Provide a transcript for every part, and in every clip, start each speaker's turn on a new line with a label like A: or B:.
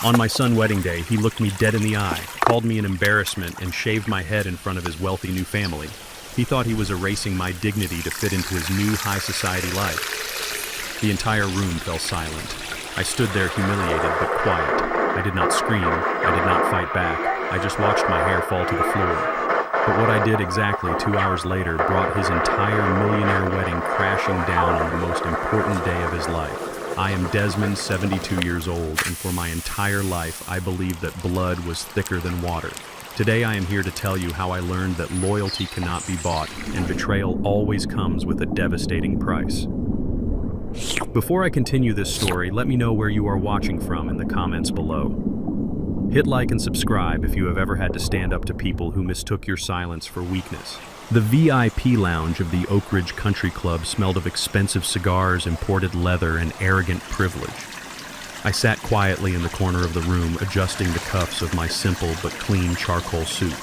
A: On my son's wedding day, he looked me dead in the eye, called me an embarrassment, and shaved my head in front of his wealthy new family. He thought he was erasing my dignity to fit into his new high society life. The entire room fell silent. I stood there humiliated but quiet. I did not scream. I did not fight back. I just watched my hair fall to the floor. But what I did exactly 2 hours later brought his entire millionaire wedding crashing down on the most important day of his life. I am Desmond, 72 years old, and for my entire life I believed that blood was thicker than water. Today I am here to tell you how I learned that loyalty cannot be bought, and betrayal always comes with a devastating price. Before I continue this story, let me know where you are watching from in the comments below. Hit like and subscribe if you have ever had to stand up to people who mistook your silence for weakness. The VIP lounge of the Oak Ridge Country Club smelled of expensive cigars, imported leather, and arrogant privilege. I sat quietly in the corner of the room, adjusting the cuffs of my simple but clean charcoal suit.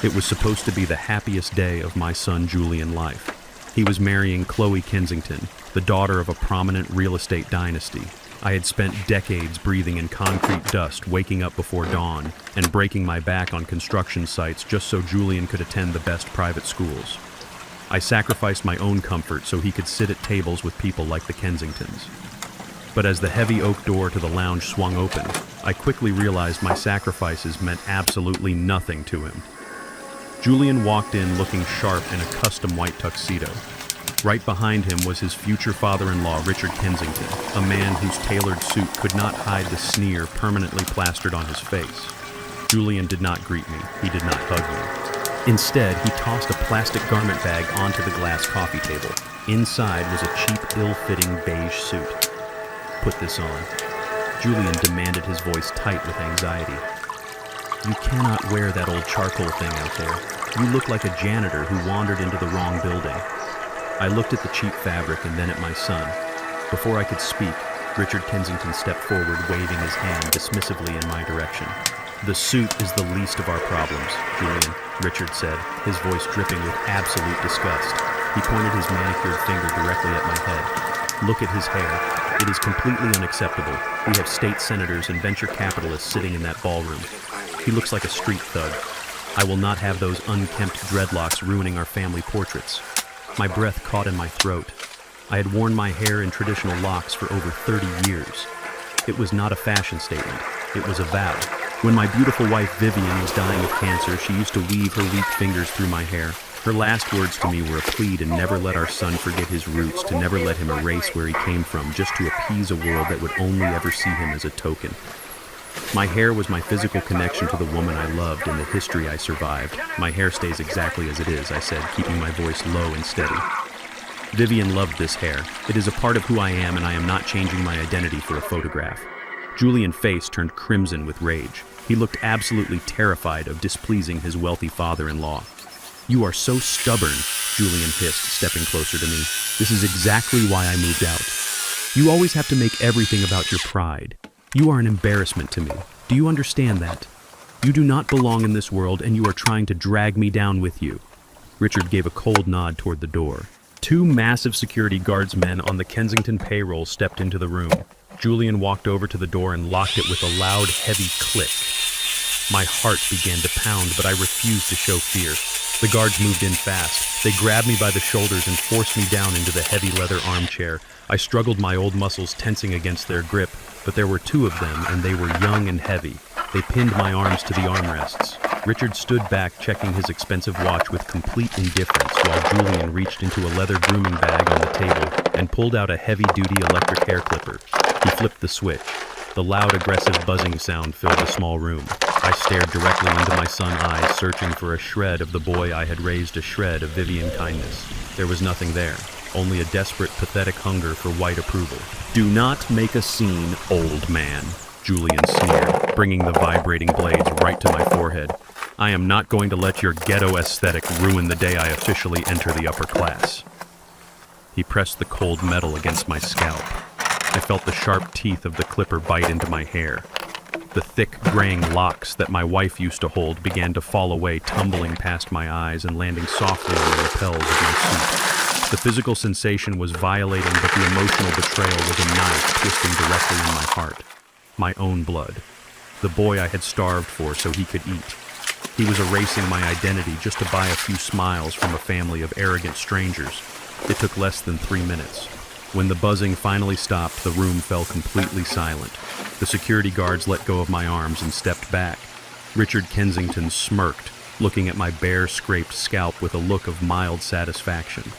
A: It was supposed to be the happiest day of my son Julian's life. He was marrying Chloe Kensington, the daughter of a prominent real estate dynasty. I had spent decades breathing in concrete dust, waking up before dawn, and breaking my back on construction sites just so Julian could attend the best private schools. I sacrificed my own comfort so he could sit at tables with people like the Kensingtons. But as the heavy oak door to the lounge swung open, I quickly realized my sacrifices meant absolutely nothing to him. Julian walked in looking sharp in a custom white tuxedo. Right behind him was his future father-in-law, Richard Kensington, a man whose tailored suit could not hide the sneer permanently plastered on his face. Julian did not greet me. He did not hug me. Instead, he tossed a plastic garment bag onto the glass coffee table. Inside was a cheap, ill-fitting beige suit. "Put this on." Julian demanded, his voice tight with anxiety. "You cannot wear that old charcoal thing out there. You look like a janitor who wandered into the wrong building." I looked at the cheap fabric and then at my son. Before I could speak, Richard Kensington stepped forward, waving his hand dismissively in my direction. "The suit is the least of our problems, Julian," Richard said, his voice dripping with absolute disgust. He pointed his manicured finger directly at my head. "Look at his hair. It is completely unacceptable. We have state senators and venture capitalists sitting in that ballroom. He looks like a street thug. I will not have those unkempt dreadlocks ruining our family portraits." My breath caught in my throat. I had worn my hair in traditional locks for over 30 years. It was not a fashion statement. It was a vow. When my beautiful wife Vivian was dying of cancer, she used to weave her weak fingers through my hair. Her last words to me were a plea to never let our son forget his roots, to never let him erase where he came from, just to appease a world that would only ever see him as a token. My hair was my physical connection to the woman I loved and the history I survived. "My hair stays exactly as it is," I said, keeping my voice low and steady. Vivian loved this hair. It is a part of who I am, and I am not changing my identity for a photograph. Julian's face turned crimson with rage. He looked absolutely terrified of displeasing his wealthy father-in-law. "You are so stubborn," Julian hissed, stepping closer to me. "This is exactly why I moved out. You always have to make everything about your pride. You are an embarrassment to me. Do you understand that? You do not belong in this world, and you are trying to drag me down with you." Richard gave a cold nod toward the door. Two massive security guardsmen on the Kensington payroll stepped into the room. Julian walked over to the door and locked it with a loud, heavy click. My heart began to pound, but I refused to show fear. The guards moved in fast. They grabbed me by the shoulders and forced me down into the heavy leather armchair. I struggled, my old muscles tensing against their grip, but there were two of them, and they were young and heavy. They pinned my arms to the armrests. Richard stood back, checking his expensive watch with complete indifference, while Julian reached into a leather grooming bag on the table and pulled out a heavy-duty electric hair clipper. He flipped the switch. The loud, aggressive buzzing sound filled the small room. I stared directly into my son's eyes, searching for a shred of the boy I had raised, a shred of Vivian kindness. There was nothing there, only a desperate, pathetic hunger for white approval. "Do not make a scene, old man," Julian sneered, bringing the vibrating blades right to my forehead. "I am not going to let your ghetto aesthetic ruin the day I officially enter the upper class." He pressed the cold metal against my scalp. I felt the sharp teeth of the clipper bite into my hair. The thick, graying locks that my wife used to hold began to fall away, tumbling past my eyes and landing softly on the lapels of my suit. The physical sensation was violating, but the emotional betrayal was a knife twisting directly in my heart. My own blood. the boy I had starved for so he could eat. He was erasing my identity just to buy a few smiles from a family of arrogant strangers. It took less than 3 minutes. When the buzzing finally stopped, the room fell completely silent. The security guards let go of my arms and stepped back. Richard Kensington smirked, looking at my bare, scraped scalp with a look of mild satisfaction.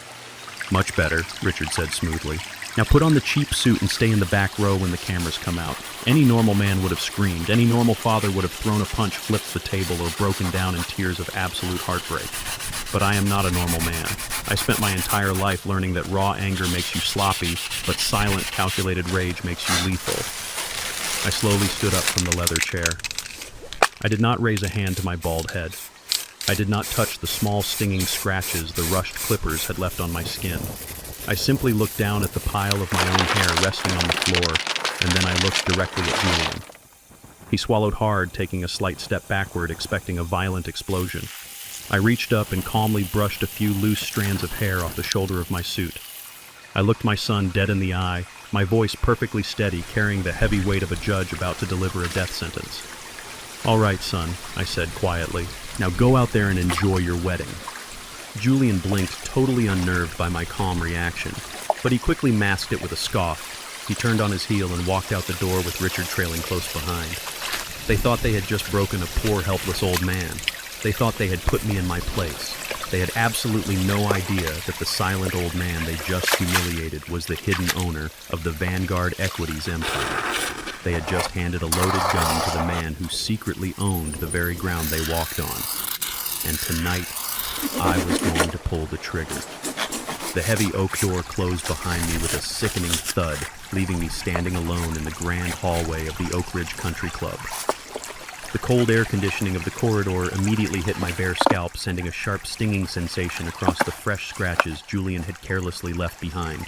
A: "Much better," Richard said smoothly. "Now put on the cheap suit and stay in the back row when the cameras come out." Any normal man would have screamed. Any normal father would have thrown a punch, flipped the table, or broken down in tears of absolute heartbreak. But I am not a normal man. I spent my entire life learning that raw anger makes you sloppy, but silent, calculated rage makes you lethal. I slowly stood up from the leather chair. I did not raise a hand to my bald head. I did not touch the small stinging scratches the rushed clippers had left on my skin. I simply looked down at the pile of my own hair resting on the floor, and then I looked directly at Julian. He swallowed hard, taking a slight step backward, expecting a violent explosion. I reached up and calmly brushed a few loose strands of hair off the shoulder of my suit. I looked my son dead in the eye, my voice perfectly steady, carrying the heavy weight of a judge about to deliver a death sentence. "All right, son," I said quietly. "Now go out there and enjoy your wedding." Julian blinked, totally unnerved by my calm reaction, but he quickly masked it with a scoff. He turned on his heel and walked out the door with Richard trailing close behind. They thought they had just broken a poor, helpless old man. They thought they had put me in my place. They had absolutely no idea that the silent old man they just humiliated was the hidden owner of the Vanguard Equities empire. They had just handed a loaded gun to the man who secretly owned the very ground they walked on. And tonight, I was going to pull the trigger. The heavy oak door closed behind me with a sickening thud, leaving me standing alone in the grand hallway of the Oak Ridge Country Club. The cold air conditioning of the corridor immediately hit my bare scalp, sending a sharp stinging sensation across the fresh scratches Julian had carelessly left behind.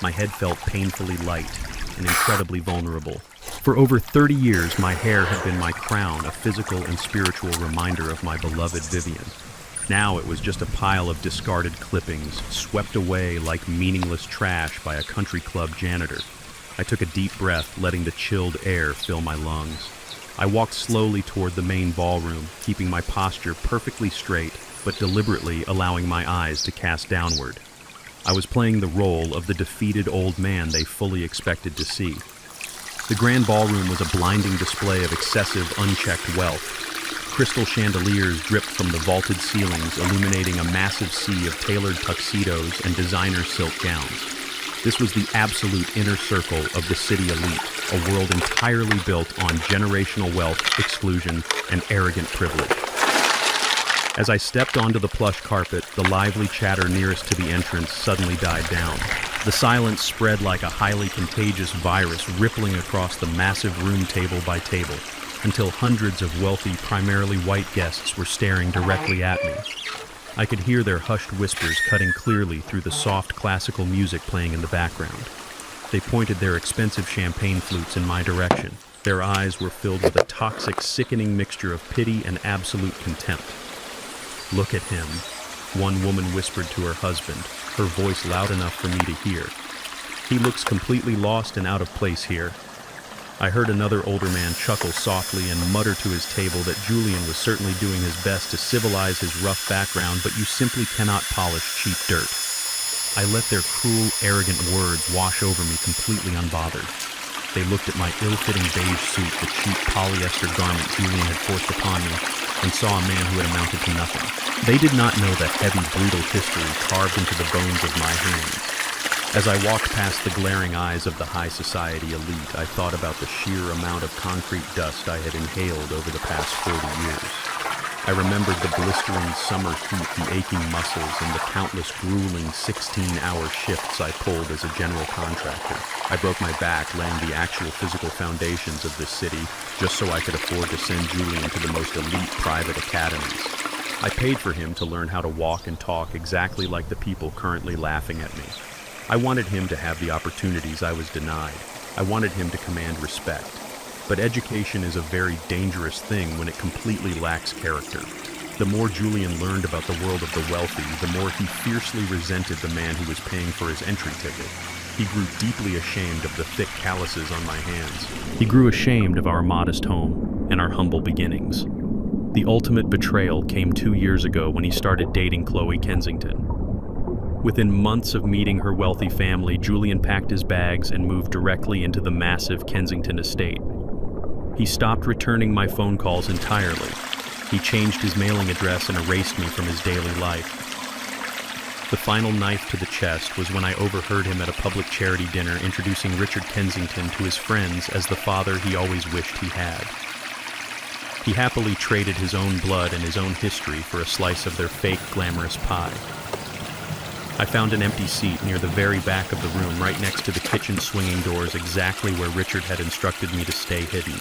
A: My head felt painfully light and incredibly vulnerable. For over 30 years, my hair had been my crown, a physical and spiritual reminder of my beloved Vivian. Now it was just a pile of discarded clippings, swept away like meaningless trash by a country club janitor. I took a deep breath, letting the chilled air fill my lungs. I walked slowly toward the main ballroom, keeping my posture perfectly straight, but deliberately allowing my eyes to cast downward. I was playing the role of the defeated old man they fully expected to see. The grand ballroom was a blinding display of excessive, unchecked wealth. Crystal chandeliers dripped from the vaulted ceilings, illuminating a massive sea of tailored tuxedos and designer silk gowns. This was the absolute inner circle of the city elite, a world entirely built on generational wealth, exclusion, and arrogant privilege. As I stepped onto the plush carpet, the lively chatter nearest to the entrance suddenly died down. The silence spread like a highly contagious virus, rippling across the massive room table by table, until hundreds of wealthy, primarily white guests were staring directly at me. I could hear their hushed whispers cutting clearly through the soft classical music playing in the background. They pointed their expensive champagne flutes in my direction. Their eyes were filled with a toxic, sickening mixture of pity and absolute contempt. "Look at him," one woman whispered to her husband, her voice loud enough for me to hear. "He looks completely lost and out of place here." I heard another older man chuckle softly and mutter to his table that Julian was certainly doing his best to civilize his rough background, but you simply cannot polish cheap dirt. I let their cruel, arrogant words wash over me completely unbothered. They looked at my ill-fitting beige suit, the cheap polyester garment Julian had forced upon me, and saw a man who had amounted to nothing. They did not know the heavy, brutal history carved into the bones of my hands. As I walked past the glaring eyes of the high society elite, I thought about the sheer amount of concrete dust I had inhaled over the past 40 years. I remembered the blistering summer heat, the aching muscles, and the countless grueling 16-hour shifts I pulled as a general contractor. I broke my back laying the actual physical foundations of this city just so I could afford to send Julian to the most elite private academies. I paid for him to learn how to walk and talk exactly like the people currently laughing at me. I wanted him to have the opportunities I was denied. I wanted him to command respect. But education is a very dangerous thing when it completely lacks character. The more Julian learned about the world of the wealthy, the more he fiercely resented the man who was paying for his entry ticket. He grew deeply ashamed of the thick calluses on my hands. He grew ashamed of our modest home and our humble beginnings. The ultimate betrayal came 2 years ago when he started dating Chloe Kensington. Within months of meeting her wealthy family, Julian packed his bags and moved directly into the massive Kensington estate. He stopped returning my phone calls entirely. He changed his mailing address and erased me from his daily life. The final knife to the chest was when I overheard him at a public charity dinner introducing Richard Kensington to his friends as the father he always wished he had. He happily traded his own blood and his own history for a slice of their fake, glamorous pie. I found an empty seat near the very back of the room, right next to the kitchen swinging doors, exactly where Richard had instructed me to stay hidden.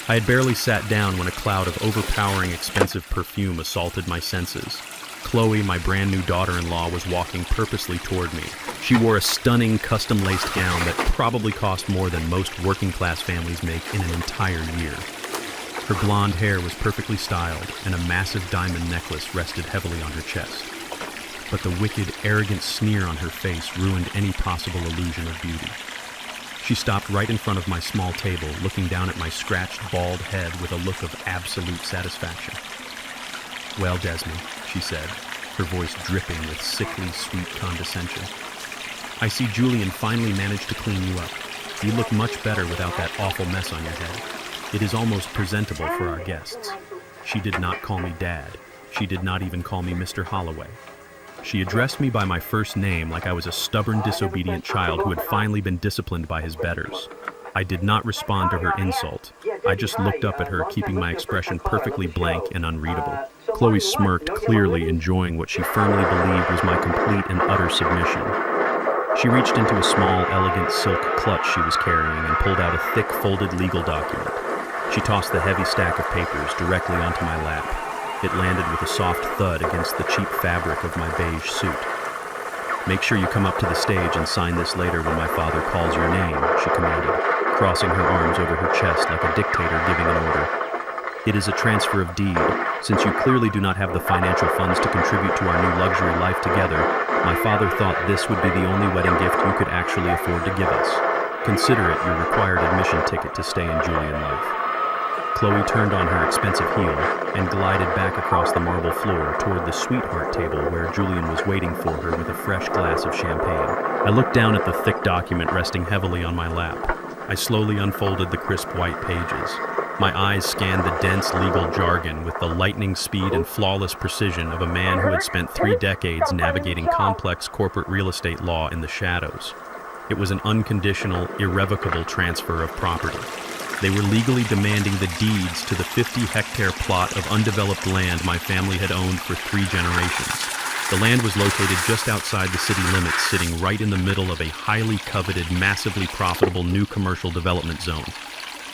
A: I had barely sat down when a cloud of overpowering, expensive perfume assaulted my senses. Chloe, my brand new daughter-in-law, was walking purposely toward me. She wore a stunning, custom-laced gown that probably cost more than most working-class families make in an entire year. Her blonde hair was perfectly styled, and a massive diamond necklace rested heavily on her chest. But the wicked, arrogant sneer on her face ruined any possible illusion of beauty. She stopped right in front of my small table, looking down at my scratched, bald head with a look of absolute satisfaction. "Well, Desmond," she said, her voice dripping with sickly, sweet condescension. "I see Julian finally managed to clean you up. You look much better without that awful mess on your head. It is almost presentable for our guests." She did not call me Dad. She did not even call me Mr. Holloway. She addressed me by my first name like I was a stubborn, disobedient child who had finally been disciplined by his betters. I did not respond to her insult. I just looked up at her, keeping my expression perfectly blank and unreadable. Chloe smirked, clearly enjoying what she firmly believed was my complete and utter submission. She reached into a small, elegant silk clutch she was carrying and pulled out a thick, folded legal document. She tossed the heavy stack of papers directly onto my lap. It landed with a soft thud against the cheap fabric of my beige suit. "Make sure you come up to the stage and sign this later when my father calls your name," she commanded, crossing her arms over her chest like a dictator giving an order. "It is a transfer of deed. Since you clearly do not have the financial funds to contribute to our new luxury life together, my father thought this would be the only wedding gift you could actually afford to give us. Consider it your required admission ticket to stay in Julian life." Chloe turned on her expensive heel and glided back across the marble floor toward the sweetheart table where Julian was waiting for her with a fresh glass of champagne. I looked down at the thick document resting heavily on my lap. I slowly unfolded the crisp white pages. My eyes scanned the dense legal jargon with the lightning speed and flawless precision of a man who had spent 3 decades navigating complex corporate real estate law in the shadows. It was an unconditional, irrevocable transfer of property. They were legally demanding the deeds to the 50-hectare plot of undeveloped land my family had owned for 3 generations. The land was located just outside the city limits, sitting right in the middle of a highly coveted, massively profitable new commercial development zone.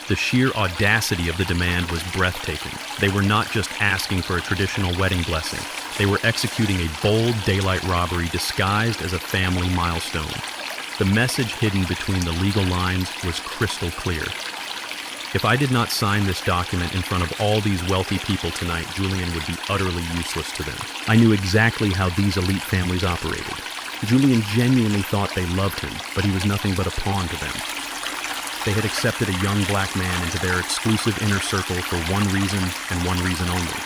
A: The sheer audacity of the demand was breathtaking. They were not just asking for a traditional wedding blessing. They were executing a bold daylight robbery disguised as a family milestone. The message hidden between the legal lines was crystal clear. If I did not sign this document in front of all these wealthy people tonight, Julian would be utterly useless to them. I knew exactly how these elite families operated. Julian genuinely thought they loved him, but he was nothing but a pawn to them. They had accepted a young black man into their exclusive inner circle for one reason and one reason only.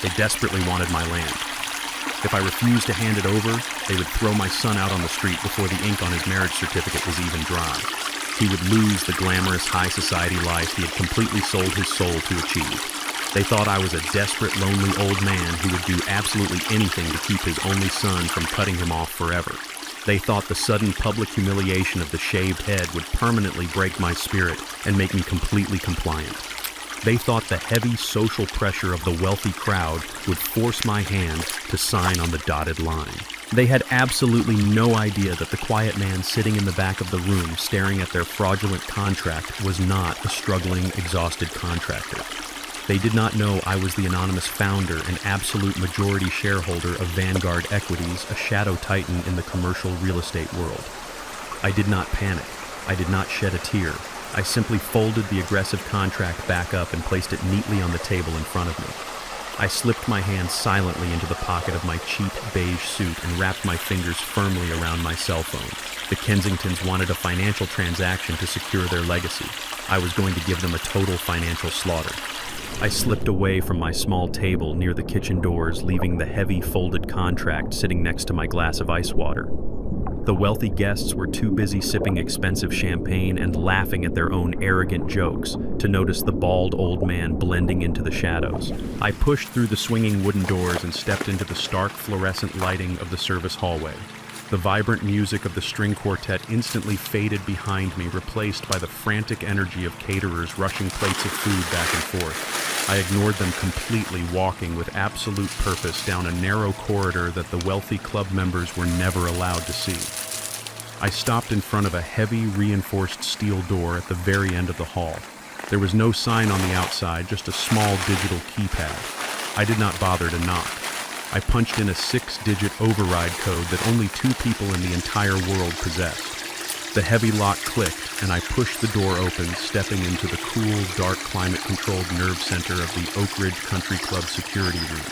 A: They desperately wanted my land. If I refused to hand it over, they would throw my son out on the street before the ink on his marriage certificate was even dry. He would lose the glamorous high society life he had completely sold his soul to achieve. They thought I was a desperate, lonely old man who would do absolutely anything to keep his only son from cutting him off forever. They thought the sudden public humiliation of the shaved head would permanently break my spirit and make me completely compliant. They thought the heavy social pressure of the wealthy crowd would force my hand to sign on the dotted line. They had absolutely no idea that the quiet man sitting in the back of the room staring at their fraudulent contract was not a struggling, exhausted contractor. They did not know I was the anonymous founder and absolute majority shareholder of Vanguard Equities, a shadow titan in the commercial real estate world. I did not panic. I did not shed a tear. I simply folded the aggressive contract back up and placed it neatly on the table in front of me. I slipped my hand silently into the pocket of my cheap beige suit and wrapped my fingers firmly around my cell phone. The Kensingtons wanted a financial transaction to secure their legacy. I was going to give them a total financial slaughter. I slipped away from my small table near the kitchen doors, leaving the heavy folded contract sitting next to my glass of ice water. The wealthy guests were too busy sipping expensive champagne and laughing at their own arrogant jokes to notice the bald old man blending into the shadows. I pushed through the swinging wooden doors and stepped into the stark fluorescent lighting of the service hallway. The vibrant music of the string quartet instantly faded behind me, replaced by the frantic energy of caterers rushing plates of food back and forth. I ignored them completely, walking with absolute purpose down a narrow corridor that the wealthy club members were never allowed to see. I stopped in front of a heavy, reinforced steel door at the very end of the hall. There was no sign on the outside, just a small digital keypad. I did not bother to knock. I punched in a 6-digit override code that only 2 people in the entire world possessed. The heavy lock clicked, and I pushed the door open, stepping into the cool, dark, climate-controlled nerve center of the Oak Ridge Country Club security room.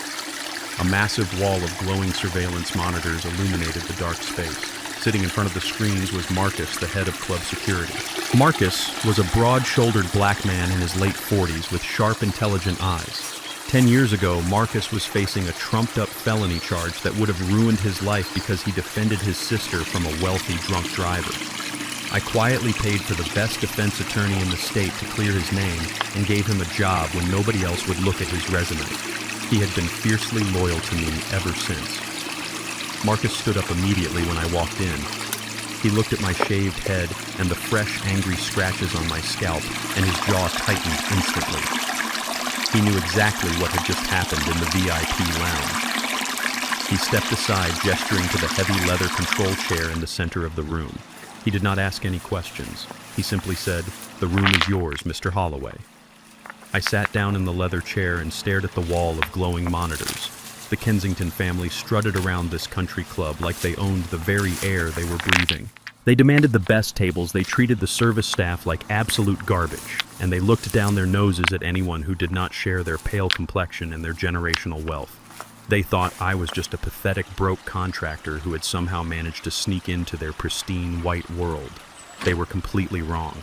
A: A massive wall of glowing surveillance monitors illuminated the dark space. Sitting in front of the screens was Marcus, the head of club security. Marcus was a broad-shouldered black man in his late 40s with sharp, intelligent eyes. 10 years ago, Marcus was facing a trumped-up felony charge that would have ruined his life because he defended his sister from a wealthy drunk driver. I quietly paid for the best defense attorney in the state to clear his name and gave him a job when nobody else would look at his resume. He had been fiercely loyal to me ever since. Marcus stood up immediately when I walked in. He looked at my shaved head and the fresh, angry scratches on my scalp, and his jaw tightened instantly. He knew exactly what had just happened in the VIP lounge. He stepped aside, gesturing to the heavy leather control chair in the center of the room. He did not ask any questions. He simply said, "The room is yours, Mr. Holloway." I sat down in the leather chair and stared at the wall of glowing monitors. The Kensington family strutted around this country club like they owned the very air they were breathing. They demanded the best tables, they treated the service staff like absolute garbage, and they looked down their noses at anyone who did not share their pale complexion and their generational wealth. They thought I was just a pathetic, broke contractor who had somehow managed to sneak into their pristine white world. They were completely wrong.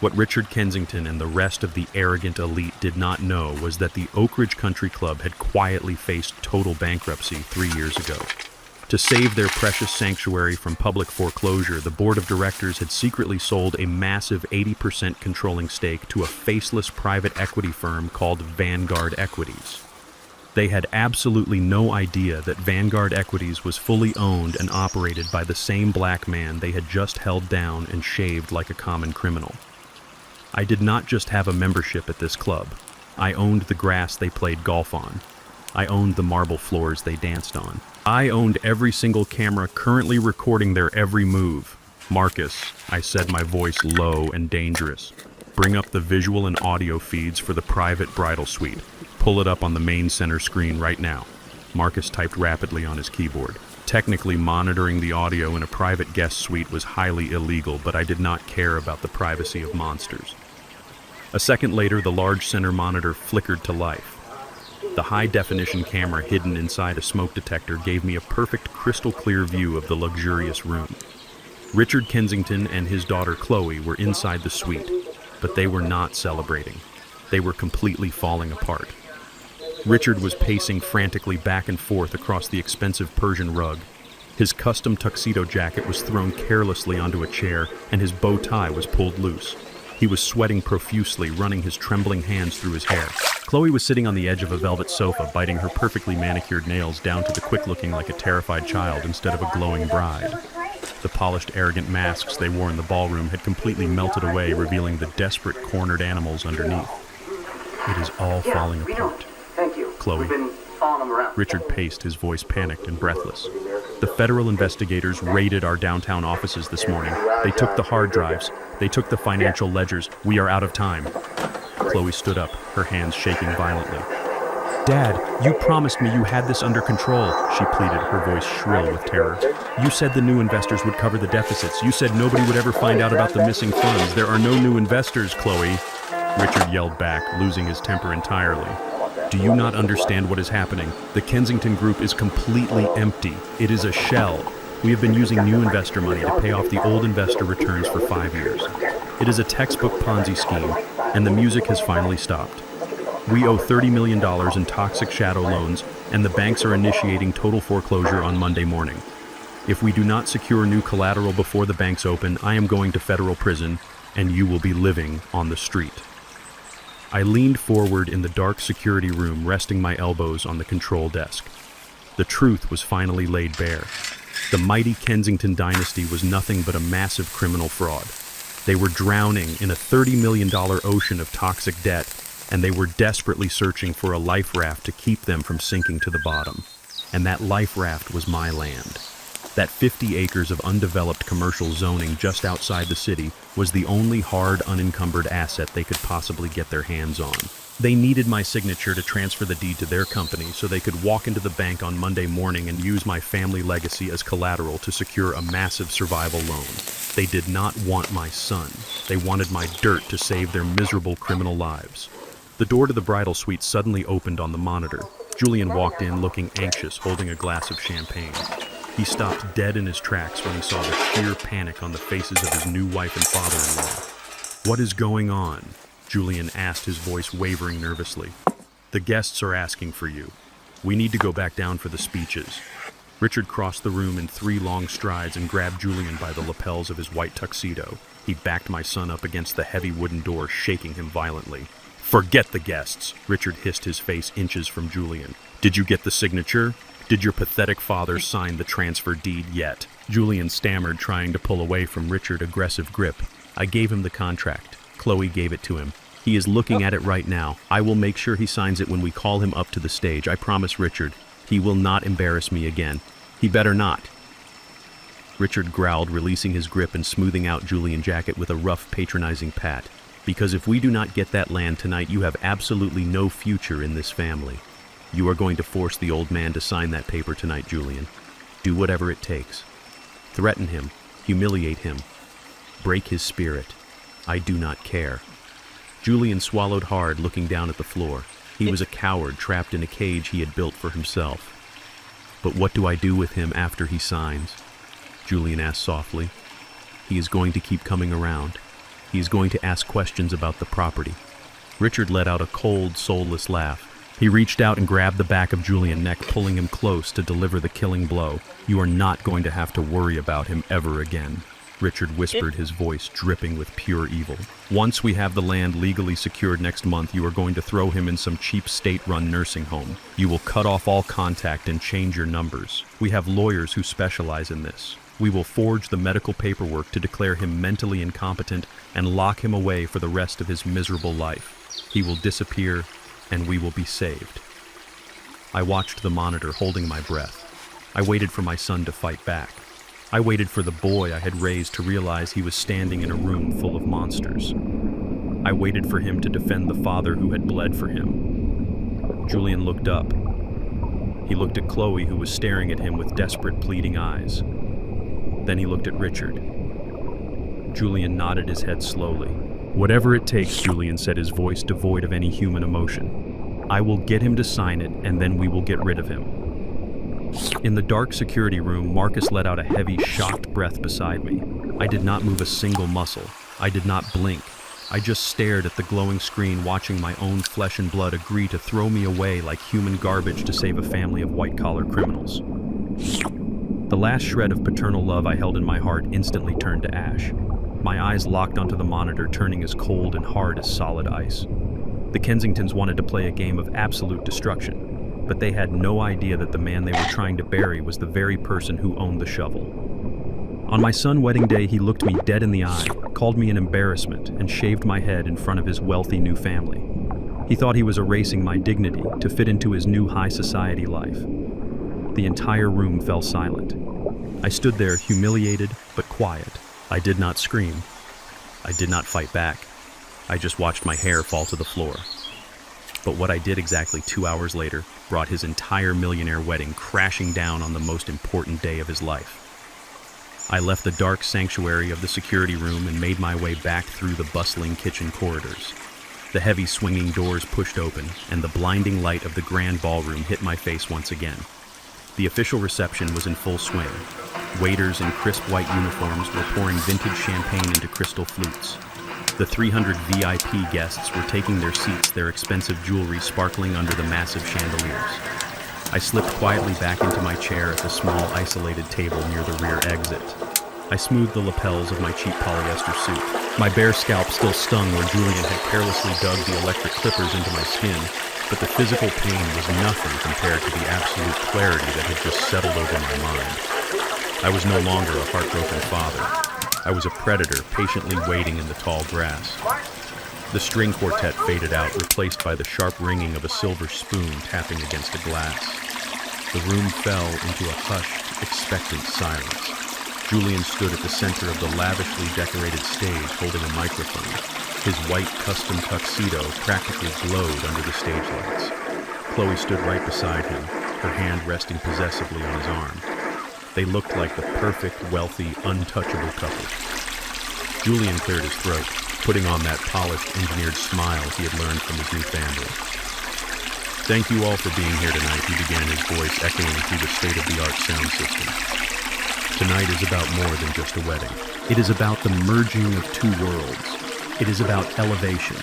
A: What Richard Kensington and the rest of the arrogant elite did not know was that the Oak Ridge Country Club had quietly faced total bankruptcy 3 years ago. To save their precious sanctuary from public foreclosure, the board of directors had secretly sold a massive 80% controlling stake to a faceless private equity firm called Vanguard Equities. They had absolutely no idea that Vanguard Equities was fully owned and operated by the same black man they had just held down and shaved like a common criminal. I did not just have a membership at this club. I owned the grass they played golf on. I owned the marble floors they danced on. I owned every single camera currently recording their every move. "Marcus," I said, my voice low and dangerous, "bring up the visual and audio feeds for the private bridal suite. Pull it up on the main center screen right now." Marcus typed rapidly on his keyboard. Technically, monitoring the audio in a private guest suite was highly illegal, but I did not care about the privacy of monsters. A second later, the large center monitor flickered to life. The high-definition camera hidden inside a smoke detector gave me a perfect crystal-clear view of the luxurious room. Richard Kensington and his daughter Chloe were inside the suite, but they were not celebrating. They were completely falling apart. Richard was pacing frantically back and forth across the expensive Persian rug. His custom tuxedo jacket was thrown carelessly onto a chair, and his bow tie was pulled loose. He was sweating profusely, running his trembling hands through his hair. Chloe was sitting on the edge of a velvet sofa, biting her perfectly manicured nails down to the quick looking like a terrified child instead of a glowing bride. The polished, arrogant masks they wore in the ballroom had completely melted away, revealing the desperate, cornered animals underneath. "It is all falling apart."
B: Thank you.
A: Chloe.
B: We've been following them around.
A: Richard paced, his voice panicked and breathless. "The federal investigators raided our downtown offices this morning. They took the hard drives. They took the financial ledgers. We are out of time." Chloe stood up, her hands shaking violently. "Dad, you promised me you had this under control," she pleaded, her voice shrill with terror. "You said the new investors would cover the deficits. You said nobody would ever find out about the missing funds. There are no new investors, Chloe." Richard yelled back, losing his temper entirely. Do you not understand what is happening? The Kensington Group is completely empty. It is a shell. We have been using new investor money to pay off the old investor returns for 5 years. It is a textbook Ponzi scheme, and the music has finally stopped. We owe $30 million in toxic shadow loans, and the banks are initiating total foreclosure on Monday morning. If we do not secure new collateral before the banks open, I am going to federal prison, and you will be living on the street. I leaned forward in the dark security room, resting my elbows on the control desk. The truth was finally laid bare. The mighty Kensington dynasty was nothing but a massive criminal fraud. They were drowning in a $30 million ocean of toxic debt, and they were desperately searching for a life raft to keep them from sinking to the bottom. And that life raft was my land. That 50 acres of undeveloped commercial zoning just outside the city was the only hard, unencumbered asset they could possibly get their hands on. They needed my signature to transfer the deed to their company so they could walk into the bank on Monday morning and use my family legacy as collateral to secure a massive survival loan. They did not want my son. They wanted my dirt to save their miserable criminal lives. The door to the bridal suite suddenly opened on the monitor. Julian walked in looking anxious, holding a glass of champagne. He stopped dead in his tracks when he saw the sheer panic on the faces of his new wife and father-in-law. "What is going on?" Julian asked, his voice wavering nervously. "The guests are asking for you. We need to go back down for the speeches." Richard crossed the room in 3 long strides and grabbed Julian by the lapels of his white tuxedo. He backed my son up against the heavy wooden door, shaking him violently. "Forget the guests," Richard hissed, his face inches from Julian. "Did you get the signature? Did your pathetic father sign the transfer deed yet?" Julian stammered, trying to pull away from Richard's aggressive grip. "I gave him the contract. Chloe gave it to him. He is looking at it right now. I will make sure he signs it when we call him up to the stage. I promise, Richard. He will not embarrass me again. He better not." Richard growled, releasing his grip and smoothing out Julian's jacket with a rough, patronizing pat. "Because if we do not get that land tonight, you have absolutely no future in this family. You are going to force the old man to sign that paper tonight, Julian. Do whatever it takes. Threaten him, humiliate him, break his spirit. I do not care." Julian swallowed hard, looking down at the floor. He was a coward trapped in a cage he had built for himself. "But what do I do with him after he signs?" Julian asked softly. "He is going to keep coming around. He is going to ask questions about the property." Richard let out a cold, soulless laugh. He reached out and grabbed the back of Julian's neck, pulling him close to deliver the killing blow. "You are not going to have to worry about him ever again," Richard whispered, his voice dripping with pure evil. "Once we have the land legally secured next month, you are going to throw him in some cheap state-run nursing home. You will cut off all contact and change your numbers. We have lawyers who specialize in this. We will forge the medical paperwork to declare him mentally incompetent and lock him away for the rest of his miserable life. He will disappear, and we will be saved." I watched the monitor, holding my breath. I waited for my son to fight back. I waited for the boy I had raised to realize he was standing in a room full of monsters. I waited for him to defend the father who had bled for him. Julian looked up. He looked at Chloe, who was staring at him with desperate, pleading eyes. Then he looked at Richard. Julian nodded his head slowly. "Whatever it takes," Julian said, his voice devoid of any human emotion. "I will get him to sign it, and then we will get rid of him." In the dark security room, Marcus let out a heavy, shocked breath beside me. I did not move a single muscle. I did not blink. I just stared at the glowing screen, watching my own flesh and blood agree to throw me away like human garbage to save a family of white-collar criminals. The last shred of paternal love I held in my heart instantly turned to ash. My eyes locked onto the monitor, turning as cold and hard as solid ice. The Kensingtons wanted to play a game of absolute destruction, but they had no idea that the man they were trying to bury was the very person who owned the shovel. On my son's wedding day, he looked me dead in the eye, called me an embarrassment, and shaved my head in front of his wealthy new family. He thought he was erasing my dignity to fit into his new high society life. The entire room fell silent. I stood there, humiliated but quiet. I did not scream. I did not fight back. I just watched my hair fall to the floor. But what I did exactly 2 hours later brought his entire millionaire wedding crashing down on the most important day of his life. I left the dark sanctuary of the security room and made my way back through the bustling kitchen corridors. The heavy swinging doors pushed open, and the blinding light of the grand ballroom hit my face once again. The official reception was in full swing. Waiters in crisp white uniforms were pouring vintage champagne into crystal flutes. The 300 VIP guests were taking their seats, their expensive jewelry sparkling under the massive chandeliers. I slipped quietly back into my chair at the small, isolated table near the rear exit. I smoothed the lapels of my cheap polyester suit. My bare scalp still stung where Julian had carelessly dug the electric clippers into my skin, but the physical pain was nothing compared to the absolute clarity that had just settled over my mind. I was no longer a heartbroken father. I was a predator patiently waiting in the tall grass. The string quartet faded out, replaced by the sharp ringing of a silver spoon tapping against a glass. The room fell into a hushed, expectant silence. Julian stood at the center of the lavishly decorated stage holding a microphone. His white custom tuxedo practically glowed under the stage lights. Chloe stood right beside him, her hand resting possessively on his arm. They looked like the perfect, wealthy, untouchable couple. Julian cleared his throat, putting on that polished, engineered smile he had learned from his new family. "Thank you all for being here tonight," he began, his voice echoing through the state-of-the-art sound system. "Tonight is about more than just a wedding. It is about the merging of two worlds. It is about elevation."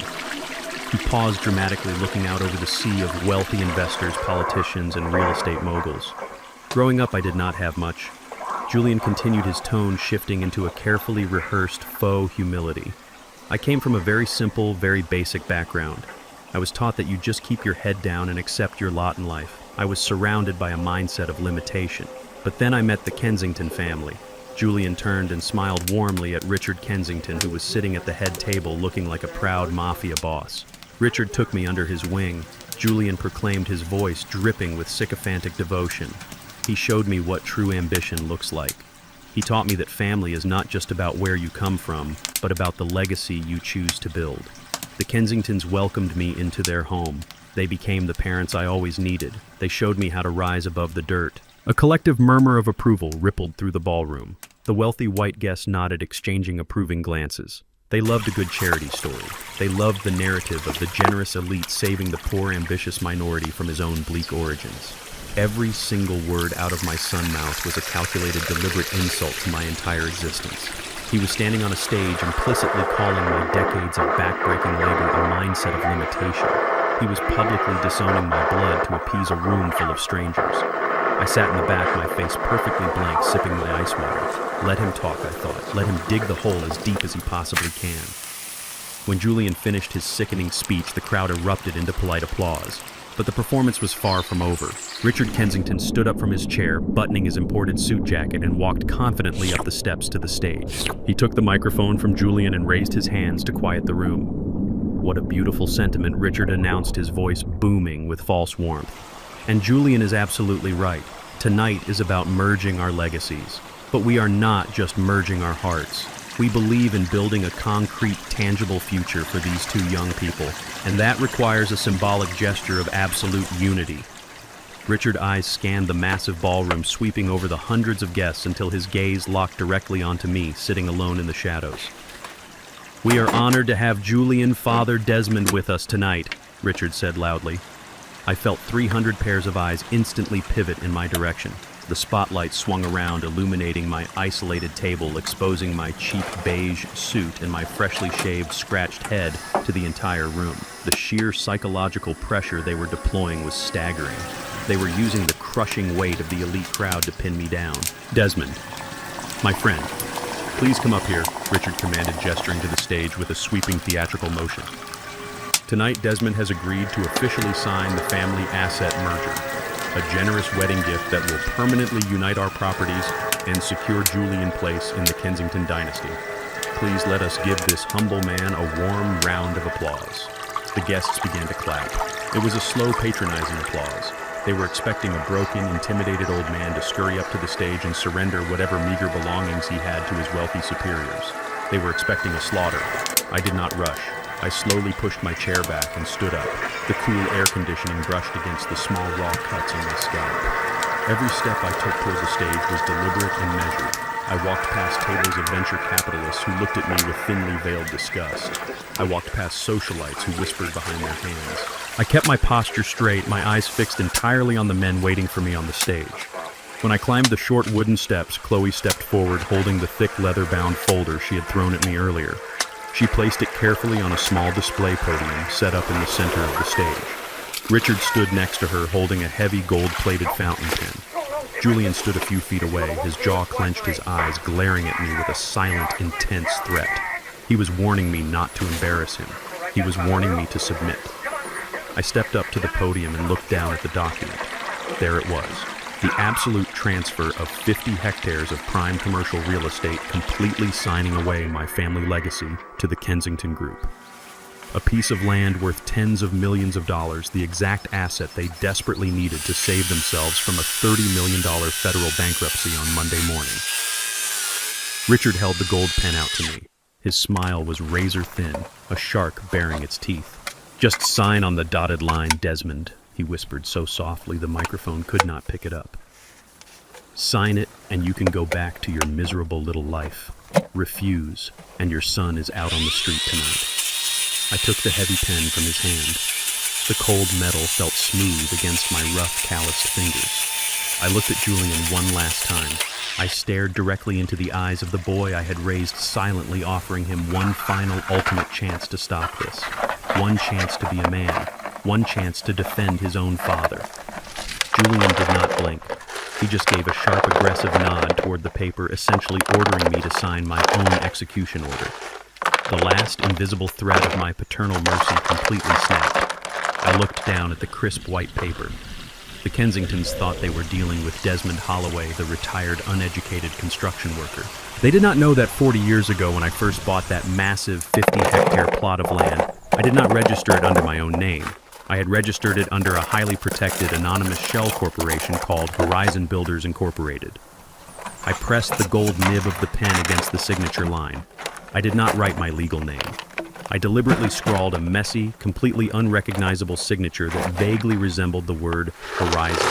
A: He paused dramatically, looking out over the sea of wealthy investors, politicians, and real estate moguls. "Growing up, I did not have much." Julian continued, his tone shifting into a carefully rehearsed faux humility. "I came from a very simple, very basic background. I was taught that you just keep your head down and accept your lot in life. I was surrounded by a mindset of limitation. But then I met the Kensington family." Julian turned and smiled warmly at Richard Kensington, who was sitting at the head table looking like a proud mafia boss. "Richard took me under his wing," Julian proclaimed, his voice dripping with sycophantic devotion. "He showed me what true ambition looks like. He taught me that family is not just about where you come from, but about the legacy you choose to build." The Kensingtons welcomed me into their home. They became the parents I always needed. They showed me how to rise above the dirt. A collective murmur of approval rippled through the ballroom. The wealthy white guests nodded, exchanging approving glances. They loved a good charity story. They loved the narrative of the generous elite saving the poor, ambitious minority from his own bleak origins. Every single word out of my son's mouth was a calculated, deliberate insult to my entire existence. He was standing on a stage, implicitly calling my decades of backbreaking labor a mindset of limitation. He was publicly disowning my blood to appease a room full of strangers. I sat in the back, my face perfectly blank, sipping my ice water. Let him talk, I thought. Let him dig the hole as deep as he possibly can. When Julian finished his sickening speech, the crowd erupted into polite applause. But the performance was far from over. Richard Kensington stood up from his chair, buttoning his imported suit jacket, and walked confidently up the steps to the stage. He took the microphone from Julian and raised his hands to quiet the room. "What a beautiful sentiment," Richard announced, his voice booming with false warmth. And Julian is absolutely right. Tonight is about merging our legacies. But we are not just merging our hearts. We believe in building a concrete, tangible future for these two young people, and that requires a symbolic gesture of absolute unity. Richard's eyes scanned the massive ballroom, sweeping over the hundreds of guests until his gaze locked directly onto me, sitting alone in the shadows. "We are honored to have Julian Father Desmond with us tonight," Richard said loudly. I felt 300 pairs of eyes instantly pivot in my direction. The spotlight swung around, illuminating my isolated table, exposing my cheap beige suit and my freshly shaved, scratched head to the entire room. The sheer psychological pressure they were deploying was staggering. They were using the crushing weight of the elite crowd to pin me down. "Desmond, my friend, please come up here," Richard commanded, gesturing to the stage with a sweeping theatrical motion. "Tonight, Desmond has agreed to officially sign the family asset merger. A generous wedding gift that will permanently unite our properties and secure Julian place in the Kensington dynasty. Please let us give this humble man a warm round of applause." The guests began to clap. It was a slow, patronizing applause. They were expecting a broken, intimidated old man to scurry up to the stage and surrender whatever meager belongings he had to his wealthy superiors. They were expecting a slaughter. I did not rush. I slowly pushed my chair back and stood up. The cool air conditioning brushed against the small raw cuts on my scalp. Every step I took toward the stage was deliberate and measured. I walked past tables of venture capitalists who looked at me with thinly veiled disgust. I walked past socialites who whispered behind their hands. I kept my posture straight, my eyes fixed entirely on the men waiting for me on the stage. When I climbed the short wooden steps, Chloe stepped forward holding the thick leather-bound folder she had thrown at me earlier. She placed it carefully on a small display podium set up in the center of the stage. Richard stood next to her holding a heavy gold-plated fountain pen. Julian stood a few feet away, his jaw clenched, his eyes glaring at me with a silent, intense threat. He was warning me not to embarrass him. He was warning me to submit. I stepped up to the podium and looked down at the document. There it was. The absolute transfer of 50 hectares of prime commercial real estate, completely signing away my family legacy to the Kensington Group. A piece of land worth tens of millions of dollars, the exact asset they desperately needed to save themselves from a $30 million federal bankruptcy on Monday morning. Richard held the gold pen out to me. His smile was razor thin, a shark baring its teeth. "Just sign on the dotted line, Desmond," he whispered so softly the microphone could not pick it up. "Sign it, and you can go back to your miserable little life. Refuse, and your son is out on the street tonight." I took the heavy pen from his hand. The cold metal felt smooth against my rough, calloused fingers. I looked at Julian one last time. I stared directly into the eyes of the boy I had raised silently, offering him one final, ultimate chance to stop this. One chance to be a man. One chance to defend his own father. Julian did not blink. He just gave a sharp, aggressive nod toward the paper, essentially ordering me to sign my own execution order. The last invisible thread of my paternal mercy completely snapped. I looked down at the crisp white paper. The Kensingtons thought they were dealing with Desmond Holloway, the retired, uneducated construction worker. They did not know that 40 years ago, when I first bought that massive 50-hectare plot of land, I did not register it under my own name. I had registered it under a highly protected anonymous shell corporation called Horizon Builders Incorporated. I pressed the gold nib of the pen against the signature line. I did not write my legal name. I deliberately scrawled a messy, completely unrecognizable signature that vaguely resembled the word Horizon.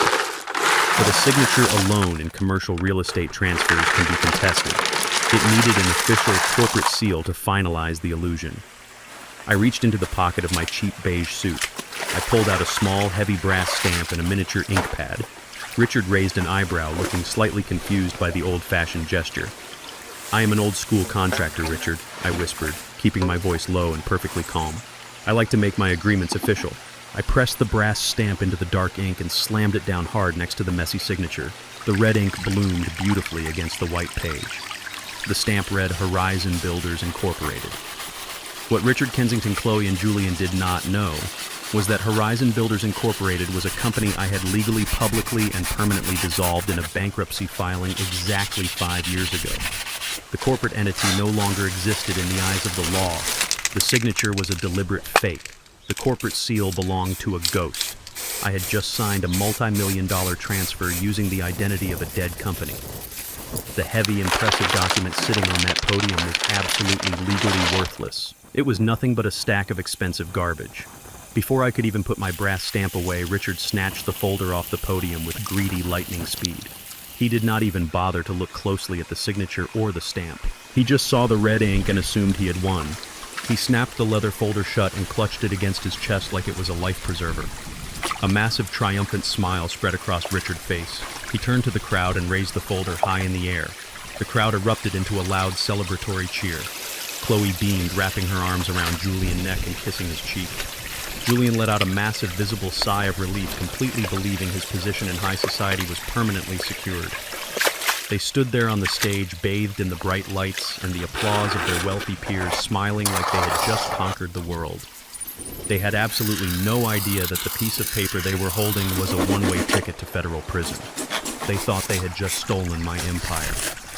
A: But a signature alone in commercial real estate transfers can be contested. It needed an official corporate seal to finalize the illusion. I reached into the pocket of my cheap beige suit. I pulled out a small, heavy brass stamp and a miniature ink pad. Richard raised an eyebrow, looking slightly confused by the old-fashioned gesture. "I am an old-school contractor, Richard," I whispered, keeping my voice low and perfectly calm. "I like to make my agreements official." I pressed the brass stamp into the dark ink and slammed it down hard next to the messy signature. The red ink bloomed beautifully against the white page. The stamp read Horizon Builders Incorporated. What Richard, Kensington, Chloe, and Julian did not know was that Horizon Builders Incorporated was a company I had legally, publicly, and permanently dissolved in a bankruptcy filing exactly 5 years ago. The corporate entity no longer existed in the eyes of the law. The signature was a deliberate fake. The corporate seal belonged to a ghost. I had just signed a multi-million-dollar transfer using the identity of a dead company. The heavy, impressive document sitting on that podium was absolutely legally worthless. It was nothing but a stack of expensive garbage. Before I could even put my brass stamp away, Richard snatched the folder off the podium with greedy lightning speed. He did not even bother to look closely at the signature or the stamp. He just saw the red ink and assumed he had won. He snapped the leather folder shut and clutched it against his chest like it was a life preserver. A massive, triumphant smile spread across Richard's face. He turned to the crowd and raised the folder high in the air. The crowd erupted into a loud, celebratory cheer. Chloe beamed, wrapping her arms around Julian's neck and kissing his cheek. Julian let out a massive, visible sigh of relief, completely believing his position in high society was permanently secured. They stood there on the stage, bathed in the bright lights and the applause of their wealthy peers, smiling like they had just conquered the world. They had absolutely no idea that the piece of paper they were holding was a one-way ticket to federal prison. They thought they had just stolen my empire.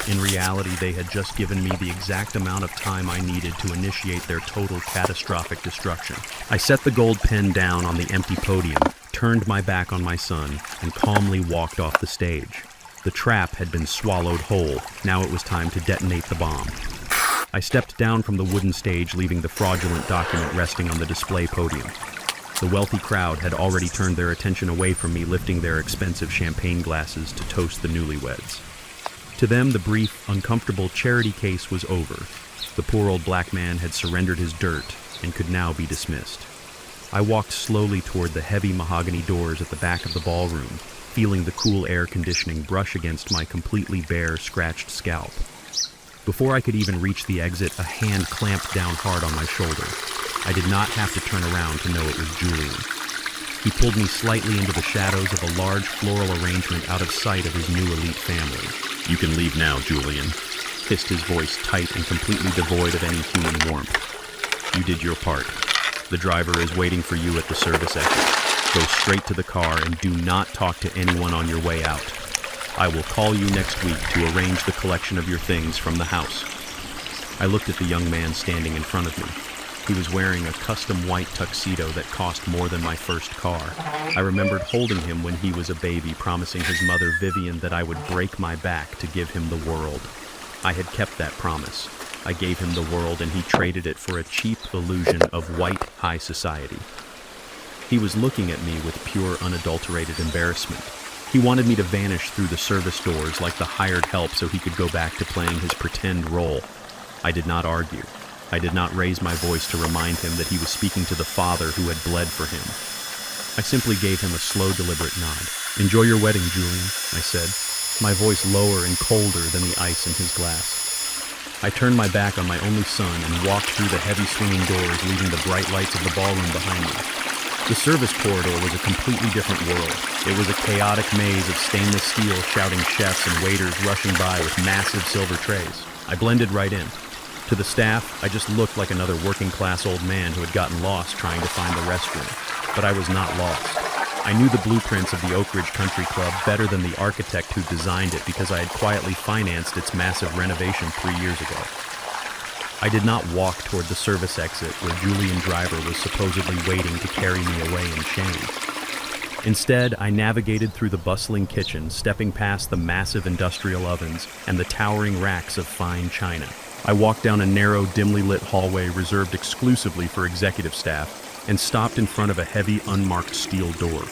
A: In reality, they had just given me the exact amount of time I needed to initiate their total catastrophic destruction. I set the gold pen down on the empty podium, turned my back on my son, and calmly walked off the stage. The trap had been swallowed whole. Now it was time to detonate the bomb. I stepped down from the wooden stage, leaving the fraudulent document resting on the display podium. The wealthy crowd had already turned their attention away from me, lifting their expensive champagne glasses to toast the newlyweds. To them, the brief, uncomfortable charity case was over. The poor old black man had surrendered his dirt and could now be dismissed. I walked slowly toward the heavy mahogany doors at the back of the ballroom, feeling the cool air conditioning brush against my completely bare, scratched scalp. Before I could even reach the exit, a hand clamped down hard on my shoulder. I did not have to turn around to know it was Julian. He pulled me slightly into the shadows of a large floral arrangement out of sight of his new elite family. "You can leave now, Julian," hissed his voice, tight and completely devoid of any human warmth. "You did your part. The driver is waiting for you at the service exit. Go straight to the car and do not talk to anyone on your way out. I will call you next week to arrange the collection of your things from the house." I looked at the young man standing in front of me. He was wearing a custom white tuxedo that cost more than my first car. I remembered holding him when he was a baby, promising his mother Vivian that I would break my back to give him the world. I had kept that promise. I gave him the world and he traded it for a cheap illusion of white high society. He was looking at me with pure, unadulterated embarrassment. He wanted me to vanish through the service doors like the hired help so he could go back to playing his pretend role. I did not argue. I did not raise my voice to remind him that he was speaking to the father who had bled for him. I simply gave him a slow, deliberate nod. "Enjoy your wedding, Julian," I said, my voice lower and colder than the ice in his glass. I turned my back on my only son and walked through the heavy swinging doors, leaving the bright lights of the ballroom behind me. The service corridor was a completely different world. It was a chaotic maze of stainless steel shouting chefs and waiters rushing by with massive silver trays. I blended right in. To the staff, I just looked like another working-class old man who had gotten lost trying to find the restroom. But I was not lost. I knew the blueprints of the Oak Ridge Country Club better than the architect who designed it because I had quietly financed its massive renovation 3 years ago. I did not walk toward the service exit where Julian Driver was supposedly waiting to carry me away in shame. Instead, I navigated through the bustling kitchen, stepping past the massive industrial ovens and the towering racks of fine china. I walked down a narrow, dimly lit hallway reserved exclusively for executive staff and stopped in front of a heavy, unmarked steel door.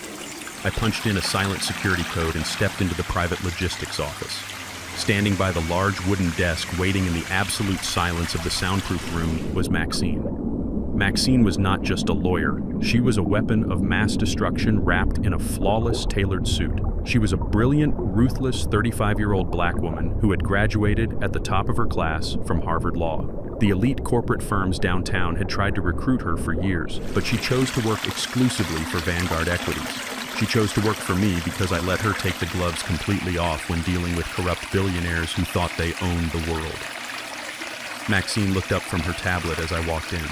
A: I punched in a silent security code and stepped into the private logistics office. Standing by the large wooden desk, waiting in the absolute silence of the soundproof room, was Maxine. Maxine was not just a lawyer. She was a weapon of mass destruction wrapped in a flawless, tailored suit. She was a brilliant, ruthless 35-year-old black woman who had graduated at the top of her class from Harvard Law. The elite corporate firms downtown had tried to recruit her for years, but she chose to work exclusively for Vanguard Equities. She chose to work for me because I let her take the gloves completely off when dealing with corrupt billionaires who thought they owned the world. Maxine looked up from her tablet as I walked in.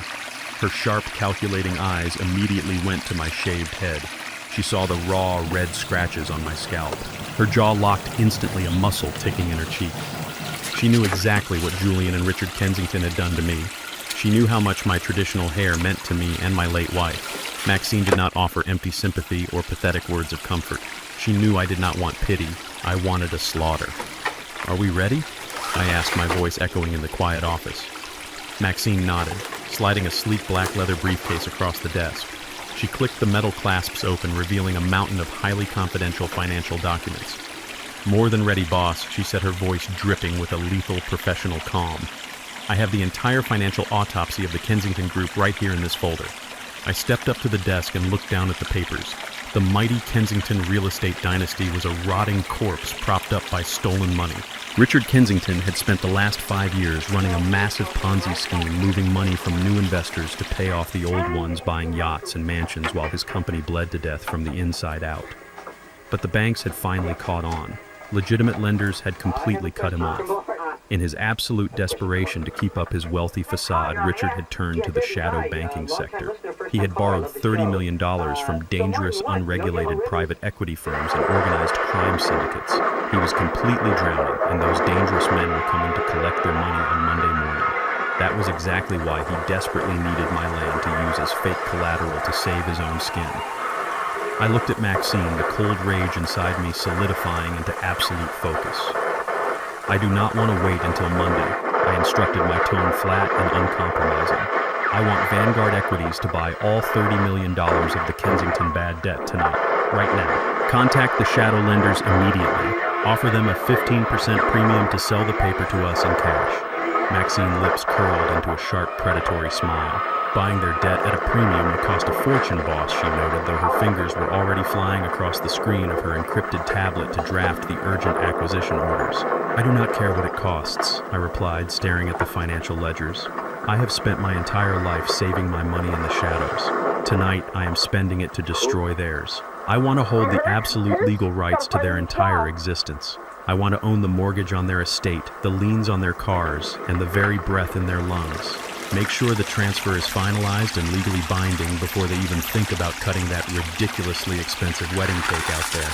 A: Her sharp, calculating eyes immediately went to my shaved head. She saw the raw, red scratches on my scalp. Her jaw locked instantly, a muscle ticking in her cheek. She knew exactly what Julian and Richard Kensington had done to me. She knew how much my traditional hair meant to me and my late wife. Maxine did not offer empty sympathy or pathetic words of comfort. She knew I did not want pity. I wanted a slaughter. "Are we ready?" I asked, my voice echoing in the quiet office. Maxine nodded, sliding a sleek black leather briefcase across the desk. She clicked the metal clasps open, revealing a mountain of highly confidential financial documents. "More than ready, boss," she said, her voice dripping with a lethal professional calm. "I have the entire financial autopsy of the Kensington Group right here in this folder." I stepped up to the desk and looked down at the papers. The mighty Kensington real estate dynasty was a rotting corpse propped up by stolen money. Richard Kensington had spent the last 5 years running a massive Ponzi scheme, moving money from new investors to pay off the old ones buying yachts and mansions while his company bled to death from the inside out. But the banks had finally caught on. Legitimate lenders had completely cut him off. In his absolute desperation to keep up his wealthy facade, Richard had turned to the shadow banking sector. He had borrowed $30 million from dangerous, unregulated private equity firms and organized crime syndicates. He was completely drowning, and those dangerous men were coming to collect their money on Monday morning. That was exactly why he desperately needed my land to use as fake collateral to save his own skin. I looked at Maxine, the cold rage inside me solidifying into absolute focus. "I do not want to wait until Monday," I instructed, my tone flat and uncompromising. "I want Vanguard Equities to buy all $30 million of the Kensington bad debt tonight, right now. Contact the shadow lenders immediately. Offer them a 15% premium to sell the paper to us in cash. Maxine's lips curled into a sharp, predatory smile. Buying their debt at a premium would cost a fortune, boss, she noted, though her fingers were already flying across the screen of her encrypted tablet to draft the urgent acquisition orders. I do not care what it costs, I replied, staring at the financial ledgers. I have spent my entire life saving my money in the shadows. Tonight, I am spending it to destroy theirs. I want to hold the absolute legal rights to their entire existence. I want to own the mortgage on their estate, the liens on their cars, and the very breath in their lungs. Make sure the transfer is finalized and legally binding before they even think about cutting that ridiculously expensive wedding cake out there.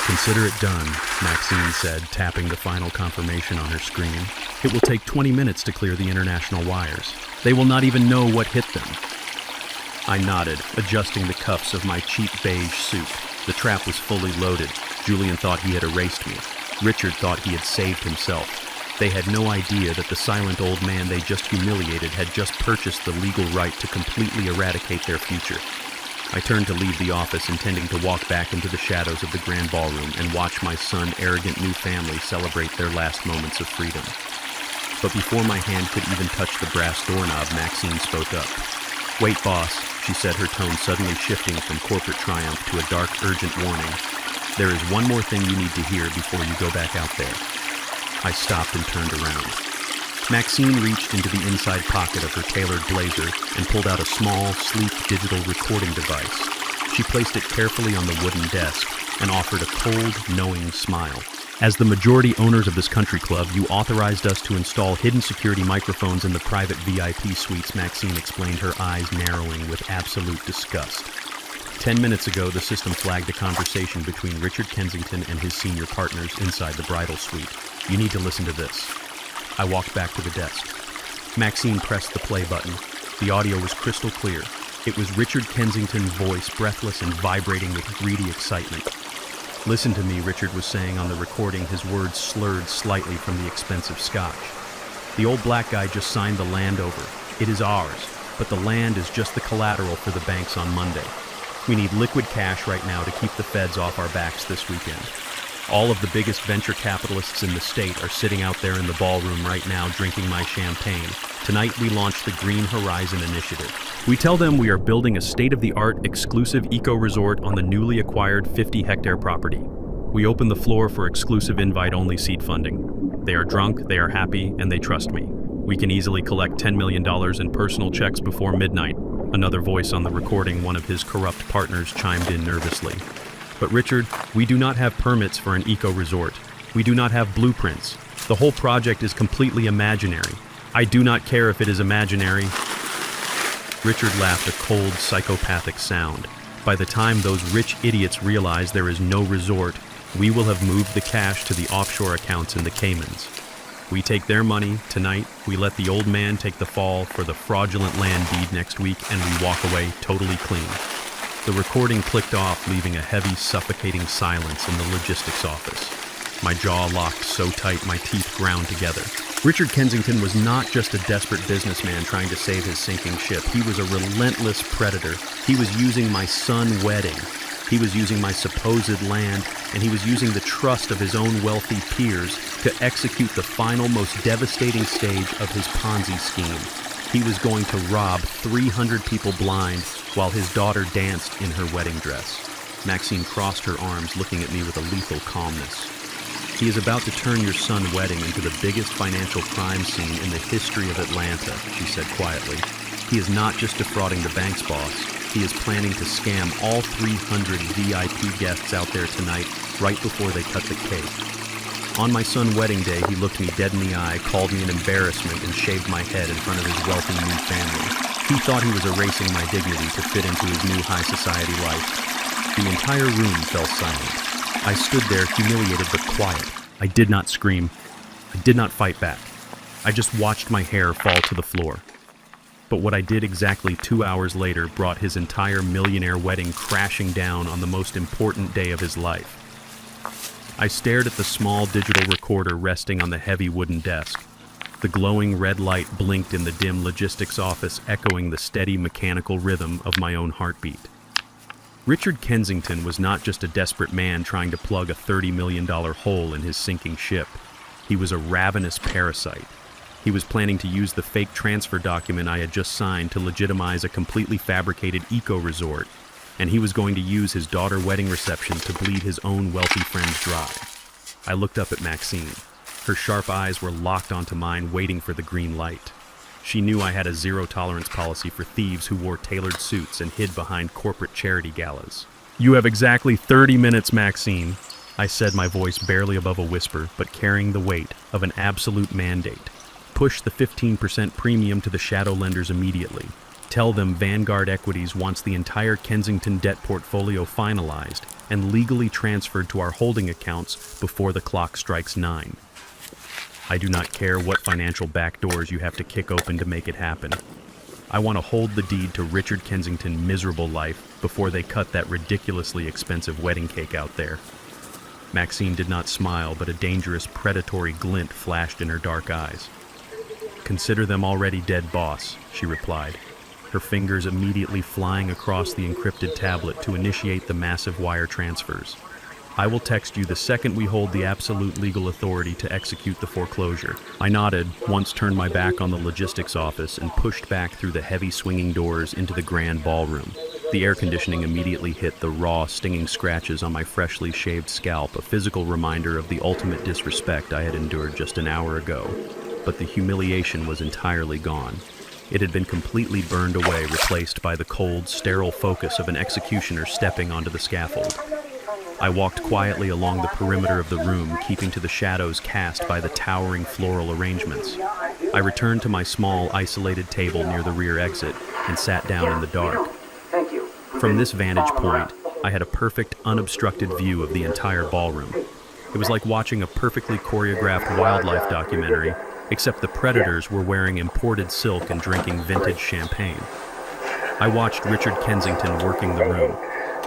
A: Consider it done, Maxine said, tapping the final confirmation on her screen. It will take 20 minutes to clear the international wires. They will not even know what hit them. I nodded, adjusting the cuffs of my cheap beige suit. The trap was fully loaded. Julian thought he had erased me. Richard thought he had saved himself. They had no idea that the silent old man they just humiliated had just purchased the legal right to completely eradicate their future. I turned to leave the office, intending to walk back into the shadows of the grand ballroom and watch my son's arrogant new family celebrate their last moments of freedom. But before my hand could even touch the brass doorknob, Maxine spoke up. "Wait, boss," she said, her tone suddenly shifting from corporate triumph to a dark, urgent warning. "There is one more thing you need to hear before you go back out there." I stopped and turned around. Maxine reached into the inside pocket of her tailored blazer and pulled out a small, sleek digital recording device. She placed it carefully on the wooden desk and offered a cold, knowing smile. "As the majority owners of this country club, you authorized us to install hidden security microphones in the private VIP suites," Maxine explained, her eyes narrowing with absolute disgust. 10 minutes ago, the system flagged a conversation between Richard Kensington and his senior partners inside the bridal suite. You need to listen to this. I walked back to the desk. Maxine pressed the play button. The audio was crystal clear. It was Richard Kensington's voice, breathless and vibrating with greedy excitement. "Listen to me," Richard was saying on the recording, his words slurred slightly from the expensive scotch. "The old black guy just signed the land over. It is ours, but the land is just the collateral for the banks on Monday. We need liquid cash right now to keep the feds off our backs this weekend. All of the biggest venture capitalists in the state are sitting out there in the ballroom right now drinking my champagne. Tonight we launch the Green Horizon Initiative. We tell them we are building a state-of-the-art exclusive eco-resort on the newly acquired 50-hectare property. We open the floor for exclusive invite-only seed funding. They are drunk, they are happy, and they trust me. We can easily collect $10 million in personal checks before midnight." Another voice on the recording, one of his corrupt partners, chimed in nervously. "But Richard, we do not have permits for an eco-resort. We do not have blueprints. The whole project is completely imaginary. I do not care if it is imaginary." Richard laughed a cold, psychopathic sound. "By the time those rich idiots realize there is no resort, we will have moved the cash to the offshore accounts in the Caymans. We take their money tonight, we let the old man take the fall for the fraudulent land deed next week, and we walk away totally clean." The recording clicked off, leaving a heavy, suffocating silence in the logistics office. My jaw locked so tight my teeth ground together. Richard Kensington was not just a desperate businessman trying to save his sinking ship. He was a relentless predator. He was using my son's wedding. He was using my supposed land, and he was using the trust of his own wealthy peers to execute the final, most devastating stage of his Ponzi scheme. He was going to rob 300 people blind while his daughter danced in her wedding dress. Maxine crossed her arms, looking at me with a lethal calmness. "He is about to turn your son's wedding into the biggest financial crime scene in the history of Atlanta," she said quietly. "He is not just defrauding the bank's boss. He is planning to scam all 300 VIP guests out there tonight, right before they cut the cake. On my son's wedding day, he looked me dead in the eye, called me an embarrassment, and shaved my head in front of his wealthy new family. He thought he was erasing my dignity to fit into his new high society life." The entire room fell silent. I stood there, humiliated but quiet. I did not scream. I did not fight back. I just watched my hair fall to the floor. But what I did exactly 2 hours later brought his entire millionaire wedding crashing down on the most important day of his life. I stared at the small digital recorder resting on the heavy wooden desk. The glowing red light blinked in the dim logistics office, echoing the steady mechanical rhythm of my own heartbeat. Richard Kensington was not just a desperate man trying to plug a $30 million hole in his sinking ship. He was a ravenous parasite. He was planning to use the fake transfer document I had just signed to legitimize a completely fabricated eco-resort, and he was going to use his daughter wedding reception to bleed his own wealthy friends dry. I looked up at Maxine. Her sharp eyes were locked onto mine, waiting for the green light. She knew I had a zero-tolerance policy for thieves who wore tailored suits and hid behind corporate charity galas. "You have exactly 30 minutes, Maxine," I said, my voice barely above a whisper, but carrying the weight of an absolute mandate. "Push the 15% premium to the shadow lenders immediately. Tell them Vanguard Equities wants the entire Kensington debt portfolio finalized and legally transferred to our holding accounts before the clock strikes 9. I do not care what financial backdoors you have to kick open to make it happen. I want to hold the deed to Richard Kensington's miserable life before they cut that ridiculously expensive wedding cake out there." Maxine did not smile, but a dangerous, predatory glint flashed in her dark eyes. "Consider them already dead, boss," she replied, her fingers immediately flying across the encrypted tablet to initiate the massive wire transfers. "I will text you the second we hold the absolute legal authority to execute the foreclosure." I nodded, once turned my back on the logistics office, and pushed back through the heavy swinging doors into the grand ballroom. The air conditioning immediately hit the raw, stinging scratches on my freshly shaved scalp, a physical reminder of the ultimate disrespect I had endured just an hour ago. But the humiliation was entirely gone. It had been completely burned away, replaced by the cold, sterile focus of an executioner stepping onto the scaffold. I walked quietly along the perimeter of the room, keeping to the shadows cast by the towering floral arrangements. I returned to my small, isolated table near the rear exit and sat down in the dark. From this vantage point, I had a perfect, unobstructed view of the entire ballroom. It was like watching a perfectly choreographed wildlife documentary, except the predators were wearing imported silk and drinking vintage champagne. I watched Richard Kensington working the room.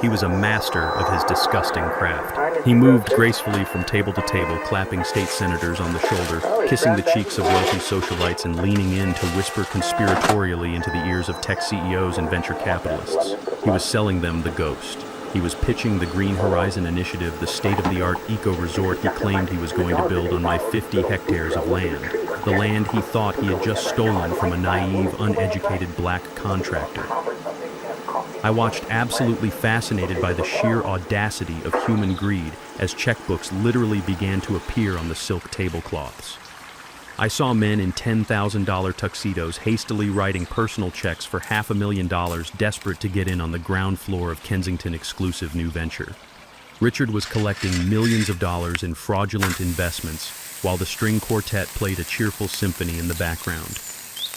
A: He was a master of his disgusting craft. He moved gracefully from table to table, clapping state senators on the shoulder, kissing the cheeks of wealthy socialites, and leaning in to whisper conspiratorially into the ears of tech CEOs and venture capitalists. He was selling them the ghost. He was pitching the Green Horizon Initiative, the state-of-the-art eco-resort he claimed he was going to build on my 50 hectares of land. The land he thought he had just stolen from a naive, uneducated black contractor. I watched, absolutely fascinated by the sheer audacity of human greed, as checkbooks literally began to appear on the silk tablecloths. I saw men in $10,000 tuxedos hastily writing personal checks for $500,000, desperate to get in on the ground floor of Kensington exclusive new venture. Richard was collecting millions of dollars in fraudulent investments, while the string quartet played a cheerful symphony in the background.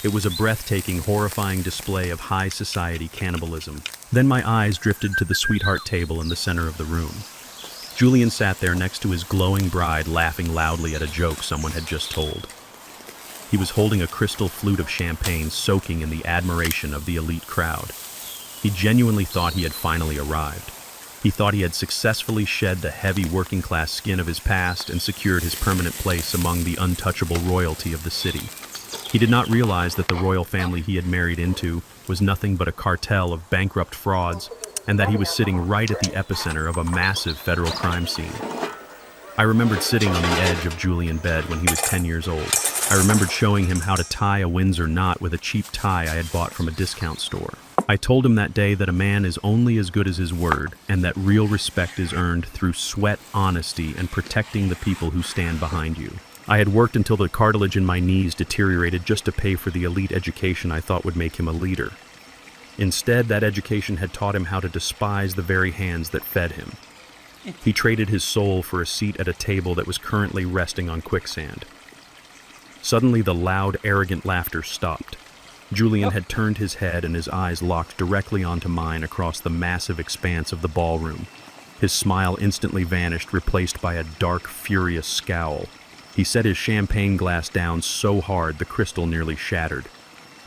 A: It was a breathtaking, horrifying display of high society cannibalism. Then my eyes drifted to the sweetheart table in the center of the room. Julian sat there next to his glowing bride, laughing loudly at a joke someone had just told. He was holding a crystal flute of champagne, soaking in the admiration of the elite crowd. He genuinely thought he had finally arrived. He thought he had successfully shed the heavy working-class skin of his past and secured his permanent place among the untouchable royalty of the city. He did not realize that the royal family he had married into was nothing but a cartel of bankrupt frauds, and that he was sitting right at the epicenter of a massive federal crime scene. I remembered sitting on the edge of Julian's bed when he was 10 years old. I remembered showing him how to tie a Windsor knot with a cheap tie I had bought from a discount store. I told him that day that a man is only as good as his word, and that real respect is earned through sweat, honesty, and protecting the people who stand behind you. I had worked until the cartilage in my knees deteriorated just to pay for the elite education I thought would make him a leader. Instead, that education had taught him how to despise the very hands that fed him. He traded his soul for a seat at a table that was currently resting on quicksand. Suddenly, the loud, arrogant laughter stopped. Julian had turned his head, and his eyes locked directly onto mine across the massive expanse of the ballroom. His smile instantly vanished, replaced by a dark, furious scowl. He set his champagne glass down so hard the crystal nearly shattered.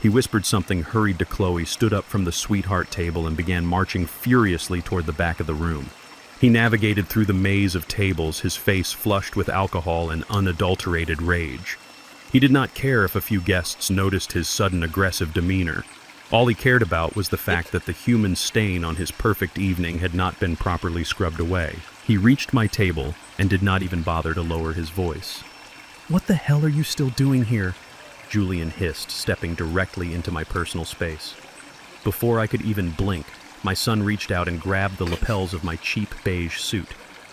A: He whispered something, hurried to Chloe, stood up from the sweetheart table, and began marching furiously toward the back of the room. He navigated through the maze of tables, his face flushed with alcohol and unadulterated rage. He did not care if a few guests noticed his sudden aggressive demeanor. All he cared about was the fact that the human stain on his perfect evening had not been properly scrubbed away. He reached my table and did not even bother to lower his voice. "What the hell are you still doing here?" Julian hissed, stepping directly into my personal space. Before I could even blink, my son reached out and grabbed the lapels of my cheap beige suit.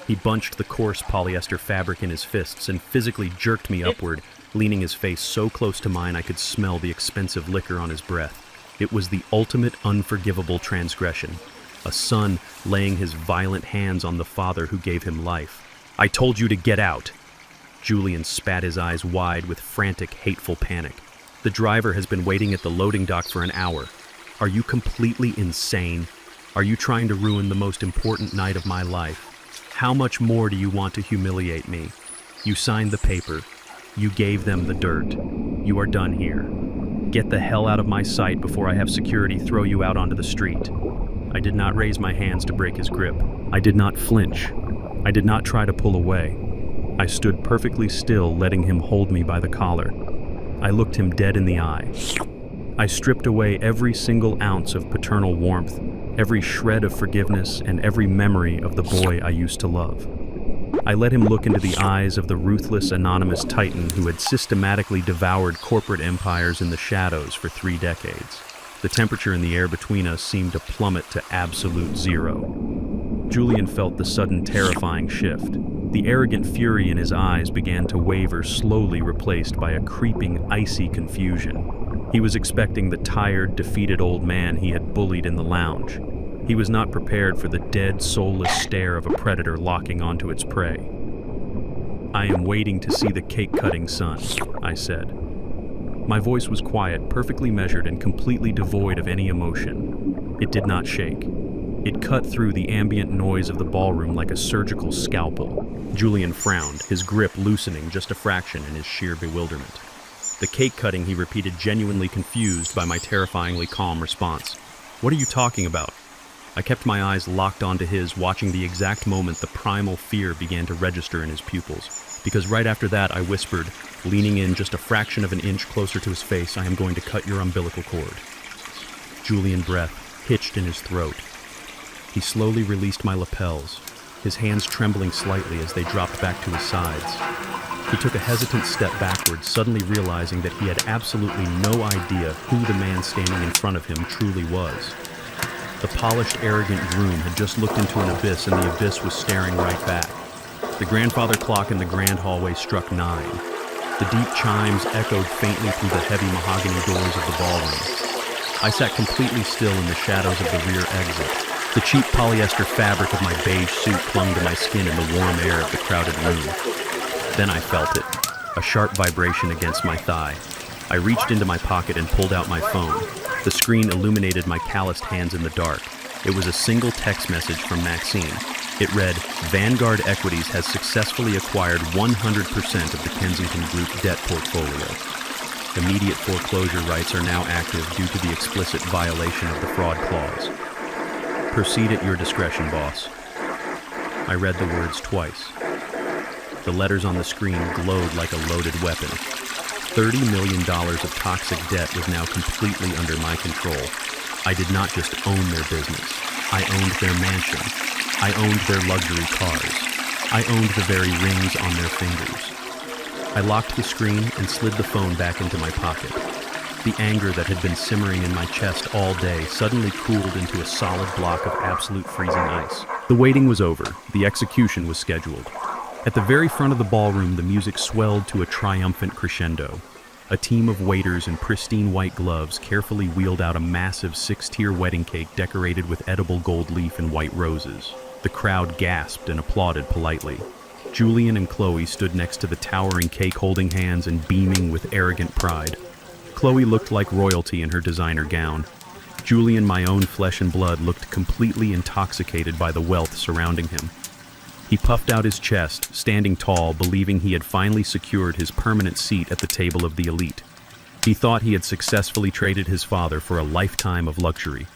A: He bunched the coarse polyester fabric in his fists and physically jerked me upward, leaning his face so close to mine I could smell the expensive liquor on his breath. It was the ultimate unforgivable transgression. A son laying his violent hands on the father who gave him life. "I told you to get out!" Julian spat his eyes wide with frantic, hateful panic. "The driver has been waiting at the loading dock for an hour. Are you completely insane? Are you trying to ruin the most important night of my life? How much more do you want to humiliate me? You signed the paper. You gave them the dirt. You are done here. Get the hell out of my sight before I have security throw you out onto the street." I did not raise my hands to break his grip. I did not flinch. I did not try to pull away. I stood perfectly still, letting him hold me by the collar. I looked him dead in the eye. I stripped away every single ounce of paternal warmth, every shred of forgiveness, and every memory of the boy I used to love. I let him look into the eyes of the ruthless, anonymous titan who had systematically devoured corporate empires in the shadows for 3 decades. The temperature in the air between us seemed to plummet to absolute zero. Julian felt the sudden terrifying shift. The arrogant fury in his eyes began to waver, slowly replaced by a creeping, icy confusion. He was expecting the tired, defeated old man he had bullied in the lounge. He was not prepared for the dead, soulless stare of a predator locking onto its prey. "I am waiting to see the cake-cutting son," I said. My voice was quiet, perfectly measured, and completely devoid of any emotion. It did not shake. It cut through the ambient noise of the ballroom like a surgical scalpel. Julian frowned, his grip loosening just a fraction in his sheer bewilderment. "The cake cutting," he repeated, genuinely confused by my terrifyingly calm response. "What are you talking about?" I kept my eyes locked onto his, watching the exact moment the primal fear began to register in his pupils. Because right after that, I whispered, leaning in just a fraction of an inch closer to his face, "I am going to cut your umbilical cord." Julian breath hitched in his throat. He slowly released my lapels, his hands trembling slightly as they dropped back to his sides. He took a hesitant step backwards, suddenly realizing that he had absolutely no idea who the man standing in front of him truly was. The polished, arrogant groom had just looked into an abyss, and the abyss was staring right back. The grandfather clock in the grand hallway struck 9. The deep chimes echoed faintly through the heavy mahogany doors of the ballroom. I sat completely still in the shadows of the rear exit. The cheap polyester fabric of my beige suit clung to my skin in the warm air of the crowded room. Then I felt it, a sharp vibration against my thigh. I reached into my pocket and pulled out my phone. The screen illuminated my calloused hands in the dark. It was a single text message from Maxine. It read, "Vanguard Equities has successfully acquired 100% of the Kensington Group debt portfolio. Immediate foreclosure rights are now active due to the explicit violation of the fraud clause. Proceed at your discretion, boss." I read the words twice. The letters on the screen glowed like a loaded weapon. $30 million of toxic debt was now completely under my control. I did not just own their business. I owned their mansion. I owned their luxury cars. I owned the very rings on their fingers. I locked the screen and slid the phone back into my pocket. The anger that had been simmering in my chest all day suddenly cooled into a solid block of absolute freezing ice. The waiting was over. The execution was scheduled. At the very front of the ballroom, the music swelled to a triumphant crescendo. A team of waiters in pristine white gloves carefully wheeled out a massive 6-tier wedding cake decorated with edible gold leaf and white roses. The crowd gasped and applauded politely. Julian and Chloe stood next to the towering cake, holding hands and beaming with arrogant pride. Chloe looked like royalty in her designer gown. Julian, my own flesh and blood, looked completely intoxicated by the wealth surrounding him. He puffed out his chest, standing tall, believing he had finally secured his permanent seat at the table of the elite. He thought he had successfully traded his father for a lifetime of luxury.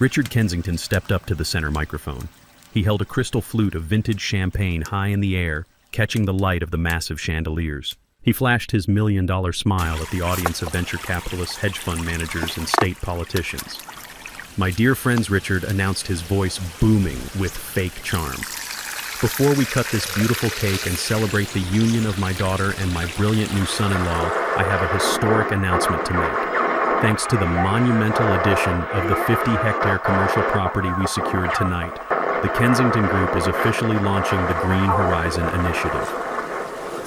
A: Richard Kensington stepped up to the center microphone. He held a crystal flute of vintage champagne high in the air, catching the light of the massive chandeliers. He flashed his $1 million smile at the audience of venture capitalists, hedge fund managers, and state politicians. My dear friends, Richard announced, his voice booming with fake charm. Before we cut this beautiful cake and celebrate the union of my daughter and my brilliant new son-in-law, I have a historic announcement to make. Thanks to the monumental addition of the 50-hectare commercial property we secured tonight, the Kensington Group is officially launching the Green Horizon Initiative.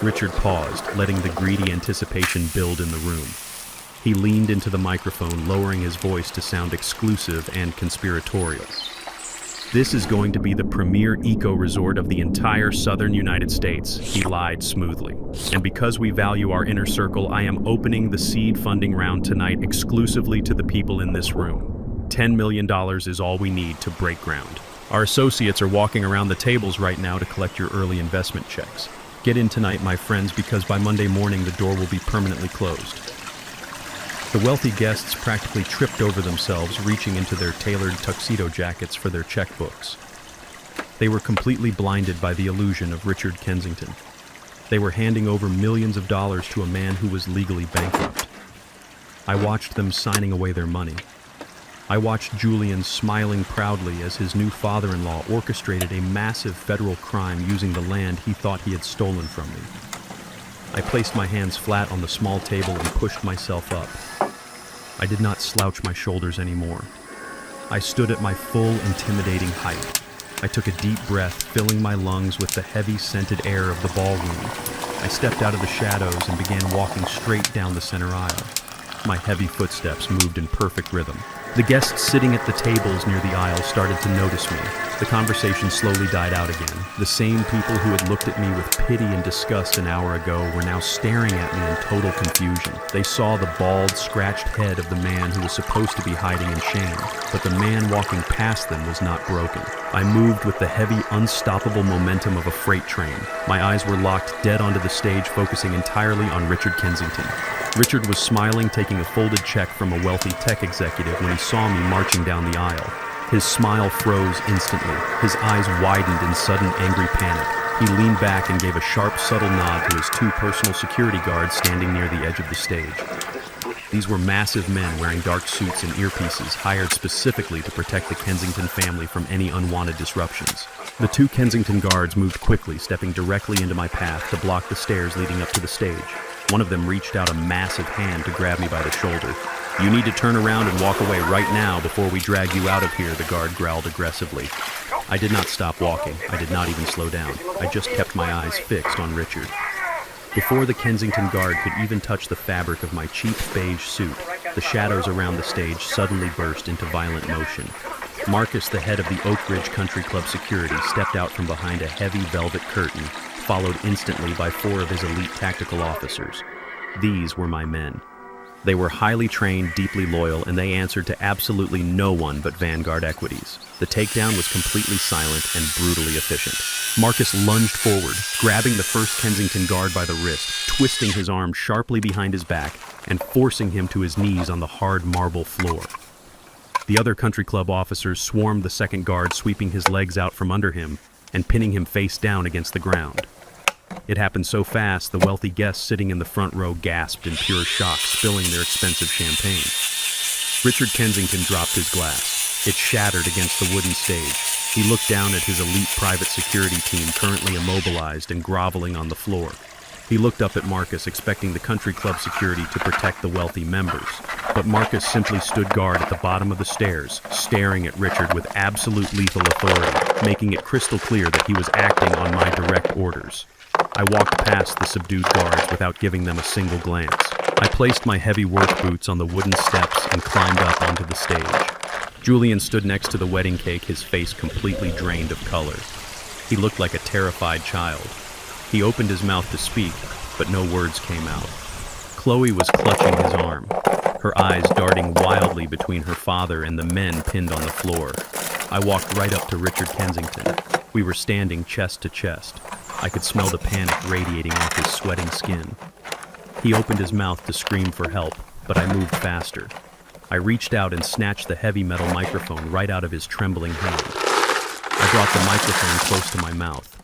A: Richard paused, letting the greedy anticipation build in the room. He leaned into the microphone, lowering his voice to sound exclusive and conspiratorial. This is going to be the premier eco-resort of the entire southern United States, he lied smoothly. And because we value our inner circle, I am opening the seed funding round tonight exclusively to the people in this room. $10 million is all we need to break ground. Our associates are walking around the tables right now to collect your early investment checks. Get in tonight, my friends, because by Monday morning the door will be permanently closed. The wealthy guests practically tripped over themselves, reaching into their tailored tuxedo jackets for their checkbooks. They were completely blinded by the illusion of Richard Kensington. They were handing over millions of dollars to a man who was legally bankrupt. I watched them signing away their money. I watched Julian smiling proudly as his new father-in-law orchestrated a massive federal crime using the land he thought he had stolen from me. I placed my hands flat on the small table and pushed myself up. I did not slouch my shoulders anymore. I stood at my full, intimidating height. I took a deep breath, filling my lungs with the heavy, scented air of the ballroom. I stepped out of the shadows and began walking straight down the center aisle. My heavy footsteps moved in perfect rhythm. The guests sitting at the tables near the aisle started to notice me. The conversation slowly died out again. The same people who had looked at me with pity and disgust an hour ago were now staring at me in total confusion. They saw the bald, scratched head of the man who was supposed to be hiding in shame, but the man walking past them was not broken. I moved with the heavy, unstoppable momentum of a freight train. My eyes were locked dead onto the stage, focusing entirely on Richard Kensington. Richard was smiling, taking a folded check from a wealthy tech executive when he saw me marching down the aisle. His smile froze instantly. His eyes widened in sudden angry panic. He leaned back and gave a sharp, subtle nod to his two personal security guards standing near the edge of the stage. These were massive men wearing dark suits and earpieces, hired specifically to protect the Kensington family from any unwanted disruptions. The two Kensington guards moved quickly, stepping directly into my path to block the stairs leading up to the stage. One of them reached out a massive hand to grab me by the shoulder. "You need to turn around and walk away right now before we drag you out of here," the guard growled aggressively. I did not stop walking. I did not even slow down. I just kept my eyes fixed on Richard. Before the Kensington guard could even touch the fabric of my cheap beige suit, the shadows around the stage suddenly burst into violent motion. Marcus, the head of the Oak Ridge Country Club security, stepped out from behind a heavy velvet curtain, followed instantly by 4 of his elite tactical officers. These were my men. They were highly trained, deeply loyal, and they answered to absolutely no one but Vanguard Equities. The takedown was completely silent and brutally efficient. Marcus lunged forward, grabbing the first Kensington guard by the wrist, twisting his arm sharply behind his back, and forcing him to his knees on the hard marble floor. The other country club officers swarmed the second guard, sweeping his legs out from under him and pinning him face down against the ground. It happened so fast, the wealthy guests sitting in the front row gasped in pure shock, spilling their expensive champagne. Richard Kensington dropped his glass. It shattered against the wooden stage. He looked down at his elite private security team, currently immobilized and groveling on the floor. He looked up at Marcus, expecting the country club security to protect the wealthy members. But Marcus simply stood guard at the bottom of the stairs, staring at Richard with absolute lethal authority, making it crystal clear that he was acting on my direct orders. I walked past the subdued guards without giving them a single glance. I placed my heavy work boots on the wooden steps and climbed up onto the stage. Julian stood next to the wedding cake, his face completely drained of color. He looked like a terrified child. He opened his mouth to speak, but no words came out. Chloe was clutching his arm, her eyes darting wildly between her father and the men pinned on the floor. I walked right up to Richard Kensington. We were standing chest to chest. I could smell the panic radiating off his sweating skin. He opened his mouth to scream for help, but I moved faster. I reached out and snatched the heavy metal microphone right out of his trembling hand. I brought the microphone close to my mouth.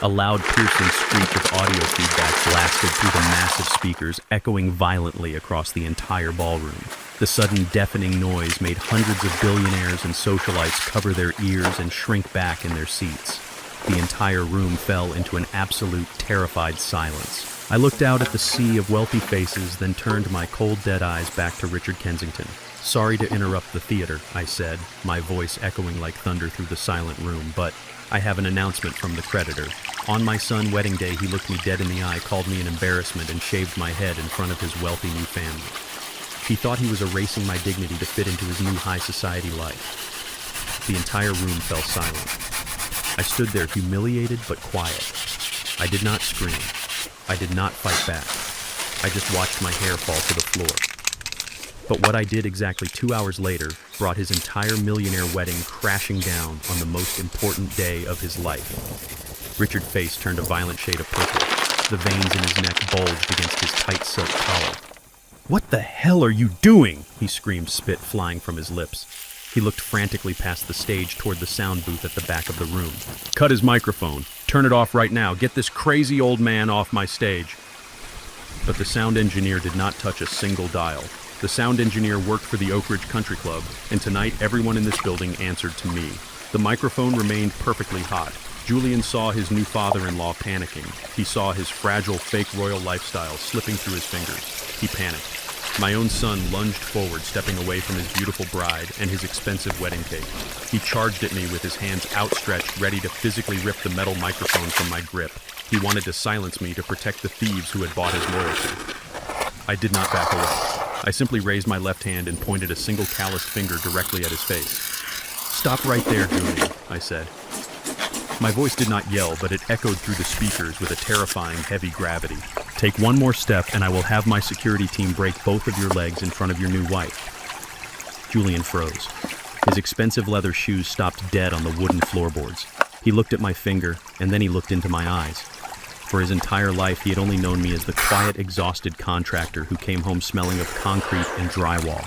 A: A loud, piercing screech of audio feedback blasted through the massive speakers, echoing violently across the entire ballroom. The sudden deafening noise made hundreds of billionaires and socialites cover their ears and shrink back in their seats. The entire room fell into an absolute, terrified silence. I looked out at the sea of wealthy faces, then turned my cold, dead eyes back to Richard Kensington. "Sorry to interrupt the theater," I said, my voice echoing like thunder through the silent room, "but I have an announcement from the creditor. On my son's wedding day, he looked me dead in the eye, called me an embarrassment, and shaved my head in front of his wealthy new family. He thought he was erasing my dignity to fit into his new high society life." The entire room fell silent. I stood there humiliated but quiet. I did not scream. I did not fight back. I just watched my hair fall to the floor. But what I did exactly 2 hours later brought his entire millionaire wedding crashing down on the most important day of his life. Richard's face turned a violent shade of purple. The veins in his neck bulged against his tight silk collar. "What the hell are you doing?" he screamed, spit flying from his lips. He looked frantically past the stage toward the sound booth at the back of the room. "Cut his microphone. Turn it off right now. Get this crazy old man off my stage." But the sound engineer did not touch a single dial. The sound engineer worked for the Oak Ridge Country Club, and tonight everyone in this building answered to me. The microphone remained perfectly hot. Julian saw his new father-in-law panicking. He saw his fragile, fake royal lifestyle slipping through his fingers. He panicked. My own son lunged forward, stepping away from his beautiful bride and his expensive wedding cake. He charged at me with his hands outstretched, ready to physically rip the metal microphone from my grip. He wanted to silence me to protect the thieves who had bought his loyalty. I did not back away. I simply raised my left hand and pointed a single calloused finger directly at his face. "Stop right there, Julian," I said. My voice did not yell, but it echoed through the speakers with a terrifying, heavy gravity. "Take one more step, and I will have my security team break both of your legs in front of your new wife." Julian froze. His expensive leather shoes stopped dead on the wooden floorboards. He looked at my finger, and then he looked into my eyes. For his entire life, he had only known me as the quiet, exhausted contractor who came home smelling of concrete and drywall.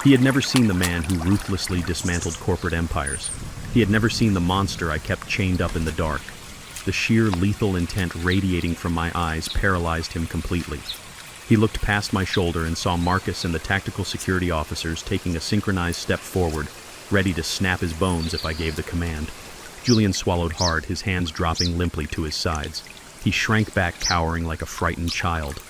A: He had never seen the man who ruthlessly dismantled corporate empires. He had never seen the monster I kept chained up in the dark. The sheer lethal intent radiating from my eyes paralyzed him completely. He looked past my shoulder and saw Marcus and the tactical security officers taking a synchronized step forward, ready to snap his bones if I gave the command. Julian swallowed hard, his hands dropping limply to his sides. He shrank back, cowering like a frightened child.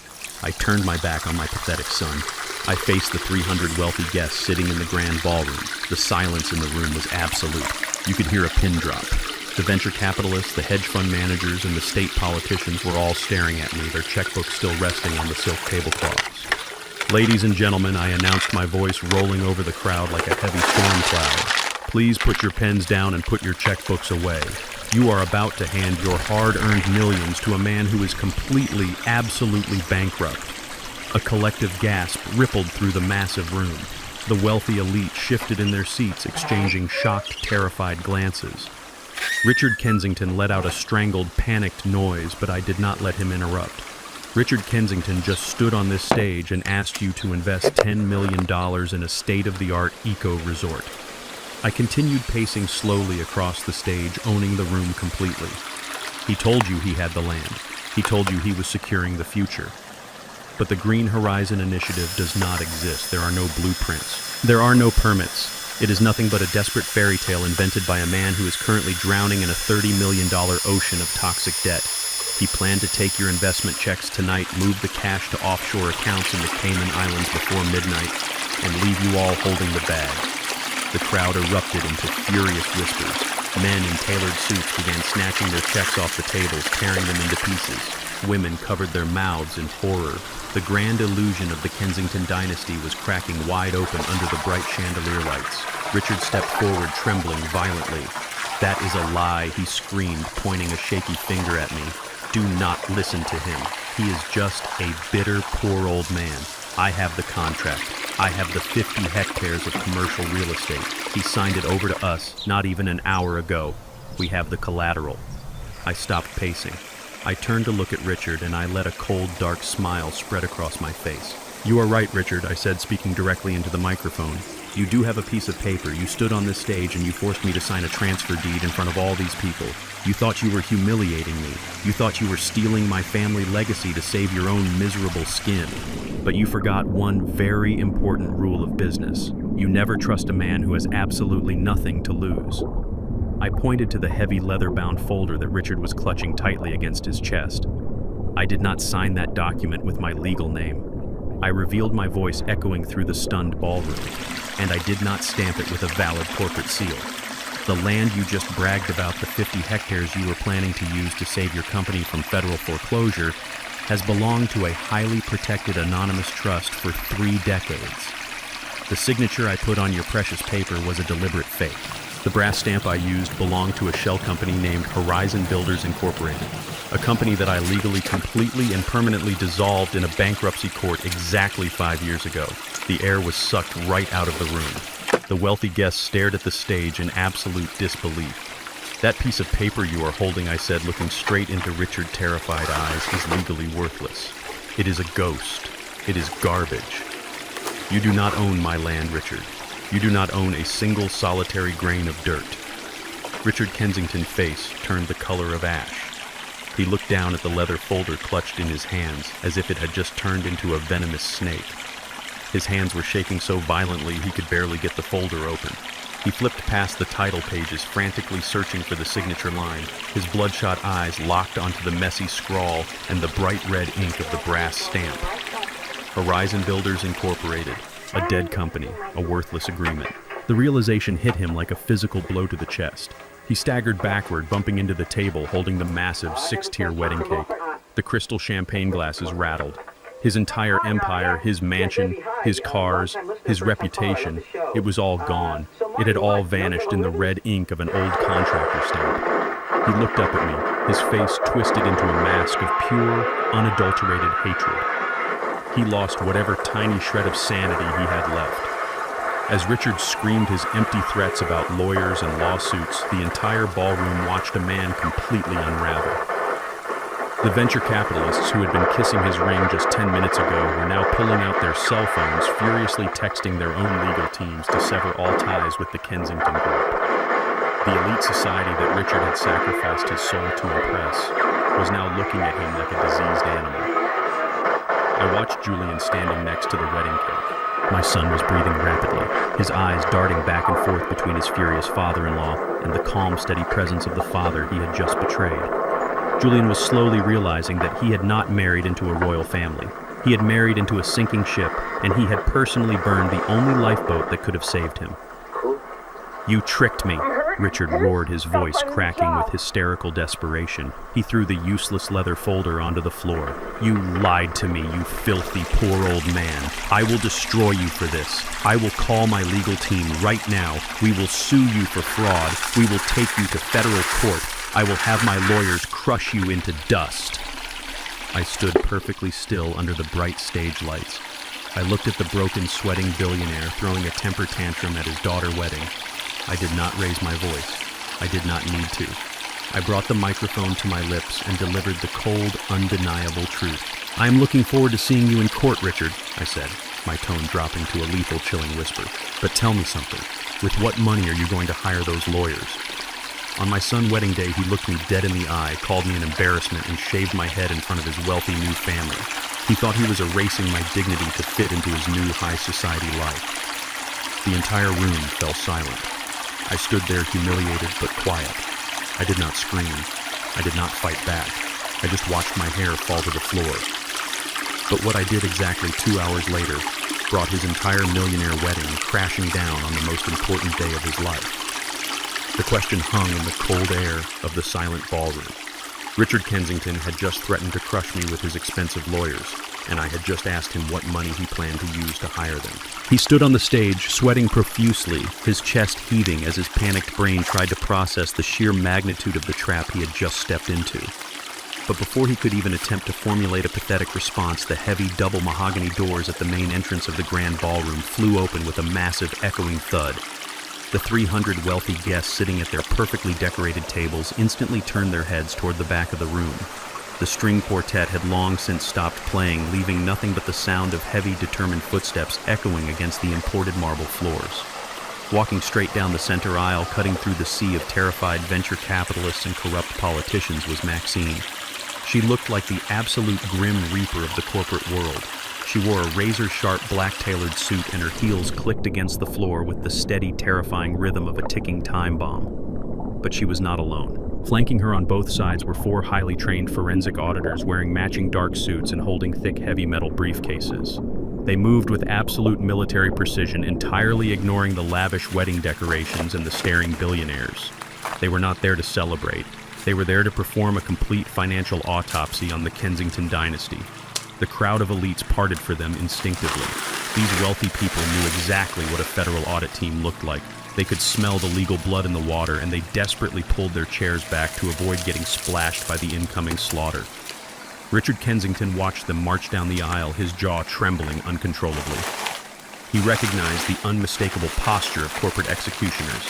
A: I turned my back on my pathetic son. I faced the 300 wealthy guests sitting in the grand ballroom. The silence in the room was absolute. You could hear a pin drop. The venture capitalists, the hedge fund managers, and the state politicians were all staring at me, their checkbooks still resting on the silk tablecloths. "Ladies and gentlemen," I announced, my voice rolling over the crowd like a heavy storm cloud. "Please put your pens down and put your checkbooks away. You are about to hand your hard-earned millions to a man who is completely, absolutely bankrupt." A collective gasp rippled through the massive room. The wealthy elite shifted in their seats, exchanging shocked, terrified glances. Richard Kensington let out a strangled, panicked noise, but I did not let him interrupt. "Richard Kensington just stood on this stage and asked you to invest $10 million in a state-of-the-art eco-resort." I continued pacing slowly across the stage, owning the room completely. "He told you he had the land. He told you he was securing the future. But the Green Horizon Initiative does not exist. There are no blueprints. There are no permits. It is nothing but a desperate fairy tale invented by a man who is currently drowning in a $30 million ocean of toxic debt. He planned to take your investment checks tonight, move the cash to offshore accounts in the Cayman Islands before midnight, and leave you all holding the bag." The crowd erupted into furious whispers. Men in tailored suits began snatching their checks off the tables, tearing them into pieces. Women covered their mouths in horror. The grand illusion of the Kensington dynasty was cracking wide open under the bright chandelier lights. Richard stepped forward, trembling violently. "That is a lie," he screamed, pointing a shaky finger at me. "Do not listen to him. He is just a bitter, poor old man. I have the contract. I have the 50 hectares of commercial real estate. He signed it over to us not even an hour ago. We have the collateral." I stopped pacing. I turned to look at Richard, and I let a cold, dark smile spread across my face. "You are right, Richard," I said, speaking directly into the microphone. You do have a piece of paper. You stood on this stage and you forced me to sign a transfer deed in front of all these people. You thought you were humiliating me. You thought you were stealing my family legacy to save your own miserable skin. But you forgot one very important rule of business. You never trust a man who has absolutely nothing to lose. I pointed to the heavy leather-bound folder that Richard was clutching tightly against his chest. I did not sign that document with my legal name. I revealed my voice echoing through the stunned ballroom, and I did not stamp it with a valid corporate seal. The land you just bragged about, the 50 hectares you were planning to use to save your company from federal foreclosure, has belonged to a highly protected anonymous trust for 3 decades. The signature I put on your precious paper was a deliberate fake. The brass stamp I used belonged to a shell company named Horizon Builders Incorporated, a company that I legally, completely, and permanently dissolved in a bankruptcy court exactly 5 years ago. The air was sucked right out of the room. The wealthy guests stared at the stage in absolute disbelief. That piece of paper you are holding, I said, looking straight into Richard's terrified eyes, is legally worthless. It is a ghost. It is garbage. You do not own my land, Richard. You do not own a single solitary grain of dirt. Richard Kensington's face turned the color of ash. He looked down at the leather folder clutched in his hands, as if it had just turned into a venomous snake. His hands were shaking so violently he could barely get the folder open. He flipped past the title pages, frantically searching for the signature line, his bloodshot eyes locked onto the messy scrawl and the bright red ink of the brass stamp. Horizon Builders Incorporated. A dead company, a worthless agreement. The realization hit him like a physical blow to the chest. He staggered backward, bumping into the table, holding the massive 6-tier wedding cake. The crystal champagne glasses rattled. His entire empire, his mansion, his cars, his reputation, it was all gone. It had all vanished in the red ink of an old contractor stamp. He looked up at me, his face twisted into a mask of pure, unadulterated hatred. He lost whatever tiny shred of sanity he had left. As Richard screamed his empty threats about lawyers and lawsuits, the entire ballroom watched a man completely unravel. The venture capitalists who had been kissing his ring just 10 minutes ago were now pulling out their cell phones, furiously texting their own legal teams to sever all ties with the Kensington Group. The elite society that Richard had sacrificed his soul to impress was now looking at him like a diseased animal. I watched Julian standing next to the wedding cake. My son was breathing rapidly, his eyes darting back and forth between his furious father-in-law and the calm, steady presence of the father he had just betrayed. Julian was slowly realizing that he had not married into a royal family. He had married into a sinking ship, and he had personally burned the only lifeboat that could have saved him. "You tricked me," Richard roared, his voice cracking with hysterical desperation. He threw the useless leather folder onto the floor. "You lied to me, you filthy, poor old man. I will destroy you for this. I will call my legal team right now. We will sue you for fraud. We will take you to federal court. I will have my lawyers crush you into dust." I stood perfectly still under the bright stage lights. I looked at the broken, sweating billionaire throwing a temper tantrum at his daughter's wedding. I did not raise my voice. I did not need to. I brought the microphone to my lips and delivered the cold, undeniable truth. "I am looking forward to seeing you in court, Richard," I said, my tone dropping to a lethal, chilling whisper. "But tell me something. With what money are you going to hire those lawyers?" On my son's wedding day, he looked me dead in the eye, called me an embarrassment, and shaved my head in front of his wealthy new family. He thought he was erasing my dignity to fit into his new high society life. The entire room fell silent. I stood there humiliated but quiet. I did not scream. I did not fight back. I just watched my hair fall to the floor. But what I did exactly 2 hours later brought his entire millionaire wedding crashing down on the most important day of his life. The question hung in the cold air of the silent ballroom. Richard Kensington had just threatened to crush me with his expensive lawyers, and I had just asked him what money he planned to use to hire them. He stood on the stage, sweating profusely, his chest heaving as his panicked brain tried to process the sheer magnitude of the trap he had just stepped into. But before he could even attempt to formulate a pathetic response, the heavy double mahogany doors at the main entrance of the grand ballroom flew open with a massive echoing thud. The 300 wealthy guests sitting at their perfectly decorated tables instantly turned their heads toward the back of the room. The string quartet had long since stopped playing, leaving nothing but the sound of heavy, determined footsteps echoing against the imported marble floors. Walking straight down the center aisle, cutting through the sea of terrified venture capitalists and corrupt politicians, was Maxine. She looked like the absolute grim reaper of the corporate world. She wore a razor-sharp black-tailored suit, and her heels clicked against the floor with the steady, terrifying rhythm of a ticking time bomb. But she was not alone. Flanking her on both sides were 4 highly trained forensic auditors wearing matching dark suits and holding thick, heavy metal briefcases. They moved with absolute military precision, entirely ignoring the lavish wedding decorations and the staring billionaires. They were not there to celebrate. They were there to perform a complete financial autopsy on the Kensington dynasty. The crowd of elites parted for them instinctively. These wealthy people knew exactly what a federal audit team looked like. They could smell the legal blood in the water, and they desperately pulled their chairs back to avoid getting splashed by the incoming slaughter. Richard Kensington watched them march down the aisle, his jaw trembling uncontrollably. He recognized the unmistakable posture of corporate executioners.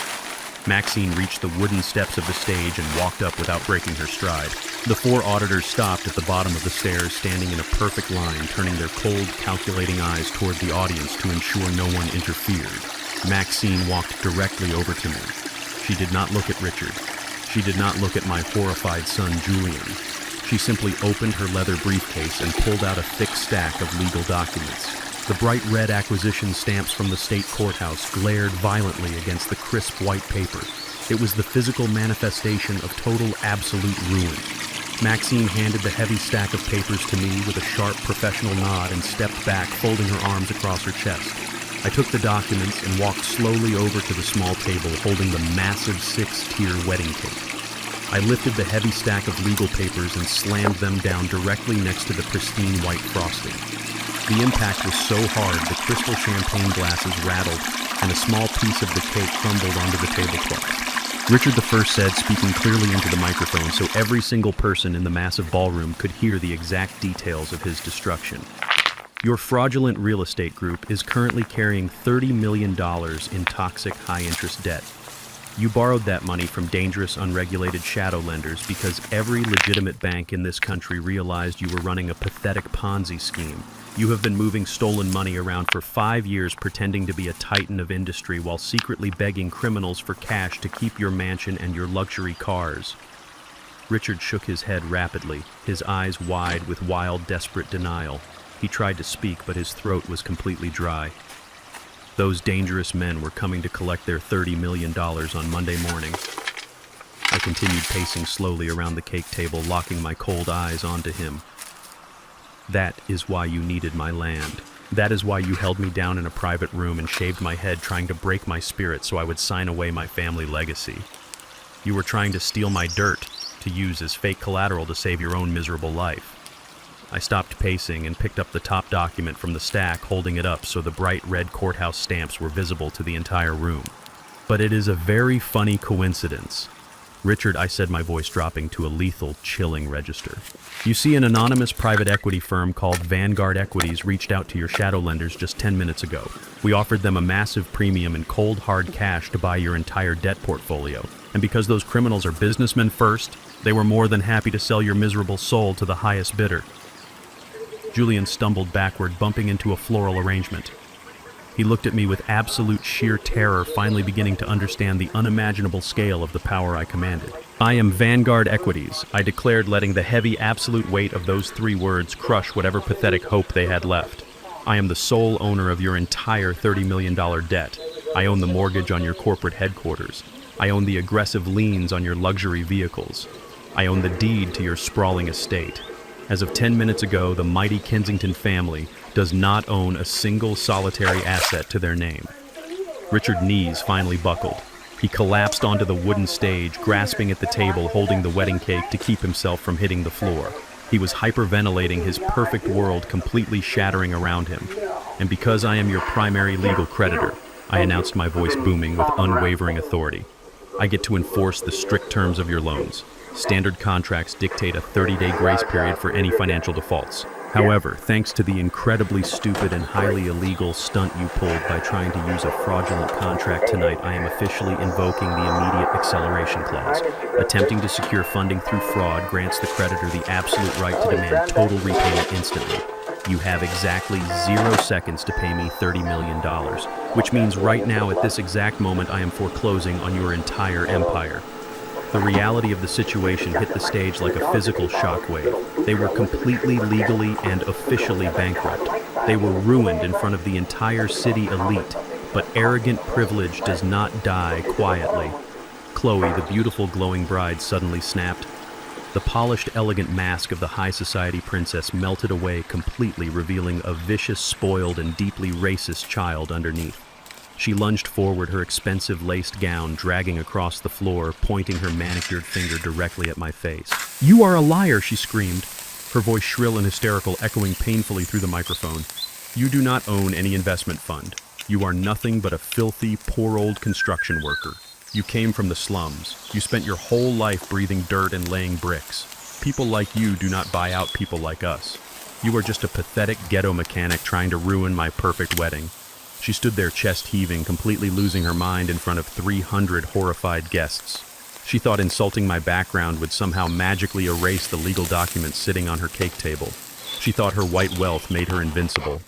A: Maxine reached the wooden steps of the stage and walked up without breaking her stride. The 4 auditors stopped at the bottom of the stairs, standing in a perfect line, turning their cold, calculating eyes toward the audience to ensure no one interfered. Maxine walked directly over to me. She did not look at Richard. She did not look at my horrified son, Julian. She simply opened her leather briefcase and pulled out a thick stack of legal documents. The bright red acquisition stamps from the state courthouse glared violently against the crisp white paper. It was the physical manifestation of total, absolute ruin. Maxine handed the heavy stack of papers to me with a sharp, professional nod and stepped back, folding her arms across her chest. I took the documents and walked slowly over to the small table holding the massive 6-tier wedding cake. I lifted the heavy stack of legal papers and slammed them down directly next to the pristine white frosting. The impact was so hard the crystal champagne glasses rattled and a small piece of the cake crumbled onto the tablecloth. Richard I said, speaking clearly into the microphone so every single person in the massive ballroom could hear the exact details of his destruction. Your fraudulent real estate group is currently carrying $30 million in toxic high-interest debt. You borrowed that money from dangerous, unregulated shadow lenders because every legitimate bank in this country realized you were running a pathetic Ponzi scheme. You have been moving stolen money around for 5 years, pretending to be a titan of industry while secretly begging criminals for cash to keep your mansion and your luxury cars. Richard shook his head rapidly, his eyes wide with wild, desperate denial. He tried to speak, but his throat was completely dry. Those dangerous men were coming to collect their $30 million on Monday morning. I continued pacing slowly around the cake table, locking my cold eyes onto him. That is why you needed my land. That is why you held me down in a private room and shaved my head, trying to break my spirit so I would sign away my family legacy. You were trying to steal my dirt to use as fake collateral to save your own miserable life. I stopped pacing and picked up the top document from the stack, holding it up so the bright red courthouse stamps were visible to the entire room. But it is a very funny coincidence. Richard, I said, my voice dropping to a lethal, chilling register. You see, an anonymous private equity firm called Vanguard Equities reached out to your shadow lenders just 10 minutes ago. We offered them a massive premium in cold, hard cash to buy your entire debt portfolio. And because those criminals are businessmen first, they were more than happy to sell your miserable soul to the highest bidder. Julian stumbled backward, bumping into a floral arrangement. He looked at me with absolute sheer terror, finally beginning to understand the unimaginable scale of the power I commanded. I am Vanguard Equities, I declared, letting the heavy absolute weight of those 3 words crush whatever pathetic hope they had left. I am the sole owner of your entire $30 million debt. I own the mortgage on your corporate headquarters. I own the aggressive liens on your luxury vehicles. I own the deed to your sprawling estate. As of 10 minutes ago, the mighty Kensington family does not own a single solitary asset to their name. Richard's knees finally buckled. He collapsed onto the wooden stage, grasping at the table, holding the wedding cake to keep himself from hitting the floor. He was hyperventilating, his perfect world completely shattering around him. And because I am your primary legal creditor, I announced, my voice booming with unwavering authority, I get to enforce the strict terms of your loans. Standard contracts dictate a 30-day grace period for any financial defaults. However, thanks to the incredibly stupid and highly illegal stunt you pulled by trying to use a fraudulent contract tonight, I am officially invoking the immediate acceleration clause. Attempting to secure funding through fraud grants the creditor the absolute right to demand total repayment instantly. You have exactly 0 seconds to pay me $30 million, which means right now at this exact moment I am foreclosing on your entire empire. The reality of the situation hit the stage like a physical shockwave. They were completely legally and officially bankrupt. They were ruined in front of the entire city elite, but arrogant privilege does not die quietly. Chloe, the beautiful glowing bride, suddenly snapped. The polished, elegant mask of the high society princess melted away completely, revealing a vicious, spoiled, and deeply racist child underneath. She lunged forward, her expensive laced gown dragging across the floor, pointing her manicured finger directly at my face. "You are a liar," she screamed, her voice shrill and hysterical, echoing painfully through the microphone. "You do not own any investment fund. You are nothing but a filthy, poor old construction worker. You came from the slums. You spent your whole life breathing dirt and laying bricks. People like you do not buy out people like us. You are just a pathetic ghetto mechanic trying to ruin my perfect wedding." She stood there, chest heaving, completely losing her mind in front of 300 horrified guests. She thought insulting my background would somehow magically erase the legal documents sitting on her cake table. She thought her white wealth made her invincible.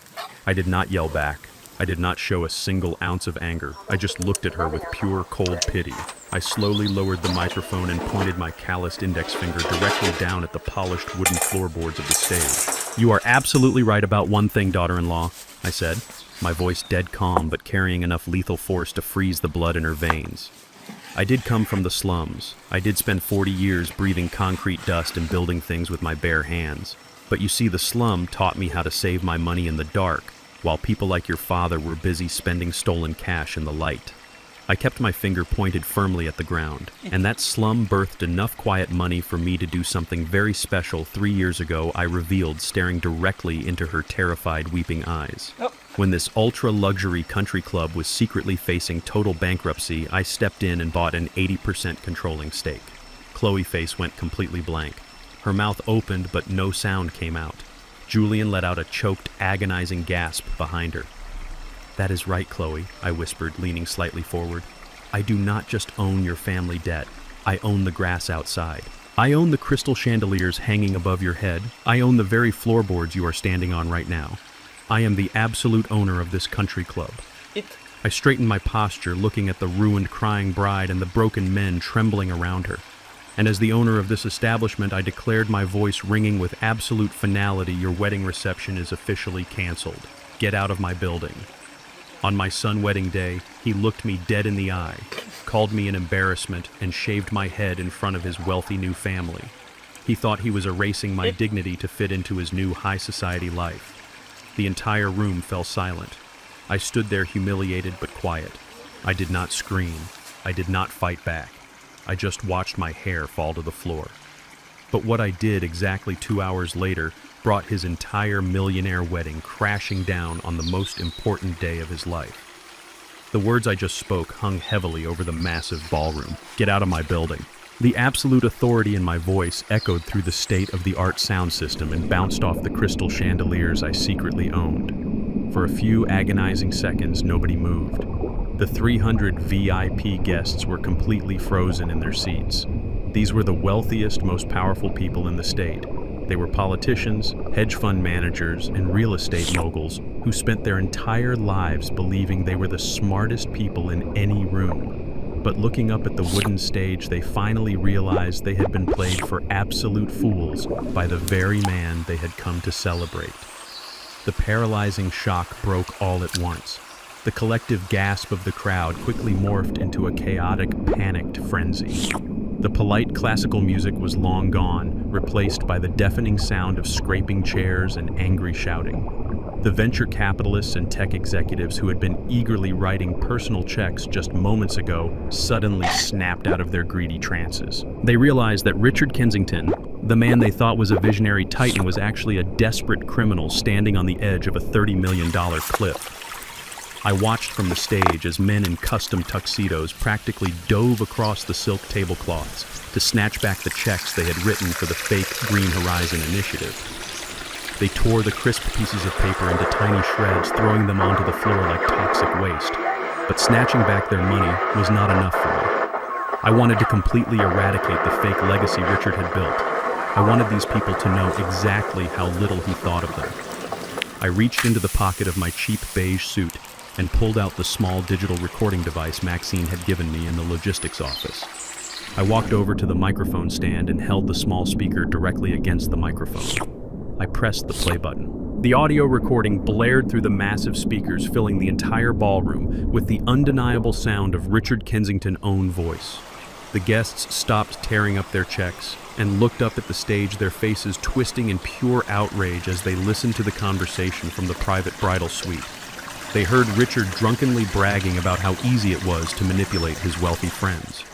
A: I did not yell back. I did not show a single ounce of anger. I just looked at her with pure, cold pity. I slowly lowered the microphone and pointed my calloused index finger directly down at the polished wooden floorboards of the stage. "You are absolutely right about one thing, daughter-in-law," I said, my voice dead calm but carrying enough lethal force to freeze the blood in her veins. I did come from the slums. I did spend 40 years breathing concrete dust and building things with my bare hands. But you see, the slum taught me how to save my money in the dark, while people like your father were busy spending stolen cash in the light. I kept my finger pointed firmly at the ground, and that slum birthed enough quiet money for me to do something very special 3 years ago, I revealed, staring directly into her terrified, weeping eyes. When this ultra-luxury country club was secretly facing total bankruptcy, I stepped in and bought an 80% controlling stake. Chloe's face went completely blank. Her mouth opened, but no sound came out. Julian let out a choked, agonizing gasp behind her. "That is right, Chloe," I whispered, leaning slightly forward. "I do not just own your family debt. I own the grass outside. I own the crystal chandeliers hanging above your head. I own the very floorboards you are standing on right now. I am the absolute owner of this country club." I straightened my posture, looking at the ruined, crying bride and the broken men trembling around her. And as the owner of this establishment, I declared, my voice ringing with absolute finality, "Your wedding reception is officially canceled. Get out of my building." On my son wedding day, he looked me dead in the eye, called me an embarrassment, and shaved my head in front of his wealthy new family. He thought he was erasing my dignity to fit into his new high society life. The entire room fell silent. I stood there humiliated but quiet. I did not scream. I did not fight back. I just watched my hair fall to the floor. But what I did exactly 2 hours later brought his entire millionaire wedding crashing down on the most important day of his life. The words I just spoke hung heavily over the massive ballroom. "Get out of my building." The absolute authority in my voice echoed through the state-of-the-art sound system and bounced off the crystal chandeliers I secretly owned. For a few agonizing seconds, nobody moved. The 300 VIP guests were completely frozen in their seats. These were the wealthiest, most powerful people in the state. They were politicians, hedge fund managers, and real estate moguls who spent their entire lives believing they were the smartest people in any room. But looking up at the wooden stage, they finally realized they had been played for absolute fools by the very man they had come to celebrate. The paralyzing shock broke all at once. The collective gasp of the crowd quickly morphed into a chaotic, panicked frenzy. The polite classical music was long gone, replaced by the deafening sound of scraping chairs and angry shouting. The venture capitalists and tech executives who had been eagerly writing personal checks just moments ago suddenly snapped out of their greedy trances. They realized that Richard Kensington, the man they thought was a visionary titan, was actually a desperate criminal standing on the edge of a $30 million cliff. I watched from the stage as men in custom tuxedos practically dove across the silk tablecloths to snatch back the checks they had written for the fake Green Horizon initiative. They tore the crisp pieces of paper into tiny shreds, throwing them onto the floor like toxic waste. But snatching back their money was not enough for me. I wanted to completely eradicate the fake legacy Richard had built. I wanted these people to know exactly how little he thought of them. I reached into the pocket of my cheap beige suit and pulled out the small digital recording device Maxine had given me in the logistics office. I walked over to the microphone stand and held the small speaker directly against the microphone. I pressed the play button. The audio recording blared through the massive speakers, filling the entire ballroom with the undeniable sound of Richard Kensington's own voice. The guests stopped tearing up their checks and looked up at the stage, their faces twisting in pure outrage as they listened to the conversation from the private bridal suite. They heard Richard drunkenly bragging about how easy it was to manipulate his wealthy friends.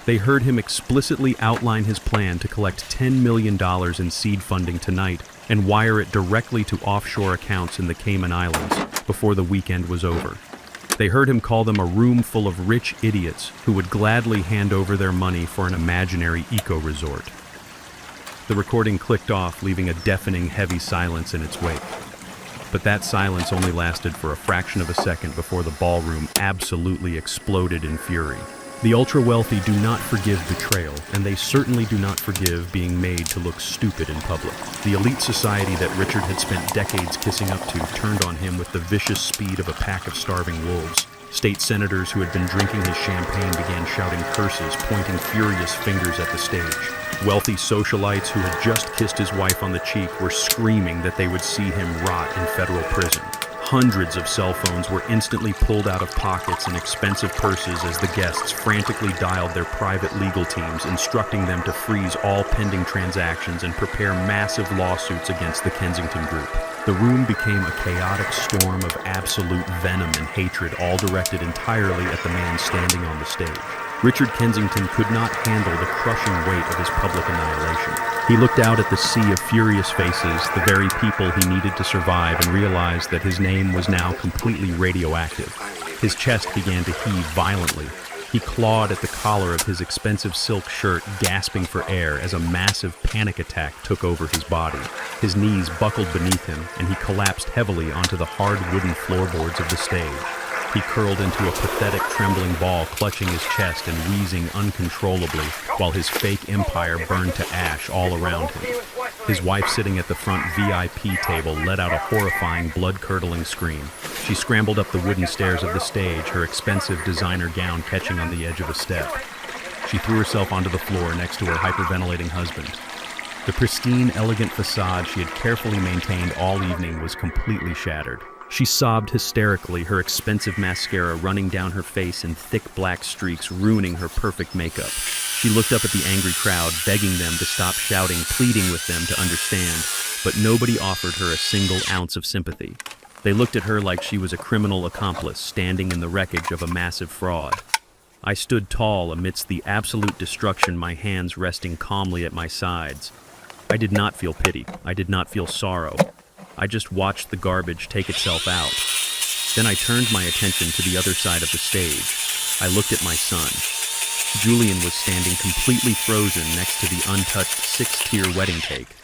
A: They heard him explicitly outline his plan to collect $10 million in seed funding tonight and wire it directly to offshore accounts in the Cayman Islands before the weekend was over. They heard him call them a room full of rich idiots who would gladly hand over their money for an imaginary eco-resort. The recording clicked off, leaving a deafening, heavy silence in its wake. But that silence only lasted for a fraction of a second before the ballroom absolutely exploded in fury. The ultra-wealthy do not forgive betrayal, and they certainly do not forgive being made to look stupid in public. The elite society that Richard had spent decades kissing up to turned on him with the vicious speed of a pack of starving wolves. State senators who had been drinking his champagne began shouting curses, pointing furious fingers at the stage. Wealthy socialites who had just kissed his wife on the cheek were screaming that they would see him rot in federal prison. Hundreds of cell phones were instantly pulled out of pockets and expensive purses as the guests frantically dialed their private legal teams, instructing them to freeze all pending transactions and prepare massive lawsuits against the Kensington Group. The room became a chaotic storm of absolute venom and hatred, all directed entirely at the man standing on the stage. Richard Kensington could not handle the crushing weight of his public annihilation. He looked out at the sea of furious faces, the very people he needed to survive, and realized that his name was now completely radioactive. His chest began to heave violently. He clawed at the collar of his expensive silk shirt, gasping for air as a massive panic attack took over his body. His knees buckled beneath him, and he collapsed heavily onto the hard wooden floorboards of the stage. He curled into a pathetic, trembling ball, clutching his chest and wheezing uncontrollably, while his fake empire burned to ash all around him. His wife, sitting at the front VIP table, let out a horrifying, blood-curdling scream. She scrambled up the wooden stairs of the stage, her expensive designer gown catching on the edge of a step. She threw herself onto the floor next to her hyperventilating husband. The pristine, elegant facade she had carefully maintained all evening was completely shattered. She sobbed hysterically, her expensive mascara running down her face in thick black streaks, ruining her perfect makeup. She looked up at the angry crowd, begging them to stop shouting, pleading with them to understand, but nobody offered her a single ounce of sympathy. They looked at her like she was a criminal accomplice standing in the wreckage of a massive fraud. I stood tall amidst the absolute destruction, my hands resting calmly at my sides. I did not feel pity. I did not feel sorrow. I just watched the garbage take itself out. Then I turned my attention to the other side of the stage. I looked at my son. Julian was standing completely frozen next to the untouched 6-tier wedding cake.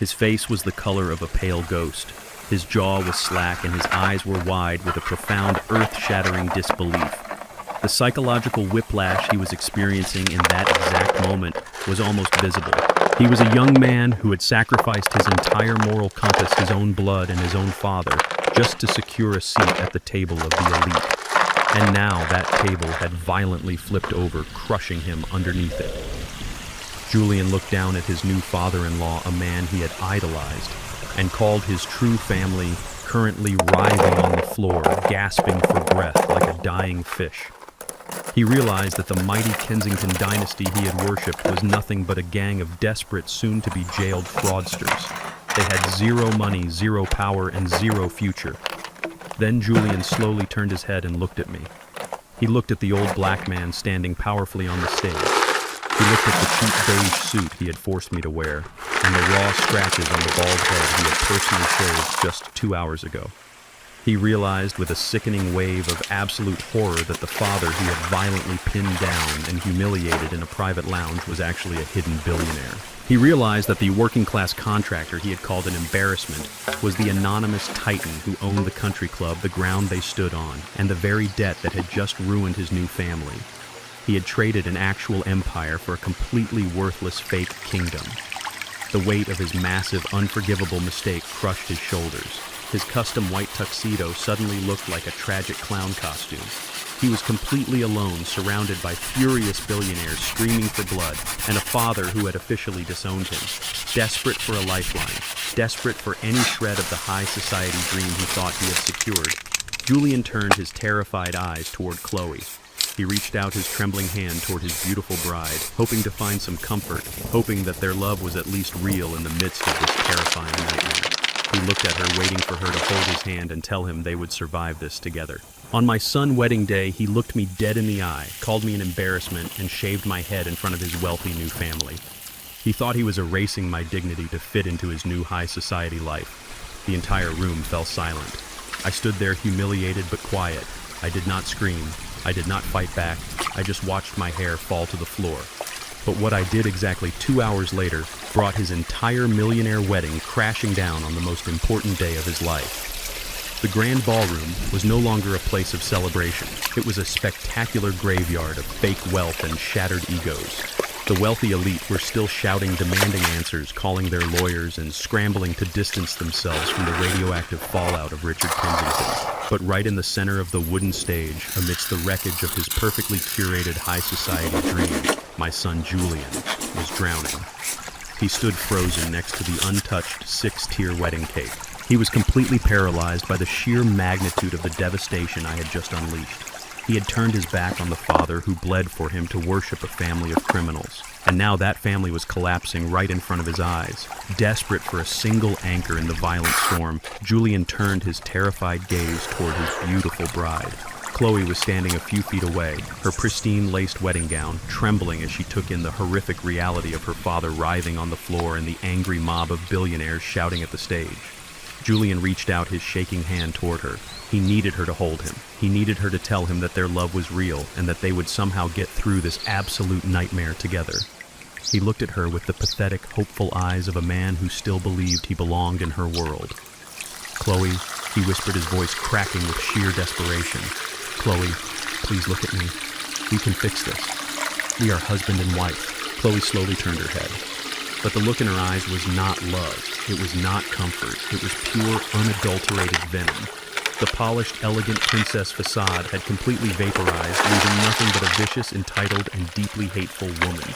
A: His face was the color of a pale ghost. His jaw was slack and his eyes were wide with a profound, earth-shattering disbelief. The psychological whiplash he was experiencing in that exact moment was almost visible. He was a young man who had sacrificed his entire moral compass, his own blood and his own father, just to secure a seat at the table of the elite. And now that table had violently flipped over, crushing him underneath it. Julian looked down at his new father-in-law, a man he had idolized, and called his true family, currently writhing on the floor, gasping for breath like a dying fish. He realized that the mighty Kensington dynasty he had worshipped was nothing but a gang of desperate, soon-to-be jailed fraudsters. They had zero money, zero power, and zero future. Then Julian slowly turned his head and looked at me. He looked at the old black man standing powerfully on the stage. He looked at the cheap beige suit he had forced me to wear, and the raw scratches on the bald head he had personally shaved just 2 hours ago. He realized with a sickening wave of absolute horror that the father he had violently pinned down and humiliated in a private lounge was actually a hidden billionaire. He realized that the working-class contractor he had called an embarrassment was the anonymous titan who owned the country club, the ground they stood on, and the very debt that had just ruined his new family. He had traded an actual empire for a completely worthless fake kingdom. The weight of his massive, unforgivable mistake crushed his shoulders. His custom white tuxedo suddenly looked like a tragic clown costume. He was completely alone, surrounded by furious billionaires screaming for blood, and a father who had officially disowned him. Desperate for a lifeline, desperate for any shred of the high society dream he thought he had secured, Julian turned his terrified eyes toward Chloe. He reached out his trembling hand toward his beautiful bride, hoping to find some comfort, hoping that their love was at least real in the midst of this terrifying nightmare. He looked at her, waiting for her to hold his hand and tell him they would survive this together. On my son's wedding day, he looked me dead in the eye, called me an embarrassment, and shaved my head in front of his wealthy new family. He thought he was erasing my dignity to fit into his new high society life. The entire room fell silent. I stood there humiliated but quiet. I did not scream. I did not fight back. I just watched my hair fall to the floor. But what I did exactly 2 hours later brought his entire millionaire wedding crashing down on the most important day of his life. The grand ballroom was no longer a place of celebration. It was a spectacular graveyard of fake wealth and shattered egos. The wealthy elite were still shouting demanding answers, calling their lawyers, and scrambling to distance themselves from the radioactive fallout of Richard Kensington. But right in the center of the wooden stage, amidst the wreckage of his perfectly curated high society dream, my son Julian was drowning. He stood frozen next to the untouched 6-tier wedding cake. He was completely paralyzed by the sheer magnitude of the devastation I had just unleashed. He had turned his back on the father who bled for him to worship a family of criminals. And now that family was collapsing right in front of his eyes. Desperate for a single anchor in the violent storm, Julian turned his terrified gaze toward his beautiful bride. Chloe was standing a few feet away, her pristine laced wedding gown trembling as she took in the horrific reality of her father writhing on the floor and the angry mob of billionaires shouting at the stage. Julian reached out his shaking hand toward her. He needed her to hold him. He needed her to tell him that their love was real and that they would somehow get through this absolute nightmare together. He looked at her with the pathetic, hopeful eyes of a man who still believed he belonged in her world. "Chloe," he whispered, his voice cracking with sheer desperation. "Chloe, please look at me. We can fix this. We are husband and wife." Chloe slowly turned her head. But the look in her eyes was not love. It was not comfort. It was pure, unadulterated venom. The polished, elegant princess facade had completely vaporized, leaving nothing but a vicious, entitled, and deeply hateful woman.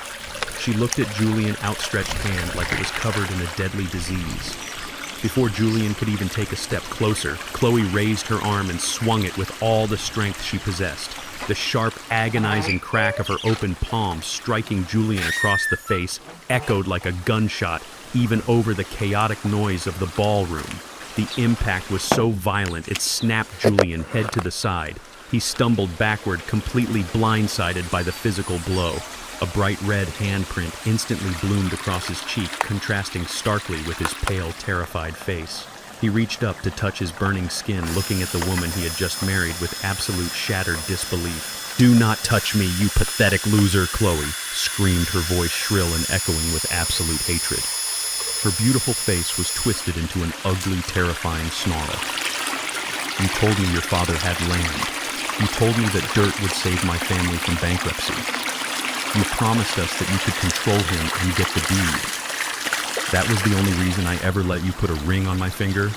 A: She looked at Julian's outstretched hand like it was covered in a deadly disease. Before Julian could even take a step closer, Chloe raised her arm and swung it with all the strength she possessed. The sharp, agonizing crack of her open palm striking Julian across the face echoed like a gunshot, even over the chaotic noise of the ballroom. The impact was so violent it snapped Julian head to the side. He stumbled backward, completely blindsided by the physical blow. A bright red handprint instantly bloomed across his cheek, contrasting starkly with his pale, terrified face. He reached up to touch his burning skin, looking at the woman he had just married with absolute shattered disbelief. "Do not touch me, you pathetic loser," Chloe screamed, her voice shrill and echoing with absolute hatred. Her beautiful face was twisted into an ugly, terrifying snarl. "You told me your father had land. You told me that dirt would save my family from bankruptcy. You promised us that you could control him and get the deed. That was the only reason I ever let you put a ring on my finger?"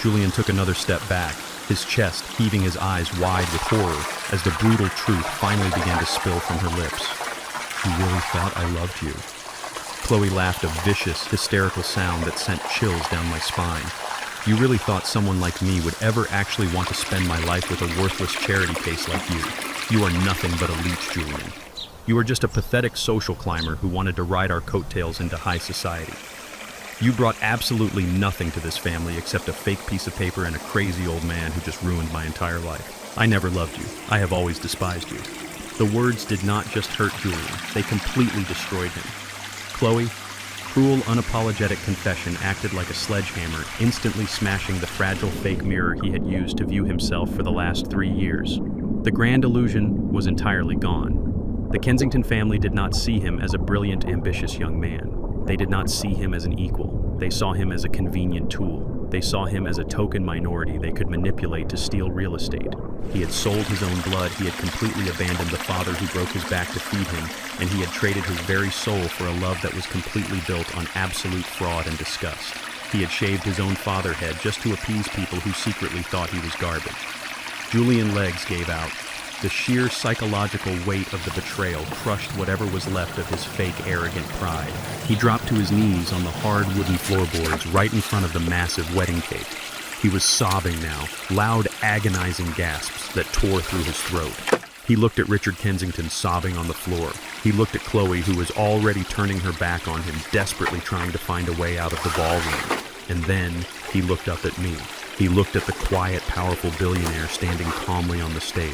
A: Julian took another step back, his chest heaving, his eyes wide with horror as the brutal truth finally began to spill from her lips. "You really thought I loved you?" Chloe laughed, a vicious, hysterical sound that sent chills down my spine. "You really thought someone like me would ever actually want to spend my life with a worthless charity case like you? You are nothing but a leech, Julian. You are just a pathetic social climber who wanted to ride our coattails into high society. You brought absolutely nothing to this family except a fake piece of paper and a crazy old man who just ruined my entire life. I never loved you. I have always despised you." The words did not just hurt Julian, they completely destroyed him. cruel, unapologetic confession acted like a sledgehammer, instantly smashing the fragile fake mirror he had used to view himself for the last 3 years. The grand illusion was entirely gone. The Kensington family did not see him as a brilliant, ambitious young man. They did not see him as an equal. They saw him as a convenient tool. They saw him as a token minority they could manipulate to steal real estate. He had sold his own blood, he had completely abandoned the father who broke his back to feed him, and he had traded his very soul for a love that was completely built on absolute fraud and disgust. He had shaved his own fatherhead just to appease people who secretly thought he was garbage. Julian's legs gave out. The sheer psychological weight of the betrayal crushed whatever was left of his fake, arrogant pride. He dropped to his knees on the hard wooden floorboards right in front of the massive wedding cake. He was sobbing now, loud, agonizing gasps that tore through his throat. He looked at Richard Kensington sobbing on the floor. He looked at Chloe, who was already turning her back on him, desperately trying to find a way out of the ballroom. And then he looked up at me. He looked at the quiet, powerful billionaire standing calmly on the stage.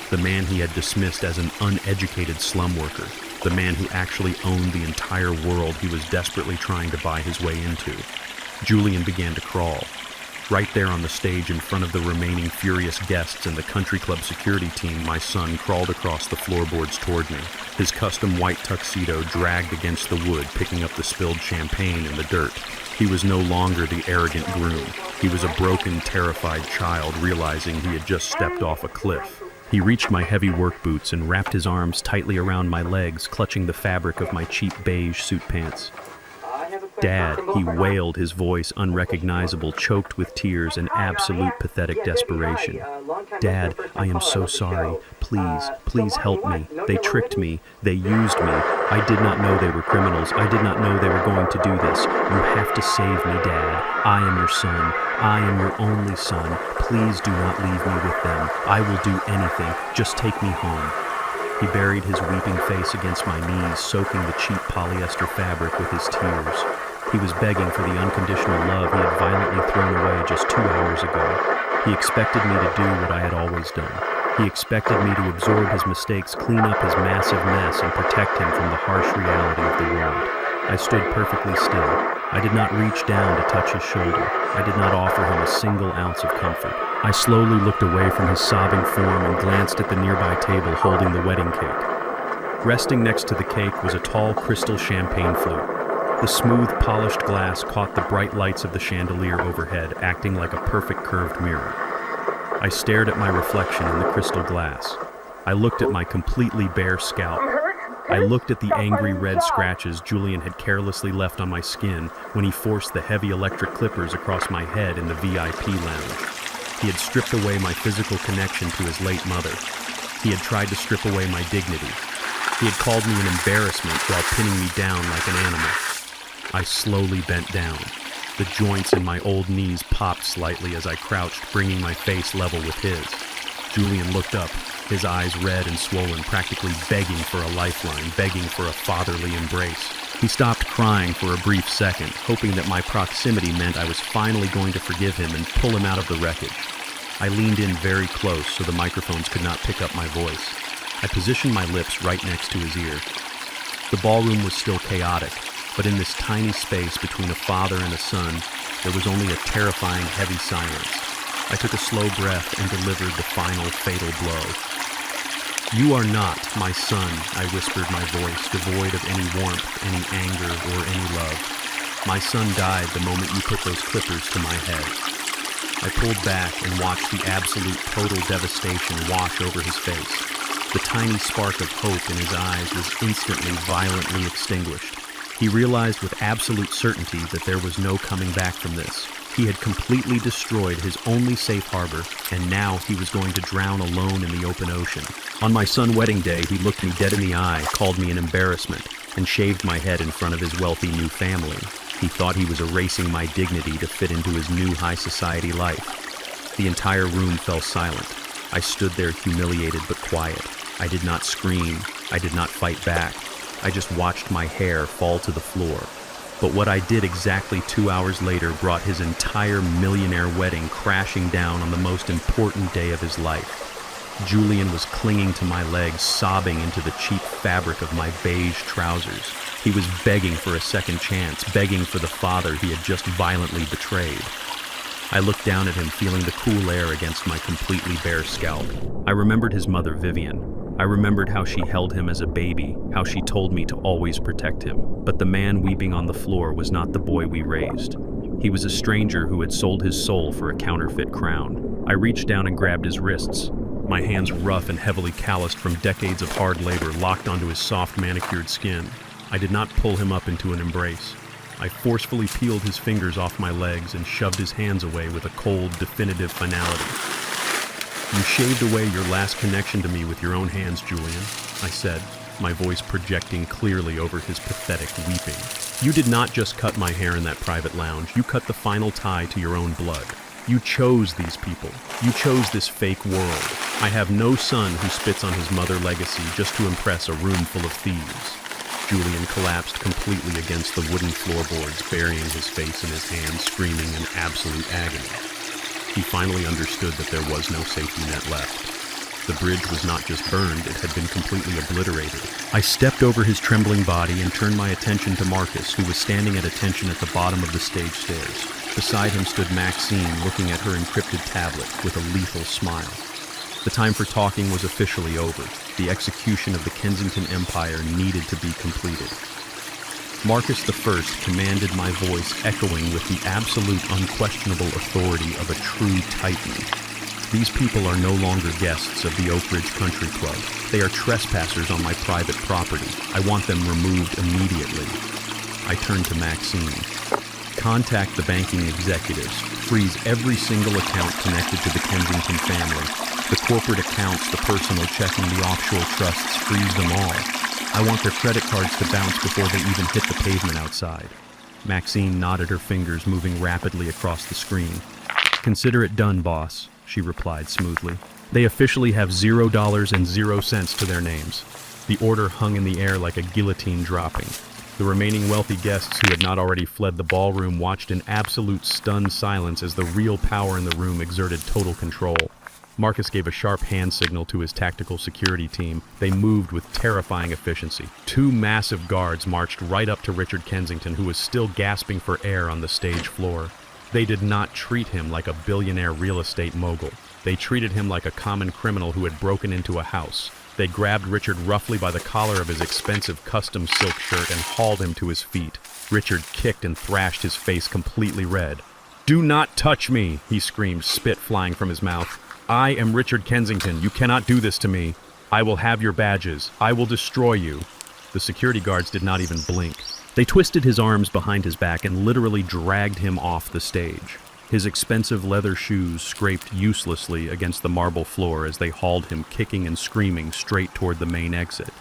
A: The man he had dismissed as an uneducated slum worker. The man who actually owned the entire world he was desperately trying to buy his way into. Julian began to crawl. Right there on the stage in front of the remaining furious guests and the country club security team, my son crawled across the floorboards toward me. His custom white tuxedo dragged against the wood, picking up the spilled champagne in the dirt. He was no longer the arrogant groom. He was a broken, terrified child realizing he had just stepped off a cliff. He reached my heavy work boots and wrapped his arms tightly around my legs, clutching the fabric of my cheap beige suit pants. "Dad," he wailed, his voice unrecognizable, choked with tears and absolute pathetic desperation. "Dad, I am so sorry. Please, please help me. They tricked me. They used me. I did not know they were criminals. I did not know they were going to do this. You have to save me, Dad. I am your son. I am your only son. Please do not leave me with them. I will do anything. Just take me home." He buried his weeping face against my knees, soaking the cheap polyester fabric with his tears. He was begging for the unconditional love he had violently thrown away just 2 hours ago. He expected me to do what I had always done. He expected me to absorb his mistakes, clean up his massive mess, and protect him from the harsh reality of the world. I stood perfectly still. I did not reach down to touch his shoulder. I did not offer him a single ounce of comfort. I slowly looked away from his sobbing form and glanced at the nearby table holding the wedding cake. Resting next to the cake was a tall crystal champagne flute. The smooth, polished glass caught the bright lights of the chandelier overhead, acting like a perfect curved mirror. I stared at my reflection in the crystal glass. I looked at my completely bare scalp. I looked at the angry red scratches Julian had carelessly left on my skin when he forced the heavy electric clippers across my head in the VIP lounge. He had stripped away my physical connection to his late mother. He had tried to strip away my dignity. He had called me an embarrassment while pinning me down like an animal. I slowly bent down. The joints in my old knees popped slightly as I crouched, bringing my face level with his. Julian looked up, his eyes red and swollen, practically begging for a lifeline, begging for a fatherly embrace. He stopped crying for a brief second, hoping that my proximity meant I was finally going to forgive him and pull him out of the wreckage. I leaned in very close so the microphones could not pick up my voice. I positioned my lips right next to his ear. The ballroom was still chaotic, but in this tiny space between a father and a son, there was only a terrifying, heavy silence. I took a slow breath and delivered the final, fatal blow. "You are not my son," I whispered, my voice devoid of any warmth, any anger, or any love. "My son died the moment you put those clippers to my head." I pulled back and watched the absolute total devastation wash over his face. The tiny spark of hope in his eyes was instantly violently extinguished. He realized with absolute certainty that there was no coming back from this. He had completely destroyed his only safe harbor, and now he was going to drown alone in the open ocean. On my son's wedding day, he looked me dead in the eye, called me an embarrassment, and shaved my head in front of his wealthy new family. He thought he was erasing my dignity to fit into his new high society life. The entire room fell silent. I stood there humiliated but quiet. I did not scream. I did not fight back. I just watched my hair fall to the floor. But what I did exactly 2 hours later brought his entire millionaire wedding crashing down on the most important day of his life. Julian was clinging to my legs, sobbing into the cheap fabric of my beige trousers. He was begging for a second chance, begging for the father he had just violently betrayed. I looked down at him, feeling the cool air against my completely bare scalp. I remembered his mother, Vivian. I remembered how she held him as a baby, how she told me to always protect him. But the man weeping on the floor was not the boy we raised. He was a stranger who had sold his soul for a counterfeit crown. I reached down and grabbed his wrists. My hands, rough and heavily calloused from decades of hard labor, locked onto his soft, manicured skin. I did not pull him up into an embrace. I forcefully peeled his fingers off my legs and shoved his hands away with a cold, definitive finality. "You shaved away your last connection to me with your own hands, Julian," I said, my voice projecting clearly over his pathetic weeping. "You did not just cut my hair in that private lounge. You cut the final tie to your own blood. You chose these people. You chose this fake world. I have no son who spits on his mother legacy just to impress a room full of thieves." Julian collapsed completely against the wooden floorboards, burying his face in his hands, screaming in absolute agony. He finally understood that there was no safety net left. The bridge was not just burned, it had been completely obliterated. I stepped over his trembling body and turned my attention to Marcus, who was standing at attention at the bottom of the stage stairs. Beside him stood Maxine, looking at her encrypted tablet with a lethal smile. The time for talking was officially over. The execution of the Kensington Empire needed to be completed. Marcus I commanded my voice, echoing with the absolute, unquestionable authority of a true titan. "These people are no longer guests of the Oak Ridge Country Club. They are trespassers on my private property. I want them removed immediately." I turned to Maxine. "Contact the banking executives. Freeze every single account connected to the Kensington family. The corporate accounts, the personal checking, the offshore trusts, freeze them all. I want their credit cards to bounce before they even hit the pavement outside." Maxine nodded her fingers, moving rapidly across the screen. "Consider it done, boss," she replied smoothly. "They officially have $0 and 0 cents to their names." The order hung in the air like a guillotine dropping. The remaining wealthy guests who had not already fled the ballroom watched in absolute stunned silence as the real power in the room exerted total control. Marcus gave a sharp hand signal to his tactical security team. They moved with terrifying efficiency. 2 massive guards marched right up to Richard Kensington, who was still gasping for air on the stage floor. They did not treat him like a billionaire real estate mogul. They treated him like a common criminal who had broken into a house. They grabbed Richard roughly by the collar of his expensive custom silk shirt and hauled him to his feet. Richard kicked and thrashed, his face completely red. "Do not touch me!" he screamed, spit flying from his mouth. "I am Richard Kensington. You cannot do this to me. I will have your badges. I will destroy you." The security guards did not even blink. They twisted his arms behind his back and literally dragged him off the stage. His expensive leather shoes scraped uselessly against the marble floor as they hauled him, kicking and screaming, straight toward the main exit.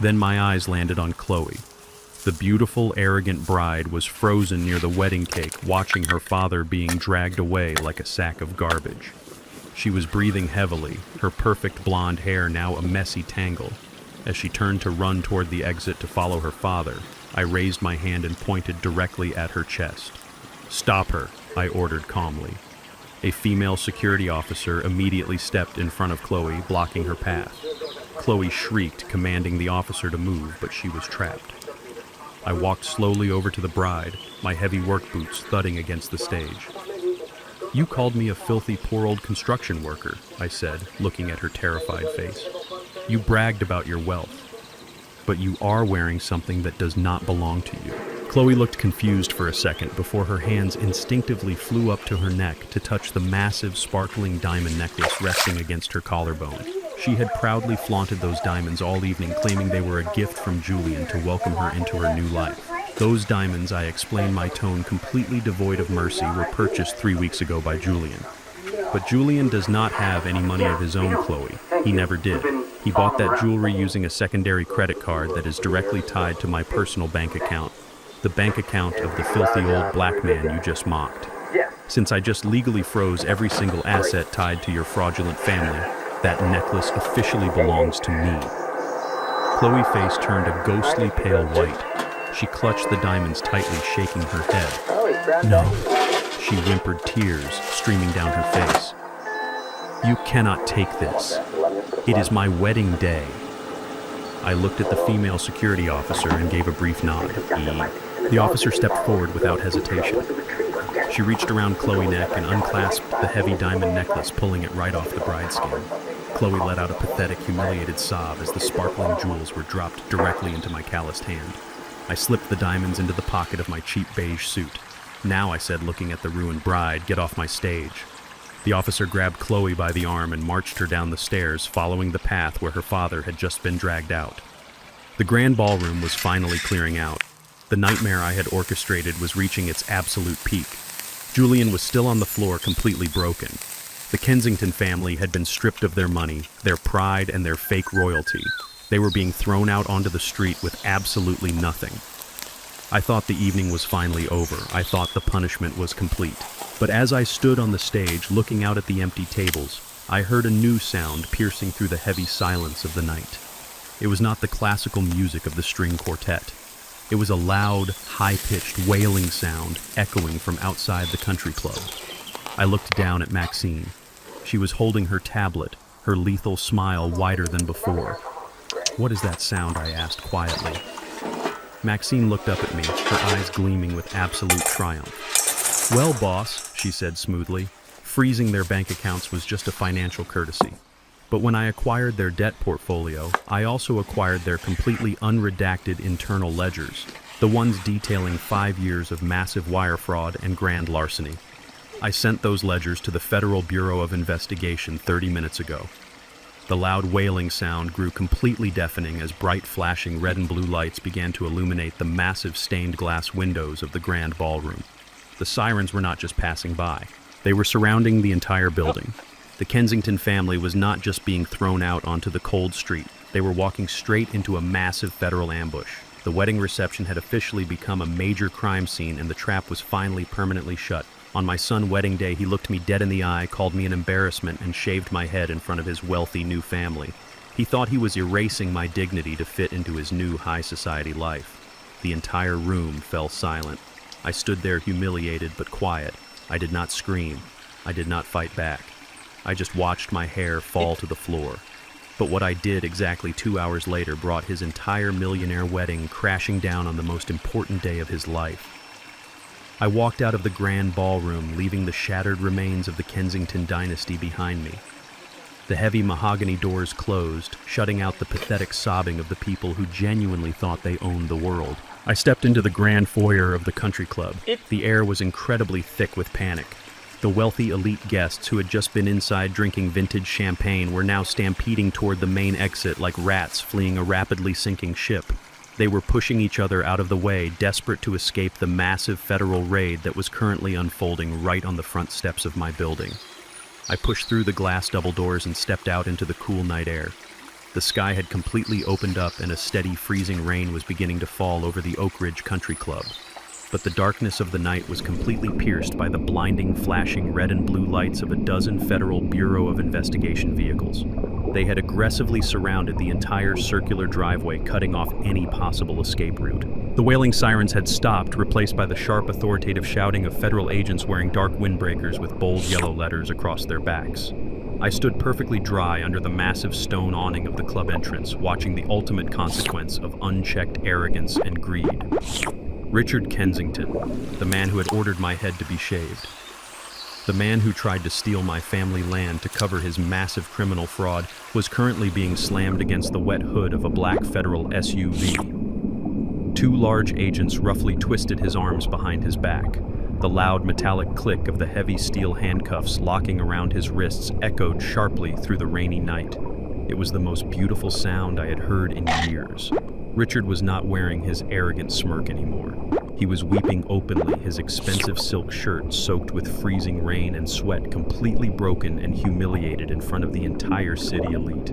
A: Then my eyes landed on Chloe. The beautiful, arrogant bride was frozen near the wedding cake, watching her father being dragged away like a sack of garbage. She was breathing heavily, her perfect blonde hair now a messy tangle. As she turned to run toward the exit to follow her father, I raised my hand and pointed directly at her chest. "Stop her," I ordered calmly. A female security officer immediately stepped in front of Chloe, blocking her path. Chloe shrieked, commanding the officer to move, but she was trapped. I walked slowly over to the bride, my heavy work boots thudding against the stage. "You called me a filthy, poor old construction worker," I said, looking at her terrified face. "You bragged about your wealth. But you are wearing something that does not belong to you." Chloe looked confused for a second before her hands instinctively flew up to her neck to touch the massive, sparkling diamond necklace resting against her collarbone. She had proudly flaunted those diamonds all evening, claiming they were a gift from Julian to welcome her into her new life. "Those diamonds," I explained, my tone completely devoid of mercy, "were purchased 3 weeks ago by Julian." "But Julian does not have any money of his own, Chloe. He never did. He bought that jewelry using a secondary credit card that is directly tied to my personal bank account, the bank account of the filthy old black man you just mocked. Since I just legally froze every single asset tied to your fraudulent family, that necklace officially belongs to me." Chloe's face turned a ghostly pale white. She clutched the diamonds tightly, shaking her head. "No," she whimpered, tears streaming down her face. "You cannot take this. It is my wedding day." I looked at the female security officer and gave a brief nod. The officer stepped forward without hesitation. She reached around Chloe's neck and unclasped the heavy diamond necklace, pulling it right off the bride's skin. Chloe let out a pathetic, humiliated sob as the sparkling jewels were dropped directly into my calloused hand. I slipped the diamonds into the pocket of my cheap beige suit. "Now," I said, looking at the ruined bride, "get off my stage." The officer grabbed Chloe by the arm and marched her down the stairs, following the path where her father had just been dragged out. The grand ballroom was finally clearing out. The nightmare I had orchestrated was reaching its absolute peak. Julian was still on the floor, completely broken. The Kensington family had been stripped of their money, their pride, and their fake royalty. They were being thrown out onto the street with absolutely nothing. I thought the evening was finally over. I thought the punishment was complete. But as I stood on the stage, looking out at the empty tables, I heard a new sound piercing through the heavy silence of the night. It was not the classical music of the string quartet. It was a loud, high-pitched, wailing sound echoing from outside the country club. I looked down at Maxine. She was holding her tablet, her lethal smile wider than before. "What is that sound?" I asked quietly. Maxine looked up at me, her eyes gleaming with absolute triumph. "Well, boss," she said smoothly, "freezing their bank accounts was just a financial courtesy. But when I acquired their debt portfolio, I also acquired their completely unredacted internal ledgers, the ones detailing 5 years of massive wire fraud and grand larceny. I sent those ledgers to the Federal Bureau of Investigation 30 minutes ago." The loud wailing sound grew completely deafening as bright flashing red and blue lights began to illuminate the massive stained glass windows of the grand ballroom. The sirens were not just passing by. They were surrounding the entire building. The Kensington family was not just being thrown out onto the cold street. They were walking straight into a massive federal ambush. The wedding reception had officially become a major crime scene, and the trap was finally permanently shut. On my son's wedding day, he looked me dead in the eye, called me an embarrassment, and shaved my head in front of his wealthy new family. He thought he was erasing my dignity to fit into his new high society life. The entire room fell silent. I stood there humiliated but quiet. I did not scream. I did not fight back. I just watched my hair fall to the floor. But what I did exactly 2 hours later brought his entire millionaire wedding crashing down on the most important day of his life. I walked out of the grand ballroom, leaving the shattered remains of the Kensington dynasty behind me. The heavy mahogany doors closed, shutting out the pathetic sobbing of the people who genuinely thought they owned the world. I stepped into the grand foyer of the country club. The air was incredibly thick with panic. The wealthy elite guests who had just been inside drinking vintage champagne were now stampeding toward the main exit like rats fleeing a rapidly sinking ship. They were pushing each other out of the way, desperate to escape the massive federal raid that was currently unfolding right on the front steps of my building. I pushed through the glass double doors and stepped out into the cool night air. The sky had completely opened up and a steady freezing rain was beginning to fall over the Oak Ridge Country Club. But the darkness of the night was completely pierced by the blinding, flashing red and blue lights of a dozen Federal Bureau of Investigation vehicles. They had aggressively surrounded the entire circular driveway, cutting off any possible escape route. The wailing sirens had stopped, replaced by the sharp, authoritative shouting of federal agents wearing dark windbreakers with bold yellow letters across their backs. I stood perfectly dry under the massive stone awning of the club entrance, watching the ultimate consequence of unchecked arrogance and greed. Richard Kensington, the man who had ordered my head to be shaved. The man who tried to steal my family land to cover his massive criminal fraud was currently being slammed against the wet hood of a black federal SUV. 2 large agents roughly twisted his arms behind his back. The loud metallic click of the heavy steel handcuffs locking around his wrists echoed sharply through the rainy night. It was the most beautiful sound I had heard in years. Richard was not wearing his arrogant smirk anymore. He was weeping openly, his expensive silk shirt soaked with freezing rain and sweat, completely broken and humiliated in front of the entire city elite.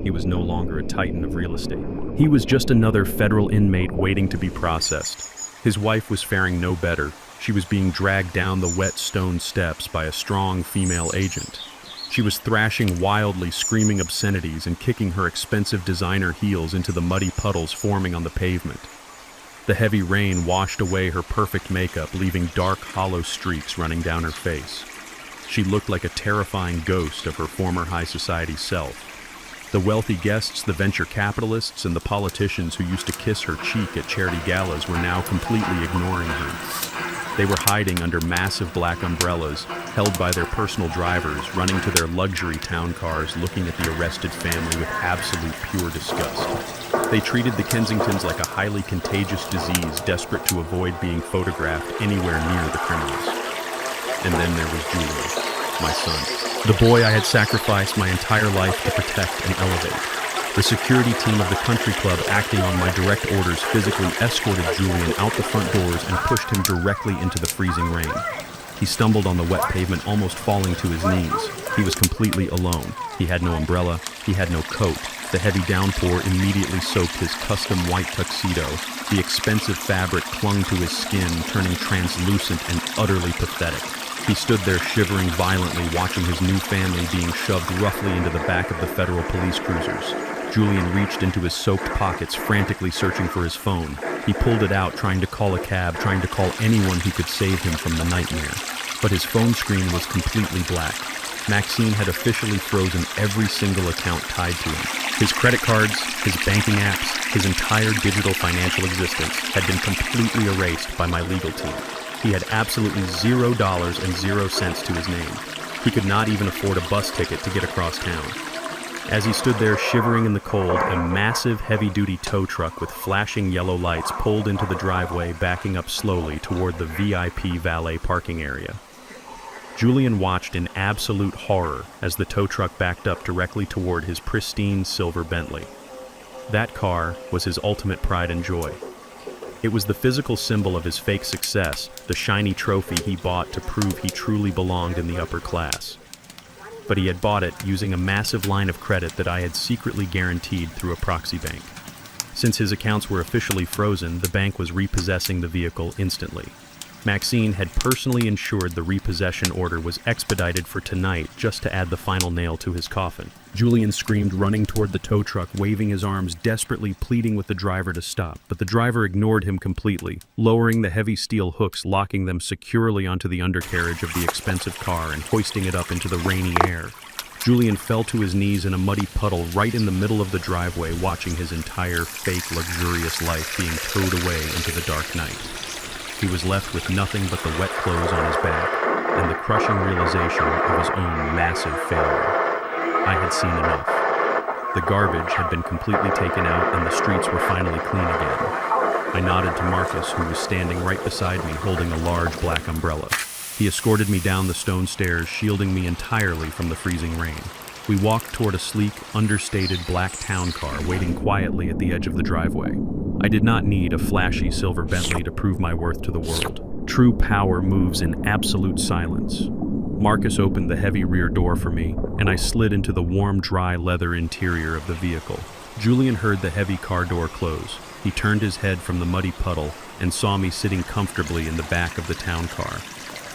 A: He was no longer a titan of real estate. He was just another federal inmate waiting to be processed. His wife was faring no better. She was being dragged down the wet stone steps by a strong female agent. She was thrashing wildly, screaming obscenities and kicking her expensive designer heels into the muddy puddles forming on the pavement. The heavy rain washed away her perfect makeup, leaving dark, hollow streaks running down her face. She looked like a terrifying ghost of her former high society self. The wealthy guests, the venture capitalists, and the politicians who used to kiss her cheek at charity galas were now completely ignoring her. They were hiding under massive black umbrellas, held by their personal drivers, running to their luxury town cars, looking at the arrested family with absolute pure disgust. They treated the Kensingtons like a highly contagious disease, desperate to avoid being photographed anywhere near the criminals. And then there was Julian, my son, the boy I had sacrificed my entire life to protect and elevate. The security team of the country club, acting on my direct orders, physically escorted Julian out the front doors and pushed him directly into the freezing rain. He stumbled on the wet pavement, almost falling to his knees. He was completely alone. He had no umbrella. He had no coat. The heavy downpour immediately soaked his custom white tuxedo. The expensive fabric clung to his skin, turning translucent and utterly pathetic. He stood there shivering violently, watching his new family being shoved roughly into the back of the federal police cruisers. Julian reached into his soaked pockets, frantically searching for his phone. He pulled it out, trying to call a cab, trying to call anyone who could save him from the nightmare. But his phone screen was completely black. Maxine had officially frozen every single account tied to him. His credit cards, his banking apps, his entire digital financial existence had been completely erased by my legal team. He had absolutely $0 and 0 cents to his name. He could not even afford a bus ticket to get across town. As he stood there shivering in the cold, a massive heavy-duty tow truck with flashing yellow lights pulled into the driveway, backing up slowly toward the VIP valet parking area. Julian watched in absolute horror as the tow truck backed up directly toward his pristine silver Bentley. That car was his ultimate pride and joy. It was the physical symbol of his fake success, the shiny trophy he bought to prove he truly belonged in the upper class. But he had bought it using a massive line of credit that I had secretly guaranteed through a proxy bank. Since his accounts were officially frozen, the bank was repossessing the vehicle instantly. Maxine had personally ensured the repossession order was expedited for tonight, just to add the final nail to his coffin. Julian screamed, running toward the tow truck, waving his arms, desperately pleading with the driver to stop. But the driver ignored him completely, lowering the heavy steel hooks, locking them securely onto the undercarriage of the expensive car and hoisting it up into the rainy air. Julian fell to his knees in a muddy puddle right in the middle of the driveway, watching his entire fake, luxurious life being towed away into the dark night. He was left with nothing but the wet clothes on his back and the crushing realization of his own massive failure. I had seen enough. The garbage had been completely taken out and the streets were finally clean again. I nodded to Marcus, who was standing right beside me holding a large black umbrella. He escorted me down the stone stairs, shielding me entirely from the freezing rain. We walked toward a sleek, understated black town car waiting quietly at the edge of the driveway. I did not need a flashy silver Bentley to prove my worth to the world. True power moves in absolute silence. Marcus opened the heavy rear door for me, and I slid into the warm, dry leather interior of the vehicle. Julian heard the heavy car door close. He turned his head from the muddy puddle and saw me sitting comfortably in the back of the town car.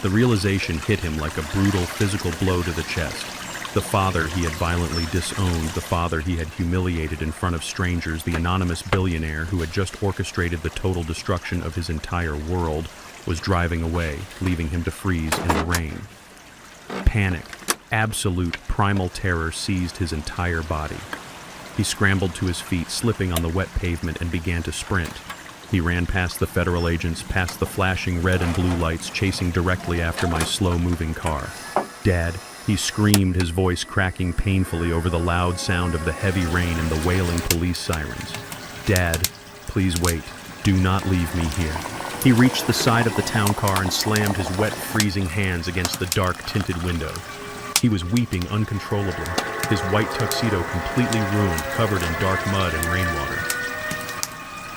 A: The realization hit him like a brutal physical blow to the chest. The father he had violently disowned, the father he had humiliated in front of strangers, the anonymous billionaire who had just orchestrated the total destruction of his entire world, was driving away, leaving him to freeze in the rain. Panic, absolute primal terror seized his entire body. He scrambled to his feet, slipping on the wet pavement, and began to sprint. He ran past the federal agents, past the flashing red and blue lights, chasing directly after my slow-moving car. "Dad," he screamed, his voice cracking painfully over the loud sound of the heavy rain and the wailing police sirens. "Dad, please wait. Do not leave me here." He reached the side of the town car and slammed his wet, freezing hands against the dark, tinted window. He was weeping uncontrollably, his white tuxedo completely ruined, covered in dark mud and rainwater.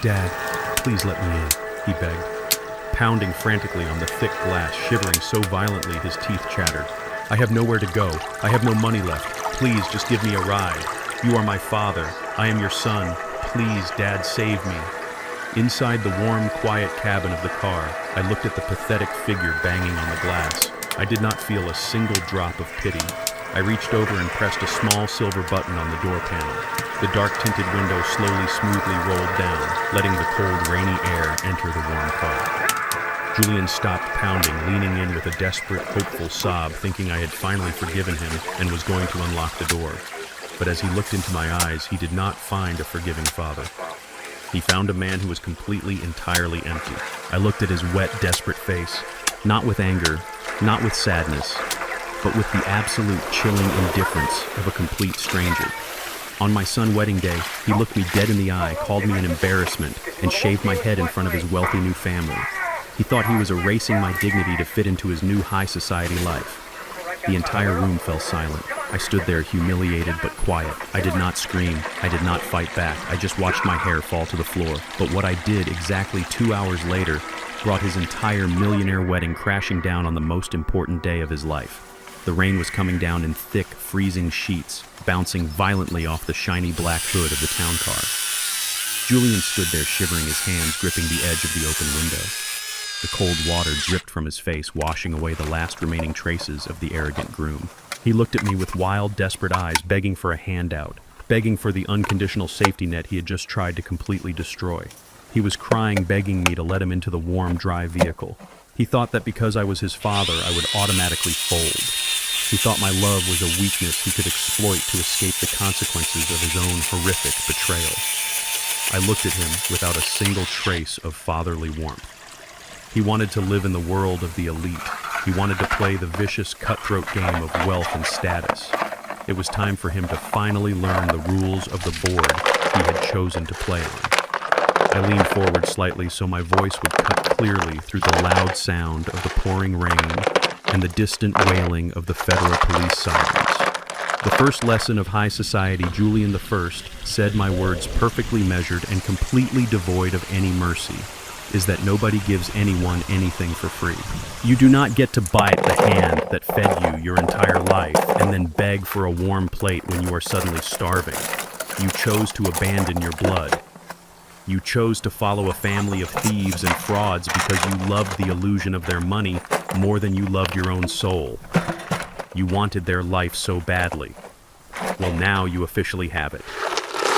A: "Dad, please let me in," he begged, pounding frantically on the thick glass, shivering so violently his teeth chattered. "I have nowhere to go. I have no money left. Please, just give me a ride. You are my father. I am your son. Please, Dad, save me." Inside the warm, quiet cabin of the car, I looked at the pathetic figure banging on the glass. I did not feel a single drop of pity. I reached over and pressed a small silver button on the door panel. The dark-tinted window smoothly rolled down, letting the cold, rainy air enter the warm car. Julian stopped pounding, leaning in with a desperate, hopeful sob, thinking I had finally forgiven him and was going to unlock the door. But as he looked into my eyes, he did not find a forgiving father. He found a man who was completely, entirely empty. I looked at his wet, desperate face, not with anger, not with sadness, but with the absolute chilling indifference of a complete stranger. On my son's wedding day, he looked me dead in the eye, called me an embarrassment, and shaved my head in front of his wealthy new family. He thought he was erasing my dignity to fit into his new high society life. The entire room fell silent. I stood there humiliated but quiet. I did not scream. I did not fight back. I just watched my hair fall to the floor. But what I did exactly 2 hours later brought his entire millionaire wedding crashing down on the most important day of his life. The rain was coming down in thick, freezing sheets, bouncing violently off the shiny black hood of the town car. Julian stood there shivering, his hands gripping the edge of the open window. The cold water dripped from his face, washing away the last remaining traces of the arrogant groom. He looked at me with wild, desperate eyes, begging for a handout, begging for the unconditional safety net he had just tried to completely destroy. He was crying, begging me to let him into the warm, dry vehicle. He thought that because I was his father, I would automatically fold. He thought my love was a weakness he could exploit to escape the consequences of his own horrific betrayal. I looked at him without a single trace of fatherly warmth. He wanted to live in the world of the elite. He wanted to play the vicious, cutthroat game of wealth and status. It was time for him to finally learn the rules of the board he had chosen to play on. I leaned forward slightly so my voice would cut clearly through the loud sound of the pouring rain and the distant wailing of the federal police sirens. The first lesson of high society, Julian I, said my words perfectly measured and completely devoid of any mercy, is that nobody gives anyone anything for free. You do not get to bite the hand that fed you your entire life and then beg for a warm plate when you are suddenly starving. You chose to abandon your blood. You chose to follow a family of thieves and frauds because you loved the illusion of their money more than you loved your own soul. You wanted their life so badly. Well, now you officially have it.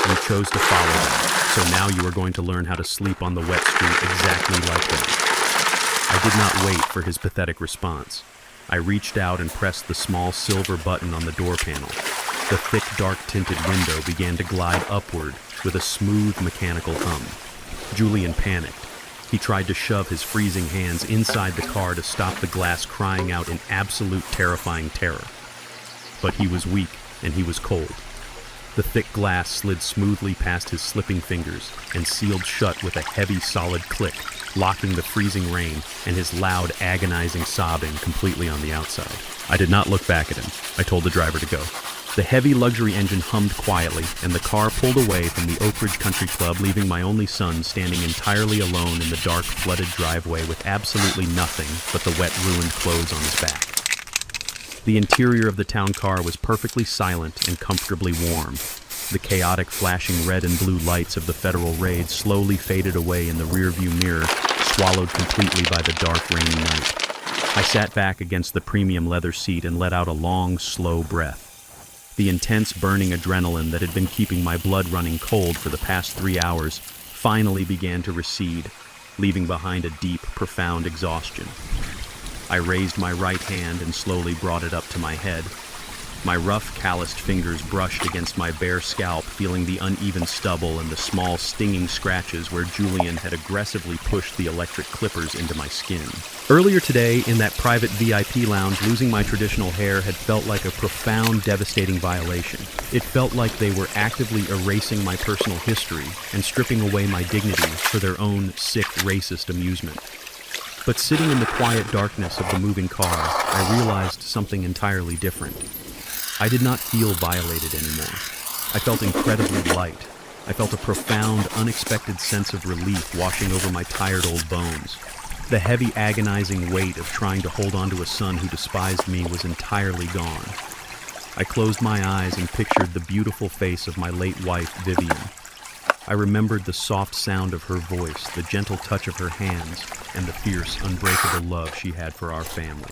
A: You chose to follow them. So now you are going to learn how to sleep on the wet street exactly like them. I did not wait for his pathetic response. I reached out and pressed the small silver button on the door panel. The thick, dark-tinted window began to glide upward with a smooth, mechanical hum. Julian panicked. He tried to shove his freezing hands inside the car to stop the glass crying out in absolute terrifying terror. But he was weak and he was cold. The thick glass slid smoothly past his slipping fingers and sealed shut with a heavy, solid click, locking the freezing rain and his loud, agonizing sobbing completely on the outside. I did not look back at him. I told the driver to go. The heavy luxury engine hummed quietly, and the car pulled away from the Oak Ridge Country Club, leaving my only son standing entirely alone in the dark, flooded driveway with absolutely nothing but the wet, ruined clothes on his back. The interior of the town car was perfectly silent and comfortably warm. The chaotic, flashing red and blue lights of the federal raid slowly faded away in the rearview mirror, swallowed completely by the dark, rainy night. I sat back against the premium leather seat and let out a long, slow breath. The intense burning adrenaline that had been keeping my blood running cold for the past 3 hours finally began to recede, leaving behind a deep, profound exhaustion. I raised my right hand and slowly brought it up to my head. My rough, calloused fingers brushed against my bare scalp, feeling the uneven stubble and the small, stinging scratches where Julian had aggressively pushed the electric clippers into my skin. Earlier today, in that private VIP lounge, losing my traditional hair had felt like a profound, devastating violation. It felt like they were actively erasing my personal history and stripping away my dignity for their own sick, racist amusement. But sitting in the quiet darkness of the moving car, I realized something entirely different. I did not feel violated anymore. I felt incredibly light. I felt a profound, unexpected sense of relief washing over my tired old bones. The heavy, agonizing weight of trying to hold on to a son who despised me was entirely gone. I closed my eyes and pictured the beautiful face of my late wife, Vivian. I remembered the soft sound of her voice, the gentle touch of her hands, and the fierce, unbreakable love she had for our family.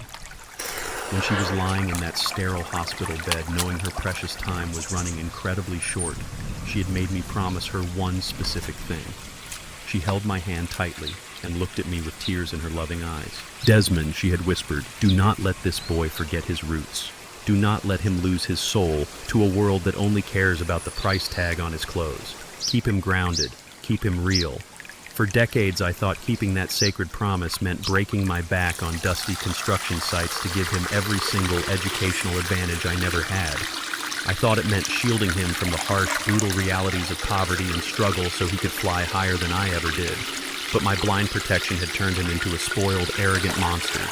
A: When she was lying in that sterile hospital bed, knowing her precious time was running incredibly short, she had made me promise her one specific thing. She held my hand tightly and looked at me with tears in her loving eyes. "Desmond," she had whispered, "do not let this boy forget his roots. Do not let him lose his soul to a world that only cares about the price tag on his clothes. Keep him grounded. Keep him real. For decades, I thought keeping that sacred promise meant breaking my back on dusty construction sites to give him every single educational advantage I never had. I thought it meant shielding him from the harsh, brutal realities of poverty and struggle so he could fly higher than I ever did. But my blind protection had turned him into a spoiled, arrogant monster.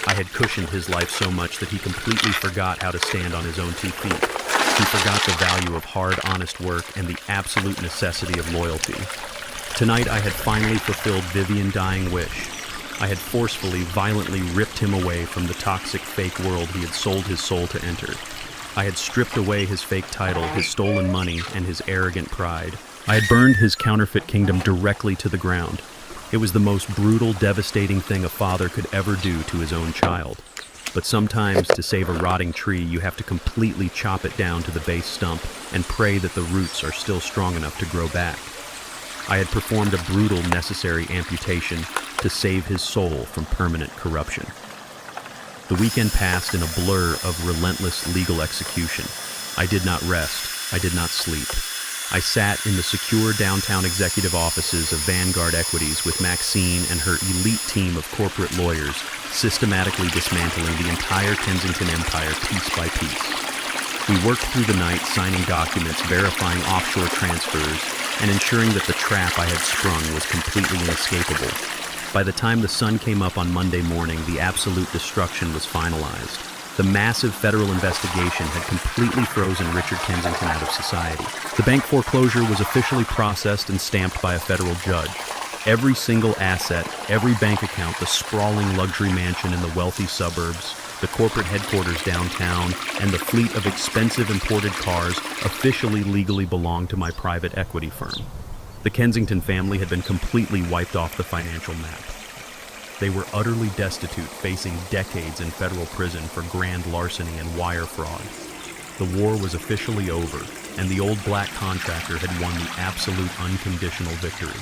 A: I had cushioned his life so much that he completely forgot how to stand on his own 2 feet. He forgot the value of hard, honest work and the absolute necessity of loyalty. Tonight I had finally fulfilled Vivian's dying wish. I had forcefully, violently ripped him away from the toxic, fake world he had sold his soul to enter. I had stripped away his fake title, his stolen money, and his arrogant pride. I had burned his counterfeit kingdom directly to the ground. It was the most brutal, devastating thing a father could ever do to his own child. But sometimes, to save a rotting tree, you have to completely chop it down to the base stump and pray that the roots are still strong enough to grow back. I had performed a brutal, necessary amputation to save his soul from permanent corruption. The weekend passed in a blur of relentless legal execution. I did not rest. I did not sleep. I sat in the secure downtown executive offices of Vanguard Equities with Maxine and her elite team of corporate lawyers, systematically dismantling the entire Kensington empire piece by piece. We worked through the night signing documents, verifying offshore transfers, and ensuring that the trap I had sprung was completely inescapable. By the time the sun came up on Monday morning, the absolute destruction was finalized. The massive federal investigation had completely frozen Richard Kensington out of society. The bank foreclosure was officially processed and stamped by a federal judge. Every single asset, every bank account, the sprawling luxury mansion in the wealthy suburbs, the corporate headquarters downtown, and the fleet of expensive imported cars officially legally belonged to my private equity firm. The Kensington family had been completely wiped off the financial map. They were utterly destitute, facing decades in federal prison for grand larceny and wire fraud. The war was officially over, and the old black contractor had won the absolute unconditional victory.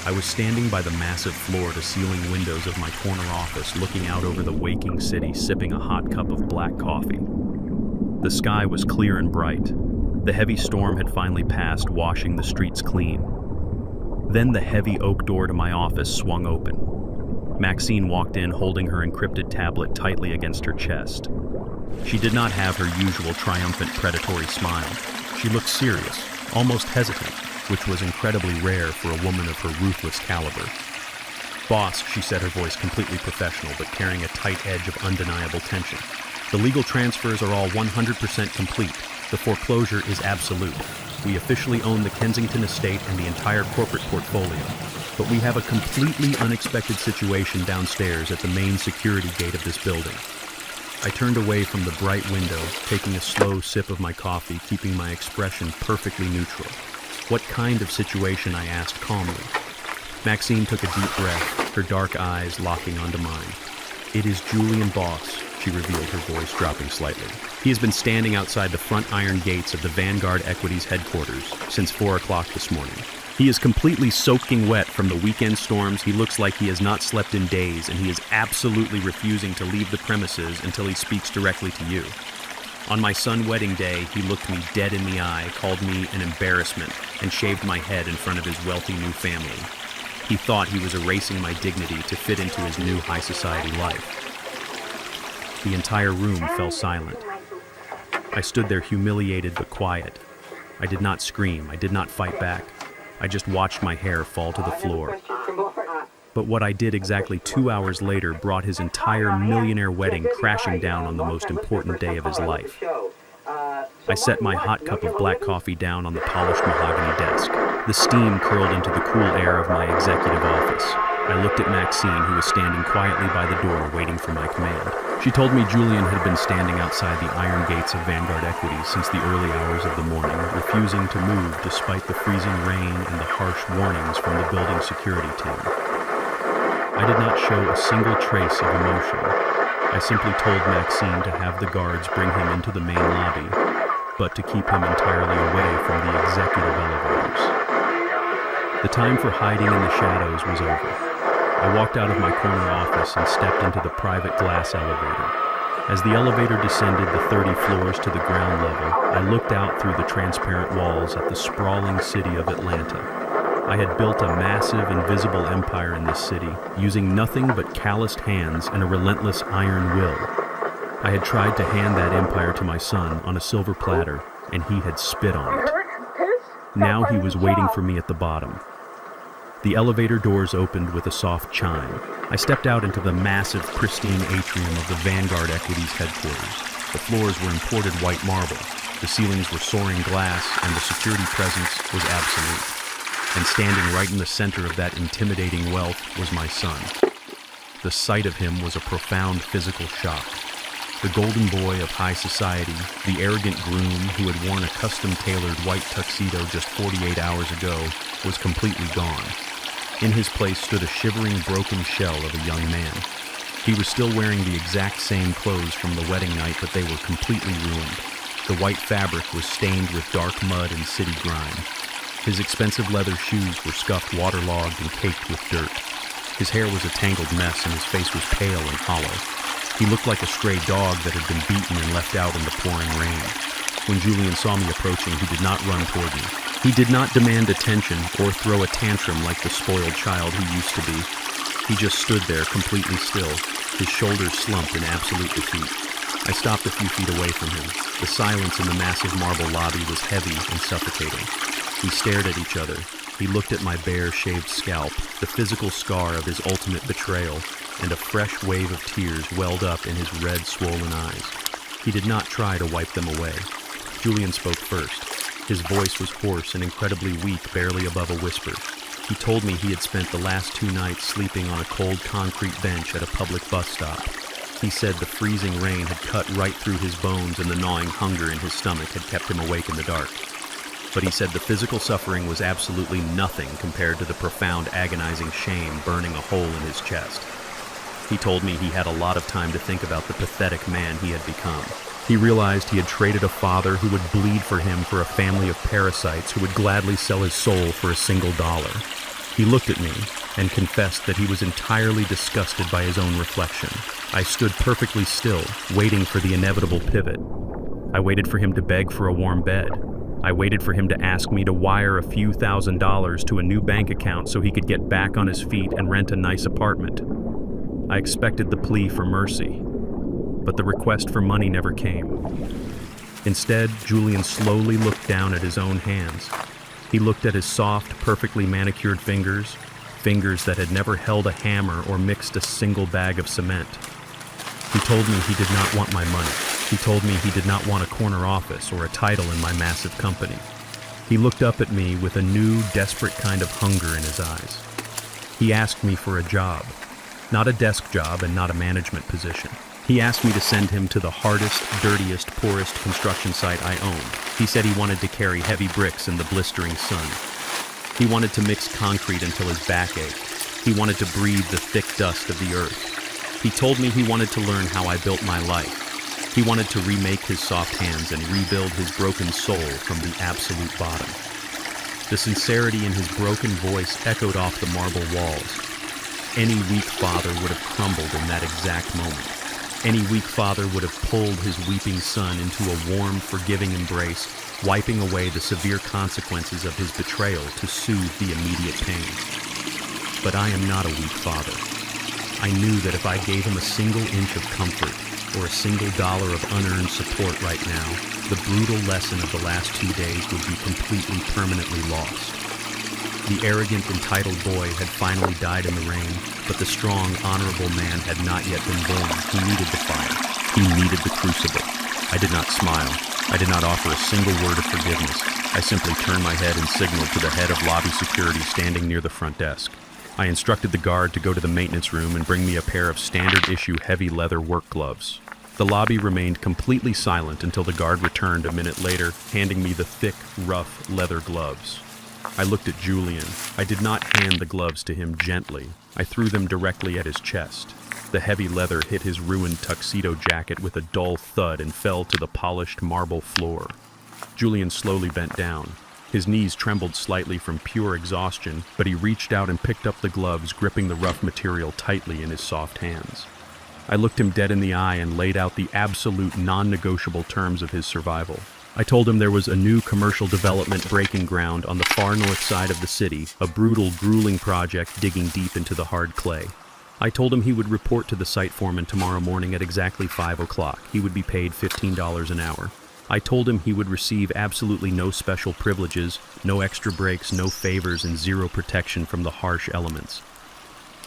A: I was standing by the massive floor-to-ceiling windows of my corner office, looking out over the waking city, sipping a hot cup of black coffee. The sky was clear and bright. The heavy storm had finally passed, washing the streets clean. Then the heavy oak door to my office swung open. Maxine walked in, holding her encrypted tablet tightly against her chest. She did not have her usual triumphant, predatory smile. She looked serious, almost hesitant, which was incredibly rare for a woman of her ruthless caliber. "Boss," she said, her voice completely professional but carrying a tight edge of undeniable tension. "The legal transfers are all 100% complete. The foreclosure is absolute. We officially own the Kensington estate and the entire corporate portfolio. But we have a completely unexpected situation downstairs at the main security gate of this building." I turned away from the bright window, taking a slow sip of my coffee, keeping my expression perfectly neutral. "What kind of situation?" I asked calmly. Maxine took a deep breath, her dark eyes locking onto mine. "It is Julian Boss," she revealed, her voice dropping slightly. "He has been standing outside the front iron gates of the Vanguard Equities headquarters since 4 o'clock this morning. He is completely soaking wet from the weekend storms. He looks like he has not slept in days, and he is absolutely refusing to leave the premises until he speaks directly to you. On my son's wedding day, he looked me dead in the eye, called me an embarrassment, and shaved my head in front of his wealthy new family. He thought he was erasing my dignity to fit into his new high society life." The entire room fell silent. I stood there humiliated but quiet. I did not scream. I did not fight back. I just watched my hair fall to the floor. But what I did exactly 2 hours later brought his entire millionaire wedding crashing down on the most important day of his life. I set my hot cup of black coffee down on the polished mahogany desk. The steam curled into the cool air of my executive office. I looked at Maxine, who was standing quietly by the door waiting for my command. She told me Julian had been standing outside the iron gates of Vanguard Equities since the early hours of the morning, refusing to move despite the freezing rain and the harsh warnings from the building security team. I did not show a single trace of emotion. I simply told Maxine to have the guards bring him into the main lobby, but to keep him entirely away from the executive elevators. The time for hiding in the shadows was over. I walked out of my corner office and stepped into the private glass elevator. As the elevator descended the 30 floors to the ground level, I looked out through the transparent walls at the sprawling city of Atlanta. I had built a massive, invisible empire in this city, using nothing but calloused hands and a relentless iron will. I had tried to hand that empire to my son on a silver platter, and he had spit on it. Now he was waiting for me at the bottom. The elevator doors opened with a soft chime. I stepped out into the massive, pristine atrium of the Vanguard Equities headquarters. The floors were imported white marble, the ceilings were soaring glass, and the security presence was absolute. And standing right in the center of that intimidating wealth was my son. The sight of him was a profound physical shock. The golden boy of high society, the arrogant groom who had worn a custom-tailored white tuxedo just 48 hours ago, was completely gone. In his place stood a shivering, broken shell of a young man. He was still wearing the exact same clothes from the wedding night, but they were completely ruined. The white fabric was stained with dark mud and city grime. His expensive leather shoes were scuffed, waterlogged, and caked with dirt. His hair was a tangled mess, and his face was pale and hollow. He looked like a stray dog that had been beaten and left out in the pouring rain. When Julian saw me approaching, he did not run toward me. He did not demand attention or throw a tantrum like the spoiled child he used to be. He just stood there completely still, his shoulders slumped in absolute defeat. I stopped a few feet away from him. The silence in the massive marble lobby was heavy and suffocating. We stared at each other. He looked at my bare, shaved scalp, the physical scar of his ultimate betrayal, and a fresh wave of tears welled up in his red, swollen eyes. He did not try to wipe them away. Julian spoke first. His voice was hoarse and incredibly weak, barely above a whisper. He told me he had spent the last 2 nights sleeping on a cold concrete bench at a public bus stop. He said the freezing rain had cut right through his bones and the gnawing hunger in his stomach had kept him awake in the dark. But he said the physical suffering was absolutely nothing compared to the profound, agonizing shame burning a hole in his chest. He told me he had a lot of time to think about the pathetic man he had become. He realized he had traded a father who would bleed for him for a family of parasites who would gladly sell his soul for a single dollar. He looked at me and confessed that he was entirely disgusted by his own reflection. I stood perfectly still, waiting for the inevitable pivot. I waited for him to beg for a warm bed. I waited for him to ask me to wire a few $1,000s to a new bank account so he could get back on his feet and rent a nice apartment. I expected the plea for mercy, but the request for money never came. Instead, Julian slowly looked down at his own hands. He looked at his soft, perfectly manicured fingers, fingers that had never held a hammer or mixed a single bag of cement. He told me he did not want my money. He told me he did not want a corner office or a title in my massive company. He looked up at me with a new, desperate kind of hunger in his eyes. He asked me for a job, not a desk job and not a management position. He asked me to send him to the hardest, dirtiest, poorest construction site I owned. He said he wanted to carry heavy bricks in the blistering sun. He wanted to mix concrete until his back ached. He wanted to breathe the thick dust of the earth. He told me he wanted to learn how I built my life. He wanted to remake his soft hands and rebuild his broken soul from the absolute bottom. The sincerity in his broken voice echoed off the marble walls. Any weak father would have crumbled in that exact moment. Any weak father would have pulled his weeping son into a warm, forgiving embrace, wiping away the severe consequences of his betrayal to soothe the immediate pain. But I am not a weak father. I knew that if I gave him a single inch of comfort or a single dollar of unearned support right now, the brutal lesson of the last 2 days would be completely, permanently lost. The arrogant, entitled boy had finally died in the rain, but the strong, honorable man had not yet been born. He needed the fire. He needed the crucible. I did not smile. I did not offer a single word of forgiveness. I simply turned my head and signaled to the head of lobby security standing near the front desk. I instructed the guard to go to the maintenance room and bring me a pair of standard-issue heavy leather work gloves. The lobby remained completely silent until the guard returned a minute later, handing me the thick, rough leather gloves. I looked at Julian. I did not hand the gloves to him gently. I threw them directly at his chest. The heavy leather hit his ruined tuxedo jacket with a dull thud and fell to the polished marble floor. Julian slowly bent down. His knees trembled slightly from pure exhaustion, but he reached out and picked up the gloves, gripping the rough material tightly in his soft hands. I looked him dead in the eye and laid out the absolute non-negotiable terms of his survival. I told him there was a new commercial development breaking ground on the far north side of the city, a brutal, grueling project digging deep into the hard clay. I told him he would report to the site foreman tomorrow morning at exactly 5 o'clock. He would be paid $15 an hour. I told him he would receive absolutely no special privileges, no extra breaks, no favors, and zero protection from the harsh elements.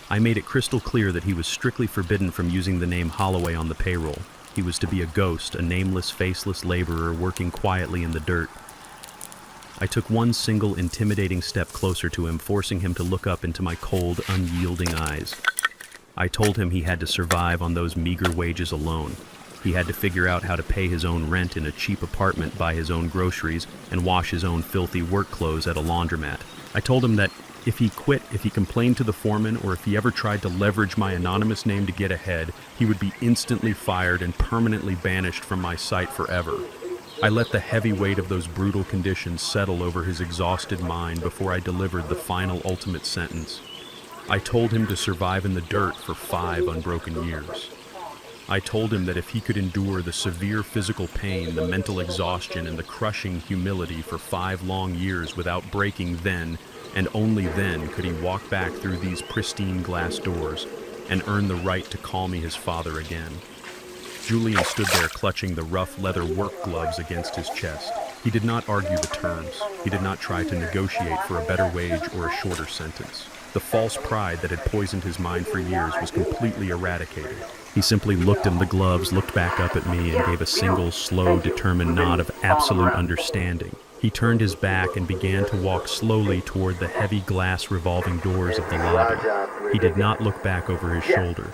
A: I made it crystal clear that he was strictly forbidden from using the name Holloway on the payroll. He was to be a ghost, a nameless, faceless laborer working quietly in the dirt. I took one single intimidating step closer to him, forcing him to look up into my cold, unyielding eyes. I told him he had to survive on those meager wages alone. He had to figure out how to pay his own rent in a cheap apartment, buy his own groceries, and wash his own filthy work clothes at a laundromat. I told him that if he quit, if he complained to the foreman, or if he ever tried to leverage my anonymous name to get ahead, he would be instantly fired and permanently banished from my sight forever. I let the heavy weight of those brutal conditions settle over his exhausted mind before I delivered the final ultimate sentence. I told him to survive in the dirt for 5 unbroken years. I told him that if he could endure the severe physical pain, the mental exhaustion, and the crushing humility for 5 long years without breaking, then, and only then, could he walk back through these pristine glass doors and earn the right to call me his father again. Julian stood there clutching the rough leather work gloves against his chest. He did not argue the terms. He did not try to negotiate for a better wage or a shorter sentence. The false pride that had poisoned his mind for years was completely eradicated. He simply looked in the gloves, looked back up at me, and gave a single, slow, determined nod of absolute understanding. He turned his back and began to walk slowly toward the heavy glass revolving doors of the lobby. He did not look back over his shoulder.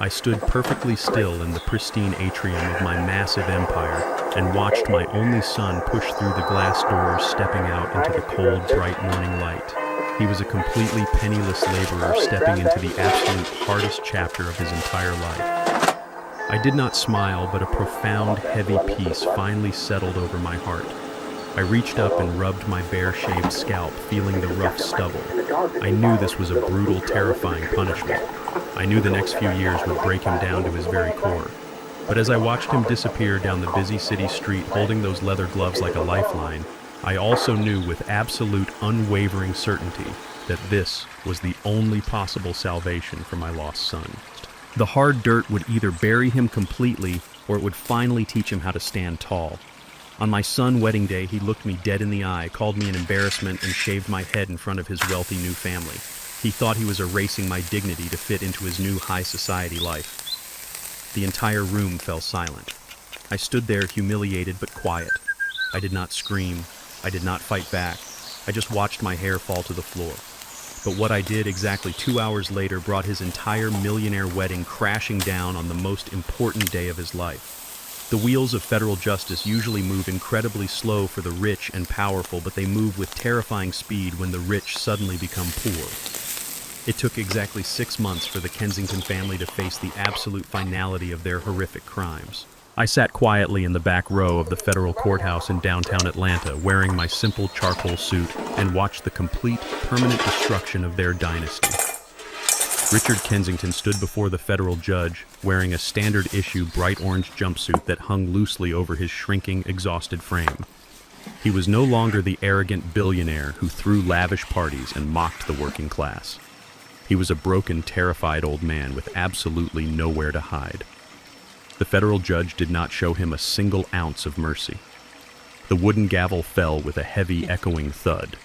A: I stood perfectly still in the pristine atrium of my massive empire and watched my only son push through the glass doors, stepping out into the cold, bright morning light. He was a completely penniless laborer stepping into the absolute hardest chapter of his entire life. I did not smile, but a profound, heavy peace finally settled over my heart. I reached up and rubbed my bare-shaved scalp, feeling the rough stubble. I knew this was a brutal, terrifying punishment. I knew the next few years would break him down to his very core. But as I watched him disappear down the busy city street holding those leather gloves like a lifeline, I also knew with absolute, unwavering certainty that this was the only possible salvation for my lost son. The hard dirt would either bury him completely, or it would finally teach him how to stand tall. On my son's wedding day, he looked me dead in the eye, called me an embarrassment, and shaved my head in front of his wealthy new family. He thought he was erasing my dignity to fit into his new high society life. The entire room fell silent. I stood there humiliated but quiet. I did not scream. I did not fight back. I just watched my hair fall to the floor. But what I did exactly 2 hours later brought his entire millionaire wedding crashing down on the most important day of his life. The wheels of federal justice usually move incredibly slow for the rich and powerful, but they move with terrifying speed when the rich suddenly become poor. It took exactly 6 months for the Kensington family to face the absolute finality of their horrific crimes. I sat quietly in the back row of the federal courthouse in downtown Atlanta, wearing my simple charcoal suit, and watched the complete, permanent destruction of their dynasty. Richard Kensington stood before the federal judge, wearing a standard-issue bright orange jumpsuit that hung loosely over his shrinking, exhausted frame. He was no longer the arrogant billionaire who threw lavish parties and mocked the working class. He was a broken, terrified old man with absolutely nowhere to hide. The federal judge did not show him a single ounce of mercy. The wooden gavel fell with a heavy, echoing thud.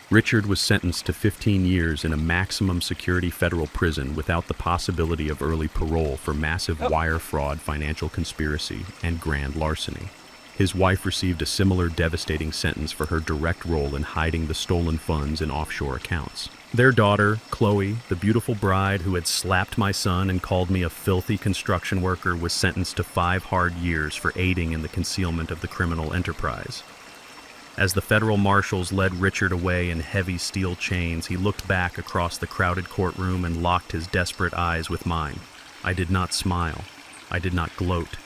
A: Richard was sentenced to 15 years in a maximum security federal prison without the possibility of early parole for massive wire fraud, financial conspiracy, and grand larceny. His wife received a similar devastating sentence for her direct role in hiding the stolen funds in offshore accounts. Their daughter, Chloe, the beautiful bride who had slapped my son and called me a filthy construction worker, was sentenced to 5 hard years for aiding in the concealment of the criminal enterprise. As the federal marshals led Richard away in heavy steel chains, he looked back across the crowded courtroom and locked his desperate eyes with mine. I did not smile. I did not gloat.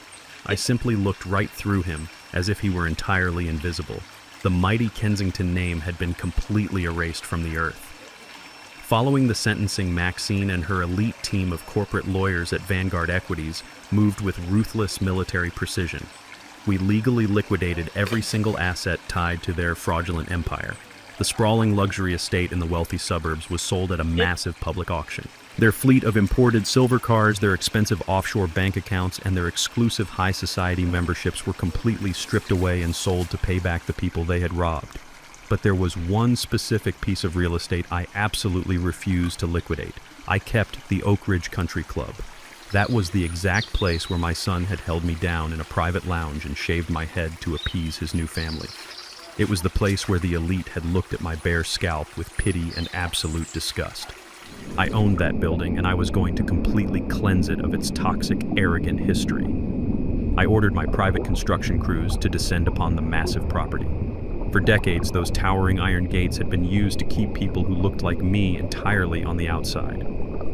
A: I simply looked right through him, as if he were entirely invisible. The mighty Kensington name had been completely erased from the earth. Following the sentencing, Maxine and her elite team of corporate lawyers at Vanguard Equities moved with ruthless military precision. We legally liquidated every single asset tied to their fraudulent empire. The sprawling luxury estate in the wealthy suburbs was sold at a massive public auction. Their fleet of imported silver cars, their expensive offshore bank accounts, and their exclusive high society memberships were completely stripped away and sold to pay back the people they had robbed. But there was one specific piece of real estate I absolutely refused to liquidate. I kept the Oak Ridge Country Club. That was the exact place where my son had held me down in a private lounge and shaved my head to appease his new family. It was the place where the elite had looked at my bare scalp with pity and absolute disgust. I owned that building, and I was going to completely cleanse it of its toxic, arrogant history. I ordered my private construction crews to descend upon the massive property. For decades, those towering iron gates had been used to keep people who looked like me entirely on the outside.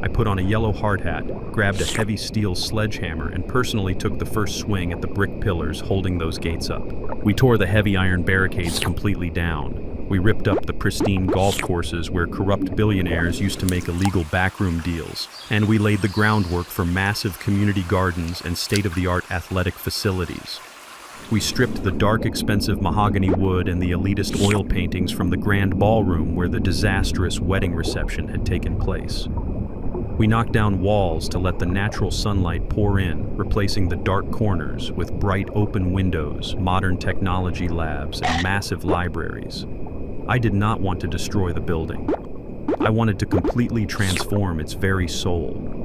A: I put on a yellow hard hat, grabbed a heavy steel sledgehammer, and personally took the first swing at the brick pillars holding those gates up. We tore the heavy iron barricades completely down. We ripped up the pristine golf courses where corrupt billionaires used to make illegal backroom deals, and we laid the groundwork for massive community gardens and state-of-the-art athletic facilities. We stripped the dark, expensive mahogany wood and the elitist oil paintings from the grand ballroom where the disastrous wedding reception had taken place. We knocked down walls to let the natural sunlight pour in, replacing the dark corners with bright open windows, modern technology labs, and massive libraries. I did not want to destroy the building. I wanted to completely transform its very soul.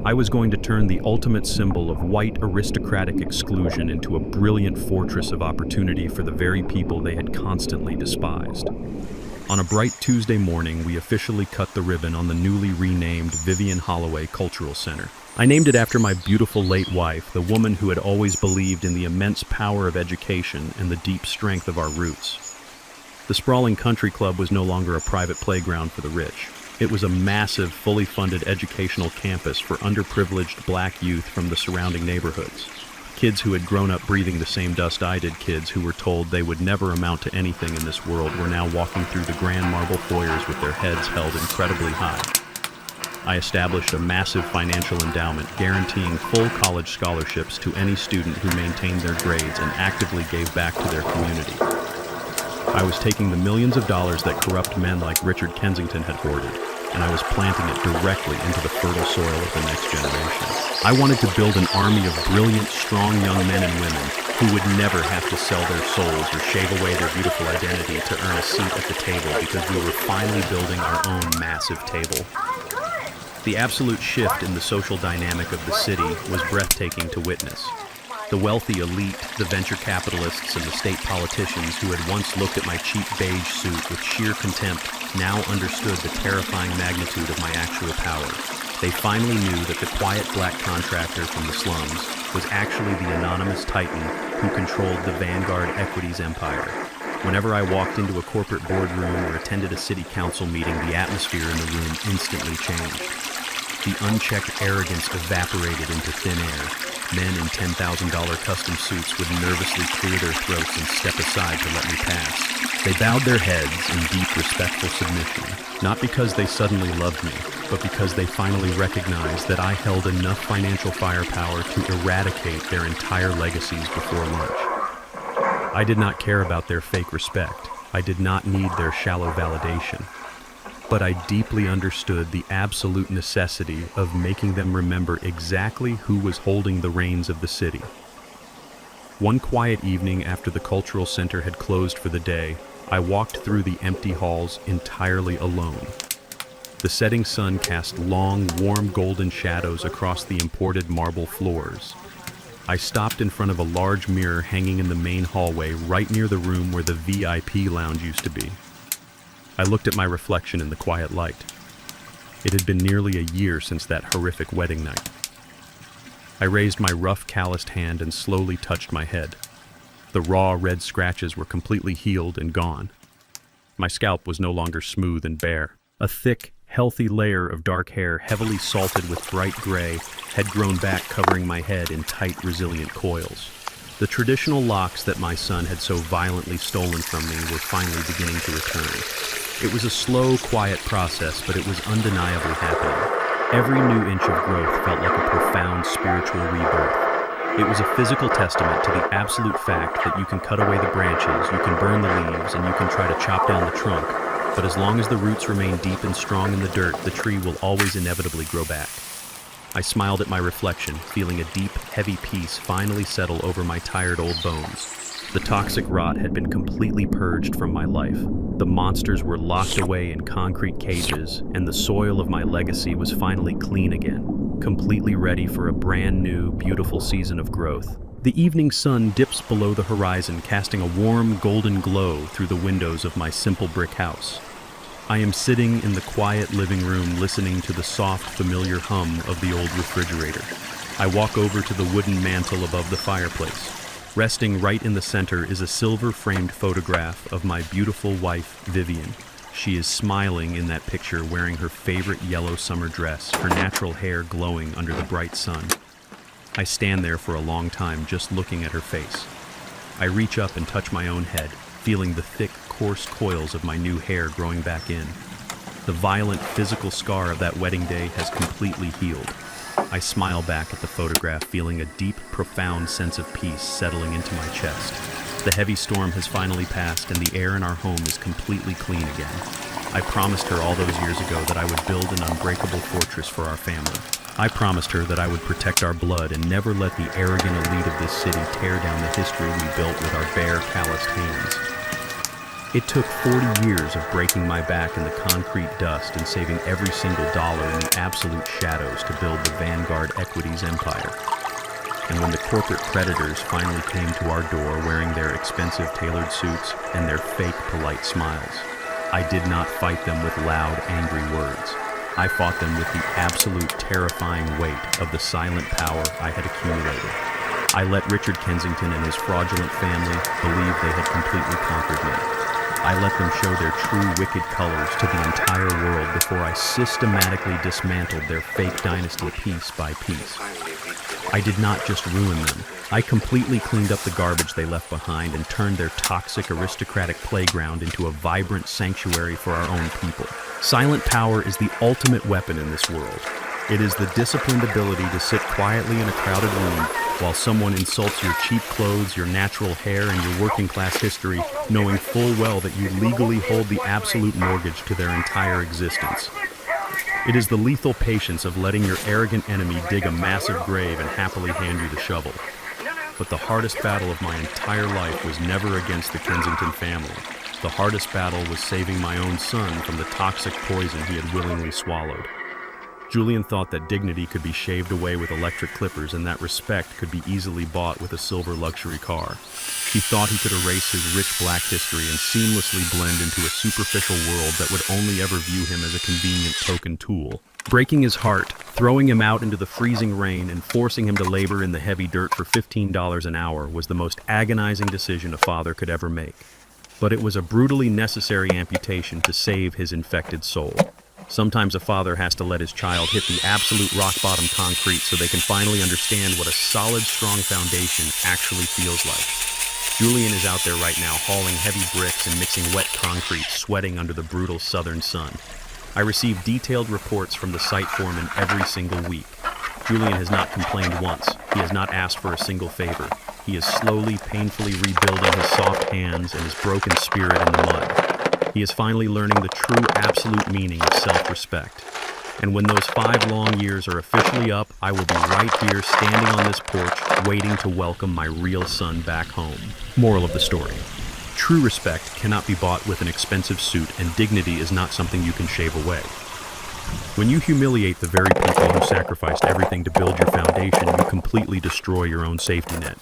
A: I was going to turn the ultimate symbol of white aristocratic exclusion into a brilliant fortress of opportunity for the very people they had constantly despised. On a bright Tuesday morning, we officially cut the ribbon on the newly renamed Vivian Holloway Cultural Center. I named it after my beautiful late wife, the woman who had always believed in the immense power of education and the deep strength of our roots. The sprawling country club was no longer a private playground for the rich. It was a massive, fully funded educational campus for underprivileged black youth from the surrounding neighborhoods. Kids who had grown up breathing the same dust I did, kids who were told they would never amount to anything in this world, were now walking through the grand marble foyers with their heads held incredibly high. I established a massive financial endowment guaranteeing full college scholarships to any student who maintained their grades and actively gave back to their community. I was taking the millions of dollars that corrupt men like Richard Kensington had hoarded, and I was planting it directly into the fertile soil of the next generation. I wanted to build an army of brilliant, strong young men and women who would never have to sell their souls or shave away their beautiful identity to earn a seat at the table, because we were finally building our own massive table. The absolute shift in the social dynamic of the city was breathtaking to witness. The wealthy elite, the venture capitalists, and the state politicians who had once looked at my cheap beige suit with sheer contempt now understood the terrifying magnitude of my actual power. They finally knew that the quiet black contractor from the slums was actually the anonymous titan who controlled the Vanguard Equities empire. Whenever I walked into a corporate boardroom or attended a city council meeting, the atmosphere in the room instantly changed. The unchecked arrogance evaporated into thin air. Men in $10,000 custom suits would nervously clear their throats and step aside to let me pass. They bowed their heads in deep, respectful submission, not because they suddenly loved me, but because they finally recognized that I held enough financial firepower to eradicate their entire legacies before lunch. I did not care about their fake respect. I did not need their shallow validation. But I deeply understood the absolute necessity of making them remember exactly who was holding the reins of the city. One quiet evening after the cultural center had closed for the day, I walked through the empty halls entirely alone. The setting sun cast long, warm golden shadows across the imported marble floors. I stopped in front of a large mirror hanging in the main hallway right near the room where the VIP lounge used to be. I looked at my reflection in the quiet light. It had been nearly a year since that horrific wedding night. I raised my rough, calloused hand and slowly touched my head. The raw, red scratches were completely healed and gone. My scalp was no longer smooth and bare. A thick, healthy layer of dark hair, heavily salted with bright gray, had grown back, covering my head in tight, resilient coils. The traditional locks that my son had so violently stolen from me were finally beginning to return. It was a slow, quiet process, but it was undeniably happening. Every new inch of growth felt like a profound spiritual rebirth. It was a physical testament to the absolute fact that you can cut away the branches, you can burn the leaves, and you can try to chop down the trunk, but as long as the roots remain deep and strong in the dirt, the tree will always inevitably grow back. I smiled at my reflection, feeling a deep, heavy peace finally settle over my tired old bones. The toxic rot had been completely purged from my life. The monsters were locked away in concrete cages, and the soil of my legacy was finally clean again, completely ready for a brand new, beautiful season of growth. The evening sun dips below the horizon, casting a warm, golden glow through the windows of my simple brick house. I am sitting in the quiet living room listening to the soft, familiar hum of the old refrigerator. I walk over to the wooden mantel above the fireplace. Resting right in the center is a silver-framed photograph of my beautiful wife, Vivian. She is smiling in that picture, wearing her favorite yellow summer dress, her natural hair glowing under the bright sun. I stand there for a long time just looking at her face. I reach up and touch my own head, feeling the thick, coarse coils of my new hair growing back in. The violent physical scar of that wedding day has completely healed. I smile back at the photograph, feeling a deep, profound sense of peace settling into my chest. The heavy storm has finally passed, and the air in our home is completely clean again. I promised her all those years ago that I would build an unbreakable fortress for our family. I promised her that I would protect our blood and never let the arrogant elite of this city tear down the history we built with our bare, calloused hands. It took 40 years of breaking my back in the concrete dust and saving every single dollar in the absolute shadows to build the Vanguard Equities empire. And when the corporate predators finally came to our door wearing their expensive tailored suits and their fake polite smiles, I did not fight them with loud, angry words. I fought them with the absolute terrifying weight of the silent power I had accumulated. I let Richard Kensington and his fraudulent family believe they had completely conquered me. I let them show their true wicked colors to the entire world before I systematically dismantled their fake dynasty piece by piece. I did not just ruin them. I completely cleaned up the garbage they left behind and turned their toxic aristocratic playground into a vibrant sanctuary for our own people. Silent power is the ultimate weapon in this world. It is the disciplined ability to sit quietly in a crowded room while someone insults your cheap clothes, your natural hair, and your working-class history, knowing full well that you legally hold the absolute mortgage to their entire existence. It is the lethal patience of letting your arrogant enemy dig a massive grave and happily hand you the shovel. But the hardest battle of my entire life was never against the Kensington family. The hardest battle was saving my own son from the toxic poison he had willingly swallowed. Julian thought that dignity could be shaved away with electric clippers and that respect could be easily bought with a silver luxury car. He thought he could erase his rich black history and seamlessly blend into a superficial world that would only ever view him as a convenient token tool. Breaking his heart, throwing him out into the freezing rain, and forcing him to labor in the heavy dirt for $15 an hour was the most agonizing decision a father could ever make. But it was a brutally necessary amputation to save his infected soul. Sometimes a father has to let his child hit the absolute rock-bottom concrete so they can finally understand what a solid, strong foundation actually feels like. Julian is out there right now hauling heavy bricks and mixing wet concrete, sweating under the brutal southern sun. I receive detailed reports from the site foreman every single week. Julian has not complained once. He has not asked for a single favor. He is slowly, painfully rebuilding his soft hands and his broken spirit in the mud. He is finally learning the true absolute meaning of self-respect. And when those 5 long years are officially up, I will be right here standing on this porch waiting to welcome my real son back home. Moral of the story: true respect cannot be bought with an expensive suit, and dignity is not something you can shave away. When you humiliate the very people who sacrificed everything to build your foundation, you completely destroy your own safety net.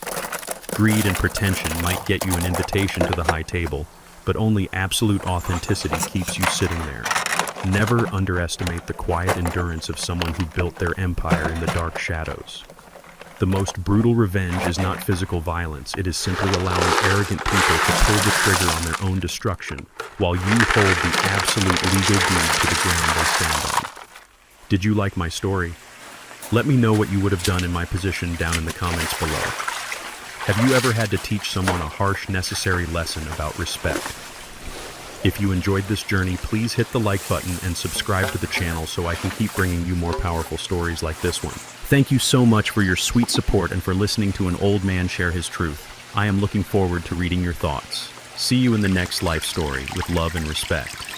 A: Greed and pretension might get you an invitation to the high table, but only absolute authenticity keeps you sitting there. Never underestimate the quiet endurance of someone who built their empire in the dark shadows. The most brutal revenge is not physical violence, it is simply allowing arrogant people to pull the trigger on their own destruction, while you hold the absolute legal deed to the ground they stand on. Did you like my story? Let me know what you would have done in my position down in the comments below. Have you ever had to teach someone a harsh, necessary lesson about respect? If you enjoyed this journey, please hit the like button and subscribe to the channel so I can keep bringing you more powerful stories like this one. Thank you so much for your sweet support and for listening to an old man share his truth. I am looking forward to reading your thoughts. See you in the next life story with love and respect.